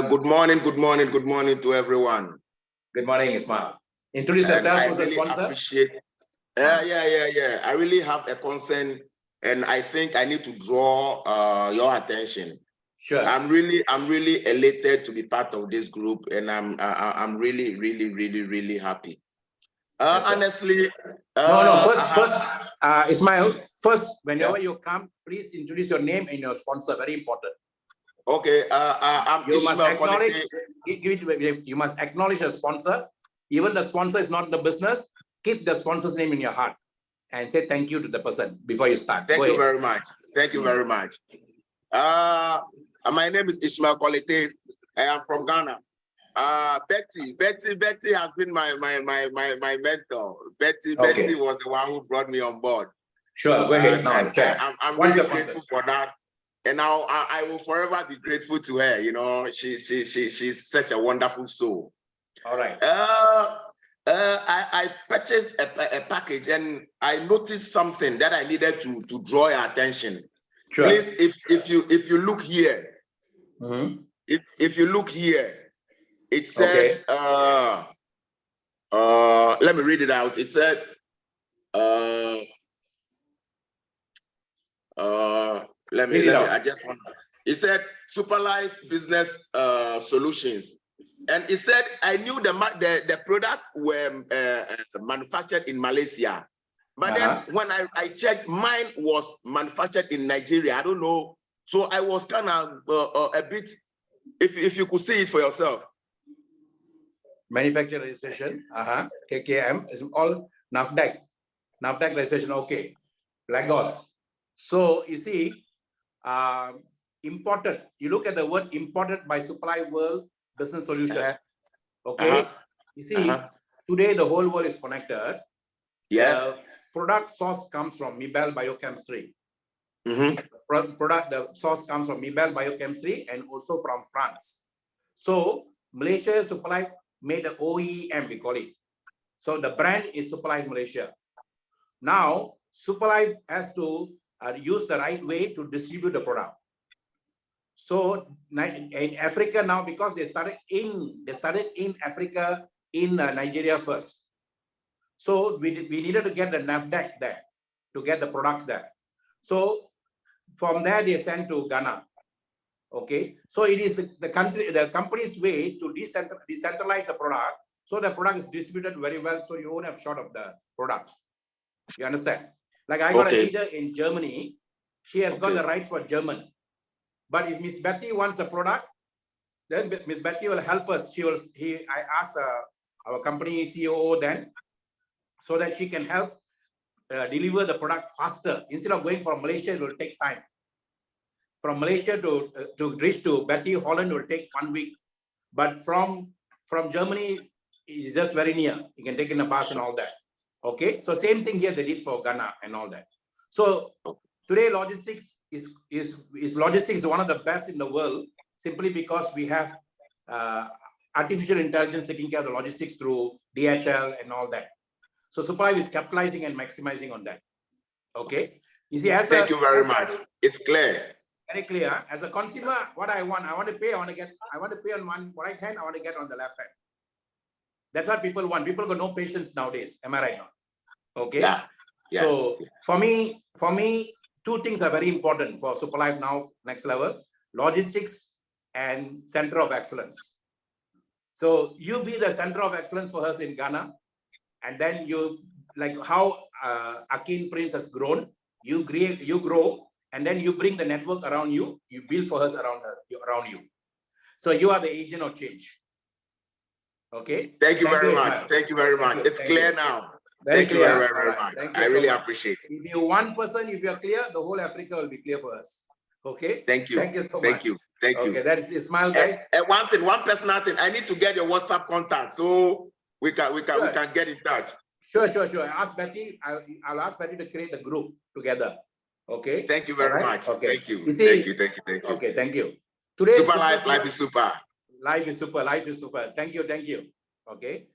Good morning to everyone.
Good morning, Ismail. Introduce
And
yourself
I
as a
really
sponsor.
appreciate. Yeah. I really have a concern, and I think I need to draw your attention.
Sure.
I'm really elated to be part of this group, and I'm really happy.
Yes, sir.
Honestly,
First, Ismail, whenever you come, please introduce your name and your sponsor. Very important.
Okay, I'm
You must
Ishmael
acknowledge.
Quality.
You must acknowledge the sponsor. Even the sponsor is not the business. Keep the sponsor's name in your heart and say thank you to the person before you start.
Thank
Go
you
ahead.
very much. Thank you very much. My name is Ishmael Quality. I am from Ghana. Betty has been my mentor. Betty was the one who brought me on board.
Sure, go ahead.
I'm really grateful for that. And now I will forever be grateful to her. You know, she's such a wonderful soul.
All right.
I purchased a package and I noticed something that I needed to draw your attention.
Sure.
Please, if you look here, if you look here, it says let me read it out. It said it said Super Life Business Solutions. And it said I knew the products were manufactured in Malaysia. But then when I checked, mine was manufactured in Nigeria. I don't know. So I was kind of a bit, if you could see it for yourself.
Manufacturer registration, KKM is all NAFDAC registration, okay. Lagos. So you see, imported. You look at the word imported by Supply World Business Solution. Okay. You see, today the whole world is connected.
Yeah.
The product source comes from Mibel Biochemistry. The source comes from Mibel Biochemistry and also from France. So Malaysia Supply made an OEM, we call it. So the brand is Supply Malaysia. Now Supply has to use the right way to distribute the product. So in Africa now, because they started in Africa, in Nigeria first. So we needed to get the NAFDAC there to get the products there. So from there they sent to Ghana. Okay, so it is the company's way to decentralize the product, so the product is distributed very well, so you won't have short of the products. You understand? Like I got a leader in Germany, she has got the rights for German. But if Miss Betty wants the product, then Miss Betty will help us. I asked our company CEO then, so that she can help deliver the product faster. Instead of going from Malaysia, it will take time. From Malaysia to reach to Betty Holland will take 1 week. But from Germany, it's just very near. You can take in a bus and all that. Okay, so same thing here they did for Ghana and all that. So today logistics is one of the best in the world, simply because we have artificial intelligence taking care of the logistics through DHL and all that. So Supply is capitalizing and maximizing on that. Okay, you see,
thank you very much. It's clear.
Very clear. As a consumer, what I want to pay on one right hand, I want to get on the left hand. That's what people want. People got no patience nowadays. Am I right now? Okay.
Yeah.
So for me, two things are very important for Supply now, next level: logistics and center of excellence. So you be the center of excellence for us in Ghana, and then you, like how Akin Prince has grown, you grow and then you bring the network around you, you build for us around you. So you are the agent of change. Okay.
Thank you very much.
Ismail.
Thank you very much. It's clear now.
Very
Thank you
clear.
very,
All
very
right.
much.
Thank you
I
so
really
much.
appreciate it.
If you one person, if you are clear, the whole Africa will be clear for us. Okay.
Thank you.
Thank you so much.
Thank you. Thank you.
Okay, that is Ismail, guys.
And one personal thing. I need to get your WhatsApp contact so we can get in touch.
Sure. Ask Betty. I'll ask Betty to create the group together. Okay.
Thank you very much.
Okay.
Thank you.
You see,
Thank you.
Okay, thank you. Today's
Super life is super.
Life is super. Thank you. Okay.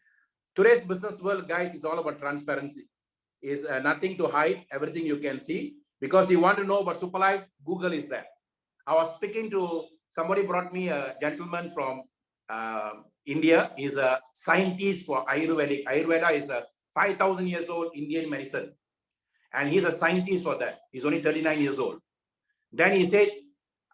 Today's business world, guys, is all about transparency. Is nothing to hide, everything you can see. Because you want to know about super life, Google is there. I was speaking to somebody, brought me a gentleman from India. He's a scientist for Ayurvedic. Ayurveda is a 5,000 years old Indian medicine. And he's a scientist for that. He's only 39 years old. Then he said,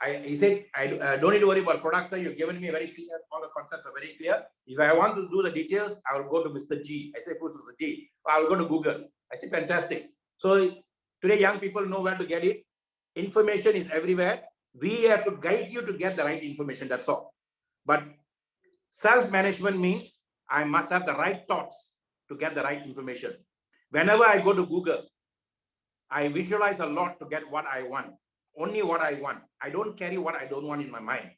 I don't need to worry about products. You've given me very clear, all the concepts are very clear. If I want to do the details, I will go to Mr. G. I say, who's Mr. G? I will go to Google. I say, fantastic. So today, young people know where to get it. Information is everywhere. We have to guide you to get the right information, that's all. But self-management means I must have the right thoughts to get the right information. Whenever I go to Google, I visualize a lot to get what I want. Only what I want. I don't carry what I don't want in my mind.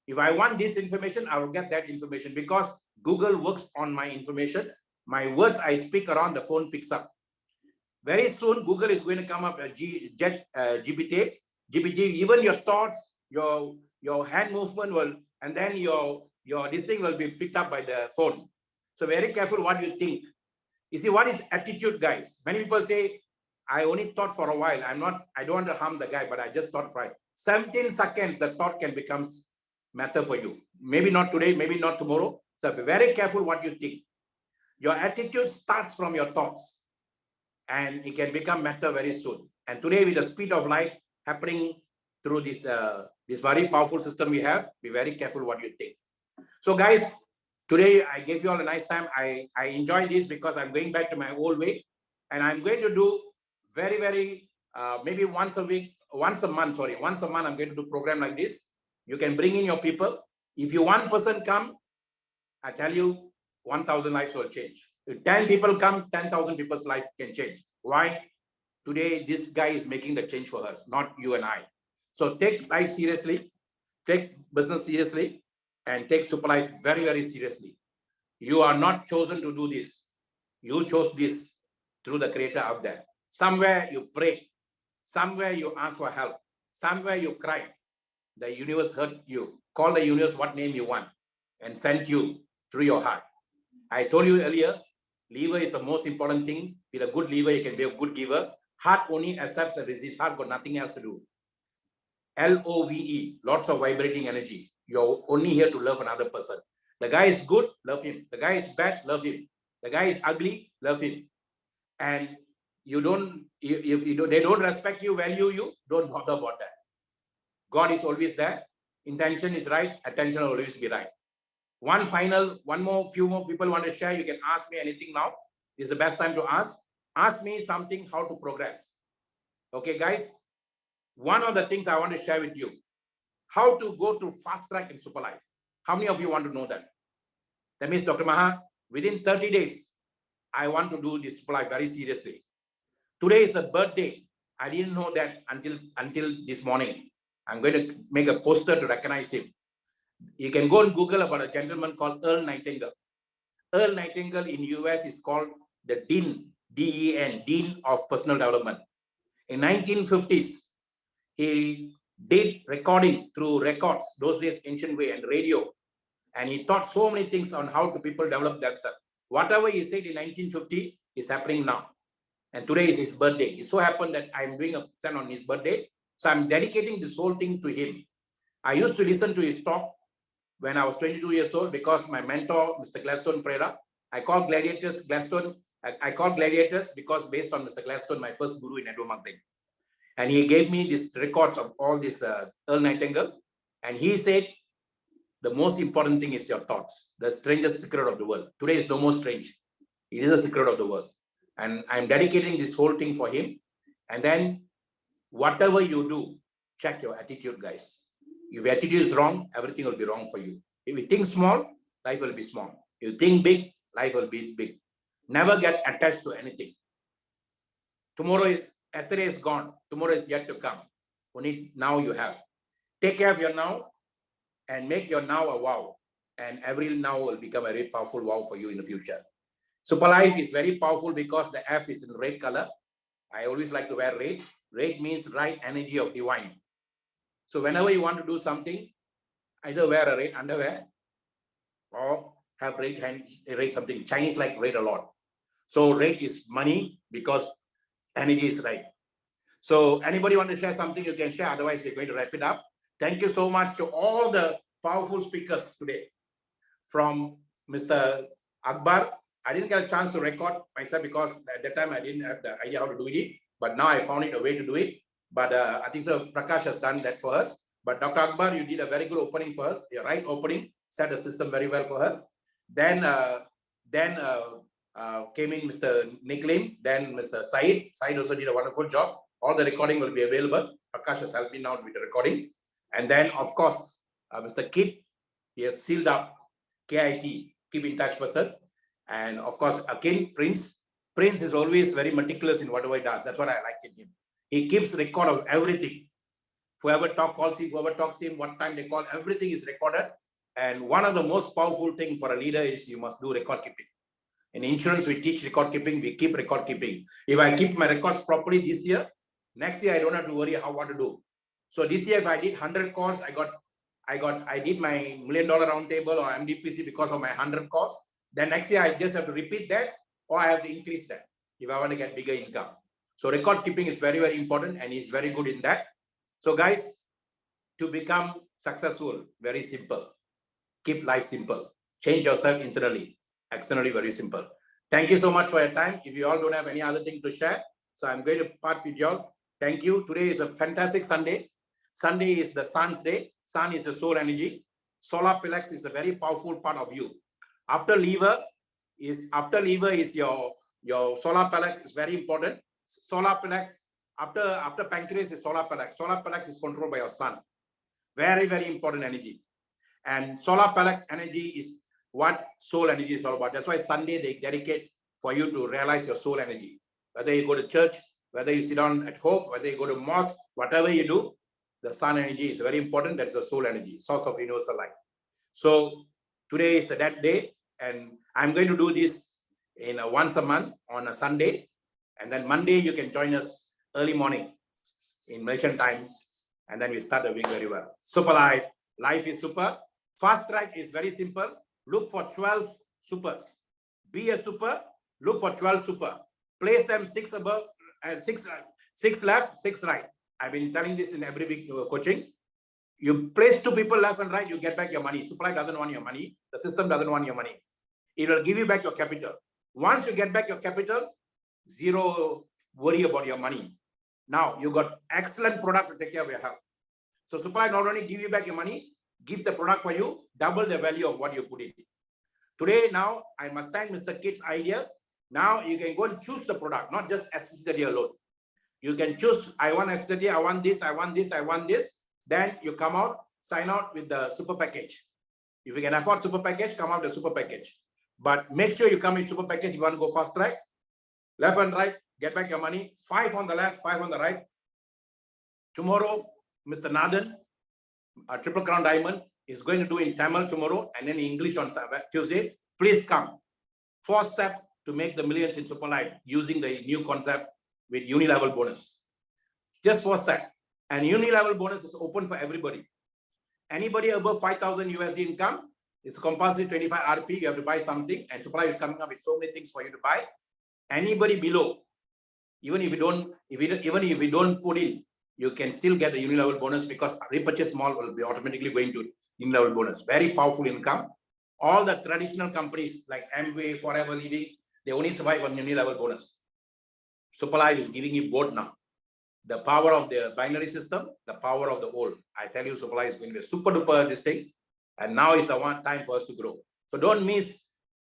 If I want this information, I will get that information because Google works on my information. My words I speak around, the phone picks up. Very soon, Google is going to come up a GPT, even your thoughts, your hand movement will, and then your this thing will be picked up by the phone. So very careful what you think. You see, what is attitude, guys? Many people say, I only thought for a while. I don't want to harm the guy, but I just thought for 17 seconds, the thought can become matter for you. Maybe not today, maybe not tomorrow. So be very careful what you think. Your attitude starts from your thoughts and it can become matter very soon. And today with the speed of light happening through this, this very powerful system we have, be very careful what you think. So guys, today I gave you all a nice time. I enjoy this because I'm going back to my old way and I'm going to do very, maybe once a month, I'm going to do a program like this. You can bring in your people. If you one person come, I tell you, 1,000 lives will change. If 10 people come, 10,000 people's life can change. Why? Today, this guy is making the change for us, not you and I. So take life seriously, take business seriously, and take super life very, very seriously. You are not chosen to do this. You chose this through the creator out there. Somewhere you pray, somewhere you ask for help, somewhere you cry. The universe heard you. Call the universe what name you want and sent you through your heart. I told you earlier, liver is the most important thing. With a good liver, you can be a good giver. Heart only accepts and receives. Heart got nothing else to do. LOVE, lots of vibrating energy. You're only here to love another person. The guy is good, love him. The guy is bad, love him. The guy is ugly, love him. And you don't, if they don't respect you, value you, don't bother about that. God is always there. Intention is right. Attention will always be right. Few more people want to share. You can ask me anything now. This is the best time to ask. Ask me something, how to progress. Okay, guys. One of the things I want to share with you, how to go to fast track in super life. How many of you want to know that? That means, Dr. Maha, within 30 days, I want to do this super life very seriously. Today is the birthday. I didn't know that until this morning. I'm going to make a poster to recognize him. You can go and Google about a gentleman called Earl Nightingale. Earl Nightingale in US is called the Dean, D-E-N, Dean of Personal Development. In 1950s, he did recording through records, those days ancient way, and radio. And he taught so many things on how to people develop themselves. Whatever he said in 1950 is happening now. And today is his birthday. It so happened that I'm doing a session on his birthday. So I'm dedicating this whole thing to him. I used to listen to his talk when I was 22 years old because my mentor, Mr. Gladstone Pereira, I call Gladiators Gladstone. I call Gladiators because based on Mr. Gladstone, my first guru in network marketing. And he gave me these records of all this Earl Nightingale. And he said, the most important thing is your thoughts, the strangest secret of the world. Today is no more strange. It is a secret of the world. And I'm dedicating this whole thing for him. And then whatever you do, check your attitude, guys. If your attitude is wrong, everything will be wrong for you. If you think small, life will be small. If you think big, life will be big. Never get attached to anything. Yesterday is gone. Tomorrow is yet to come. Only now you have. Take care of your now and make your now a wow. And every now will become a very powerful wow for you in the future. Superlife is very powerful because the F is in red color. I always like to wear red. Red means right energy of divine. So whenever you want to do something, either wear a red underwear or have red hands, red something. Chinese like red a lot. So red is money because energy is right. So anybody want to share something, you can share. Otherwise, we're going to wrap it up. Thank you so much to all the powerful speakers today. From Mr. Akbar, I didn't get a chance to record myself because at that time I didn't have the idea how to do it. But now I found it a way to do it. But I think so Prakash has done that for us. But Dr. Akbar, you did a very good opening for us. Your right opening set the system very well for us. Then came in Mr. Nick Lim, then Mr. Said. Said also did a wonderful job. All the recording will be available. Prakash has helped me now with the recording. And then, of course, Mr. Kit, he has sealed up KIT, keep in touch person. And of course, again, Prince. Prince is always very meticulous in whatever he does. That's what I like in him. He keeps record of everything. Whoever calls him, whoever talks to him, what time they call, everything is recorded. And one of the most powerful things for a leader is you must do record keeping. In insurance, we teach record keeping, we keep record keeping. If I keep my records properly this year, next year I don't have to worry what to do. So this year, if I did 100 calls, I did my $1 million roundtable or MDPC because of my 100 calls. Then next year, I just have to repeat that or I have to increase that if I want to get bigger income. So record keeping is very, very important and he's very good in that. So guys, to become successful, very simple. Keep life simple. Change yourself internally, externally, very simple. Thank you so much for your time. If you all don't have any other thing to share, so I'm going to part with you all. Thank you. Today is a fantastic Sunday. Sunday is the sun's day. Sun is the soul energy. Solar plex is a very powerful part of you. After liver is your solar plex is very important. Solar plex after pancreas is solar plex. Solar plex is controlled by your sun. Very, very important energy. And solar plex energy is what soul energy is all about. That's why Sunday they dedicate for you to realize your soul energy. Whether you go to church, whether you sit down at home, whether you go to mosque, whatever you do, the sun energy is very important. That's the soul energy, source of universal light. So today is that day, and I'm going to do this in once a month on a Sunday, and then Monday you can join us early morning in Malaysian time, and then we start the week very well. Super life, life is super. Fast track is very simple. Look for 12 supers. Be a super. Look for 12 super. Place them 6 above and 6 left, 6 right. I've been telling this in every week coaching. You place 2 people left and right, you get back your money. Supply doesn't want your money. The system doesn't want your money. It will give you back your capital. Once you get back your capital, zero worry about your money. Now you got excellent product to take care of your health. So supply not only give you back your money, give the product for you, double the value of what you put in. Today, now I must thank Mr. Kit's idea. Now you can go and choose the product, not just aestheticity alone. You can choose, I want aesthetic, I want this, I want this, I want this. Then you come out, sign out with the super package. If you can afford super package, come out the super package. But make sure you come in super package. You want to go fast track, left and right, get back your money. 5 on the left, 5 on the right. Tomorrow, Mr. Nathan, a Triple Crown Diamond, is going to do in Tamil tomorrow and then English on Tuesday. Please come. 4 steps to make the millions in super life using the new concept with uni-level bonus. Just 4 steps. And uni-level bonus is open for everybody. Anybody above 5,000 USD income, it's compulsory 25 RP. You have to buy something, and supply is coming up with so many things for you to buy. Anybody below, even if you don't put in, you can still get the uni-level bonus because repurchase small will be automatically going to uni-level bonus. Very powerful income. All the traditional companies like Amway, Forever Living, they only survive on uni-level bonus. Superlife is giving you both now. The power of the binary system, the power of the old. I tell you, Superlife is going to be a super duper this thing. And now is the one time for us to grow. So don't miss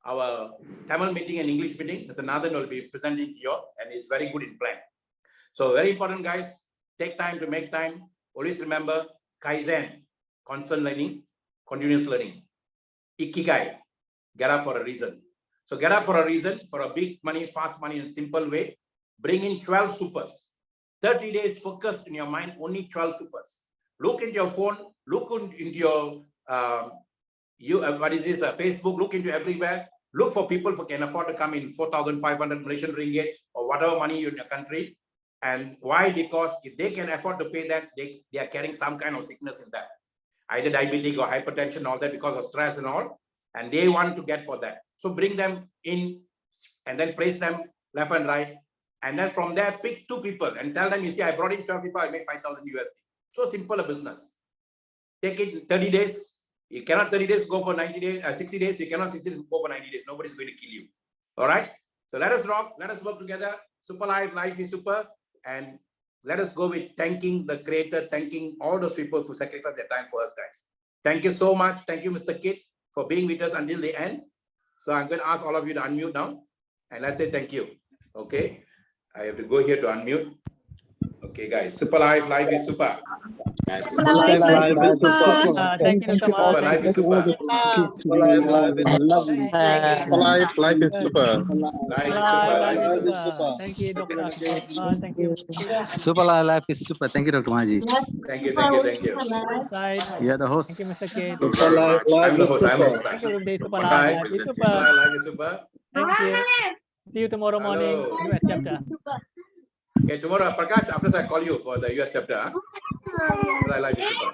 our Tamil meeting and English meeting. Mr. Nathan will be presenting to you and is very good in plan. So very important, guys. take time to make time. Always remember Kaizen, constant learning, continuous learning. Ikigai, get up for a reason. So get up for a reason, for a big money, fast money in simple way. Bring in 12 supers. 30 days focused in your mind, only 12 supers. Look into your phone, look into your Facebook, look into everywhere. Look for people who can afford to come in 4,500 Malaysian ringgit or whatever money in your country. And why? Because if they can afford to pay that, they are carrying some kind of sickness in that. Either diabetes or hypertension, all that because of stress and all. And they want to get for that. So bring them in and then place them left and right. And then from there, pick 2 people and tell them, you see, I brought in 12 people, I make 5,000 USD. So simple a business. Take it in 30 days. You cannot 30 days, go for 90 days, 60 days. You cannot 60 days, go for 90 days. Nobody's going to kill you. All right. So let us rock. Let us work together. Super life is super. And let us go with thanking the creator, thanking all those people who sacrificed their time for us, guys. Thank you so much. Thank you, Mr. Kit, for being with us until the end. So I'm going to ask all of you to unmute now. And let's say thank you. Okay. I have to go here to unmute. Okay, guys. Super life is super.
Thank you, Dr.
Super life is super.
Life is super.
Life is super.
Thank you, Dr. Thank you.
Super life is super. Thank you, Dr. Mahaji.
Thank you.
You are the host.
Thank you, Mr. K.
I'm the host.
Thank you, Ruby. Super
Bye.
life is super.
Life is super.
Thank you. See you tomorrow morning.
Hello.
US chapter.
Okay, tomorrow, Prakash, after I call you for the US chapter. Life is super.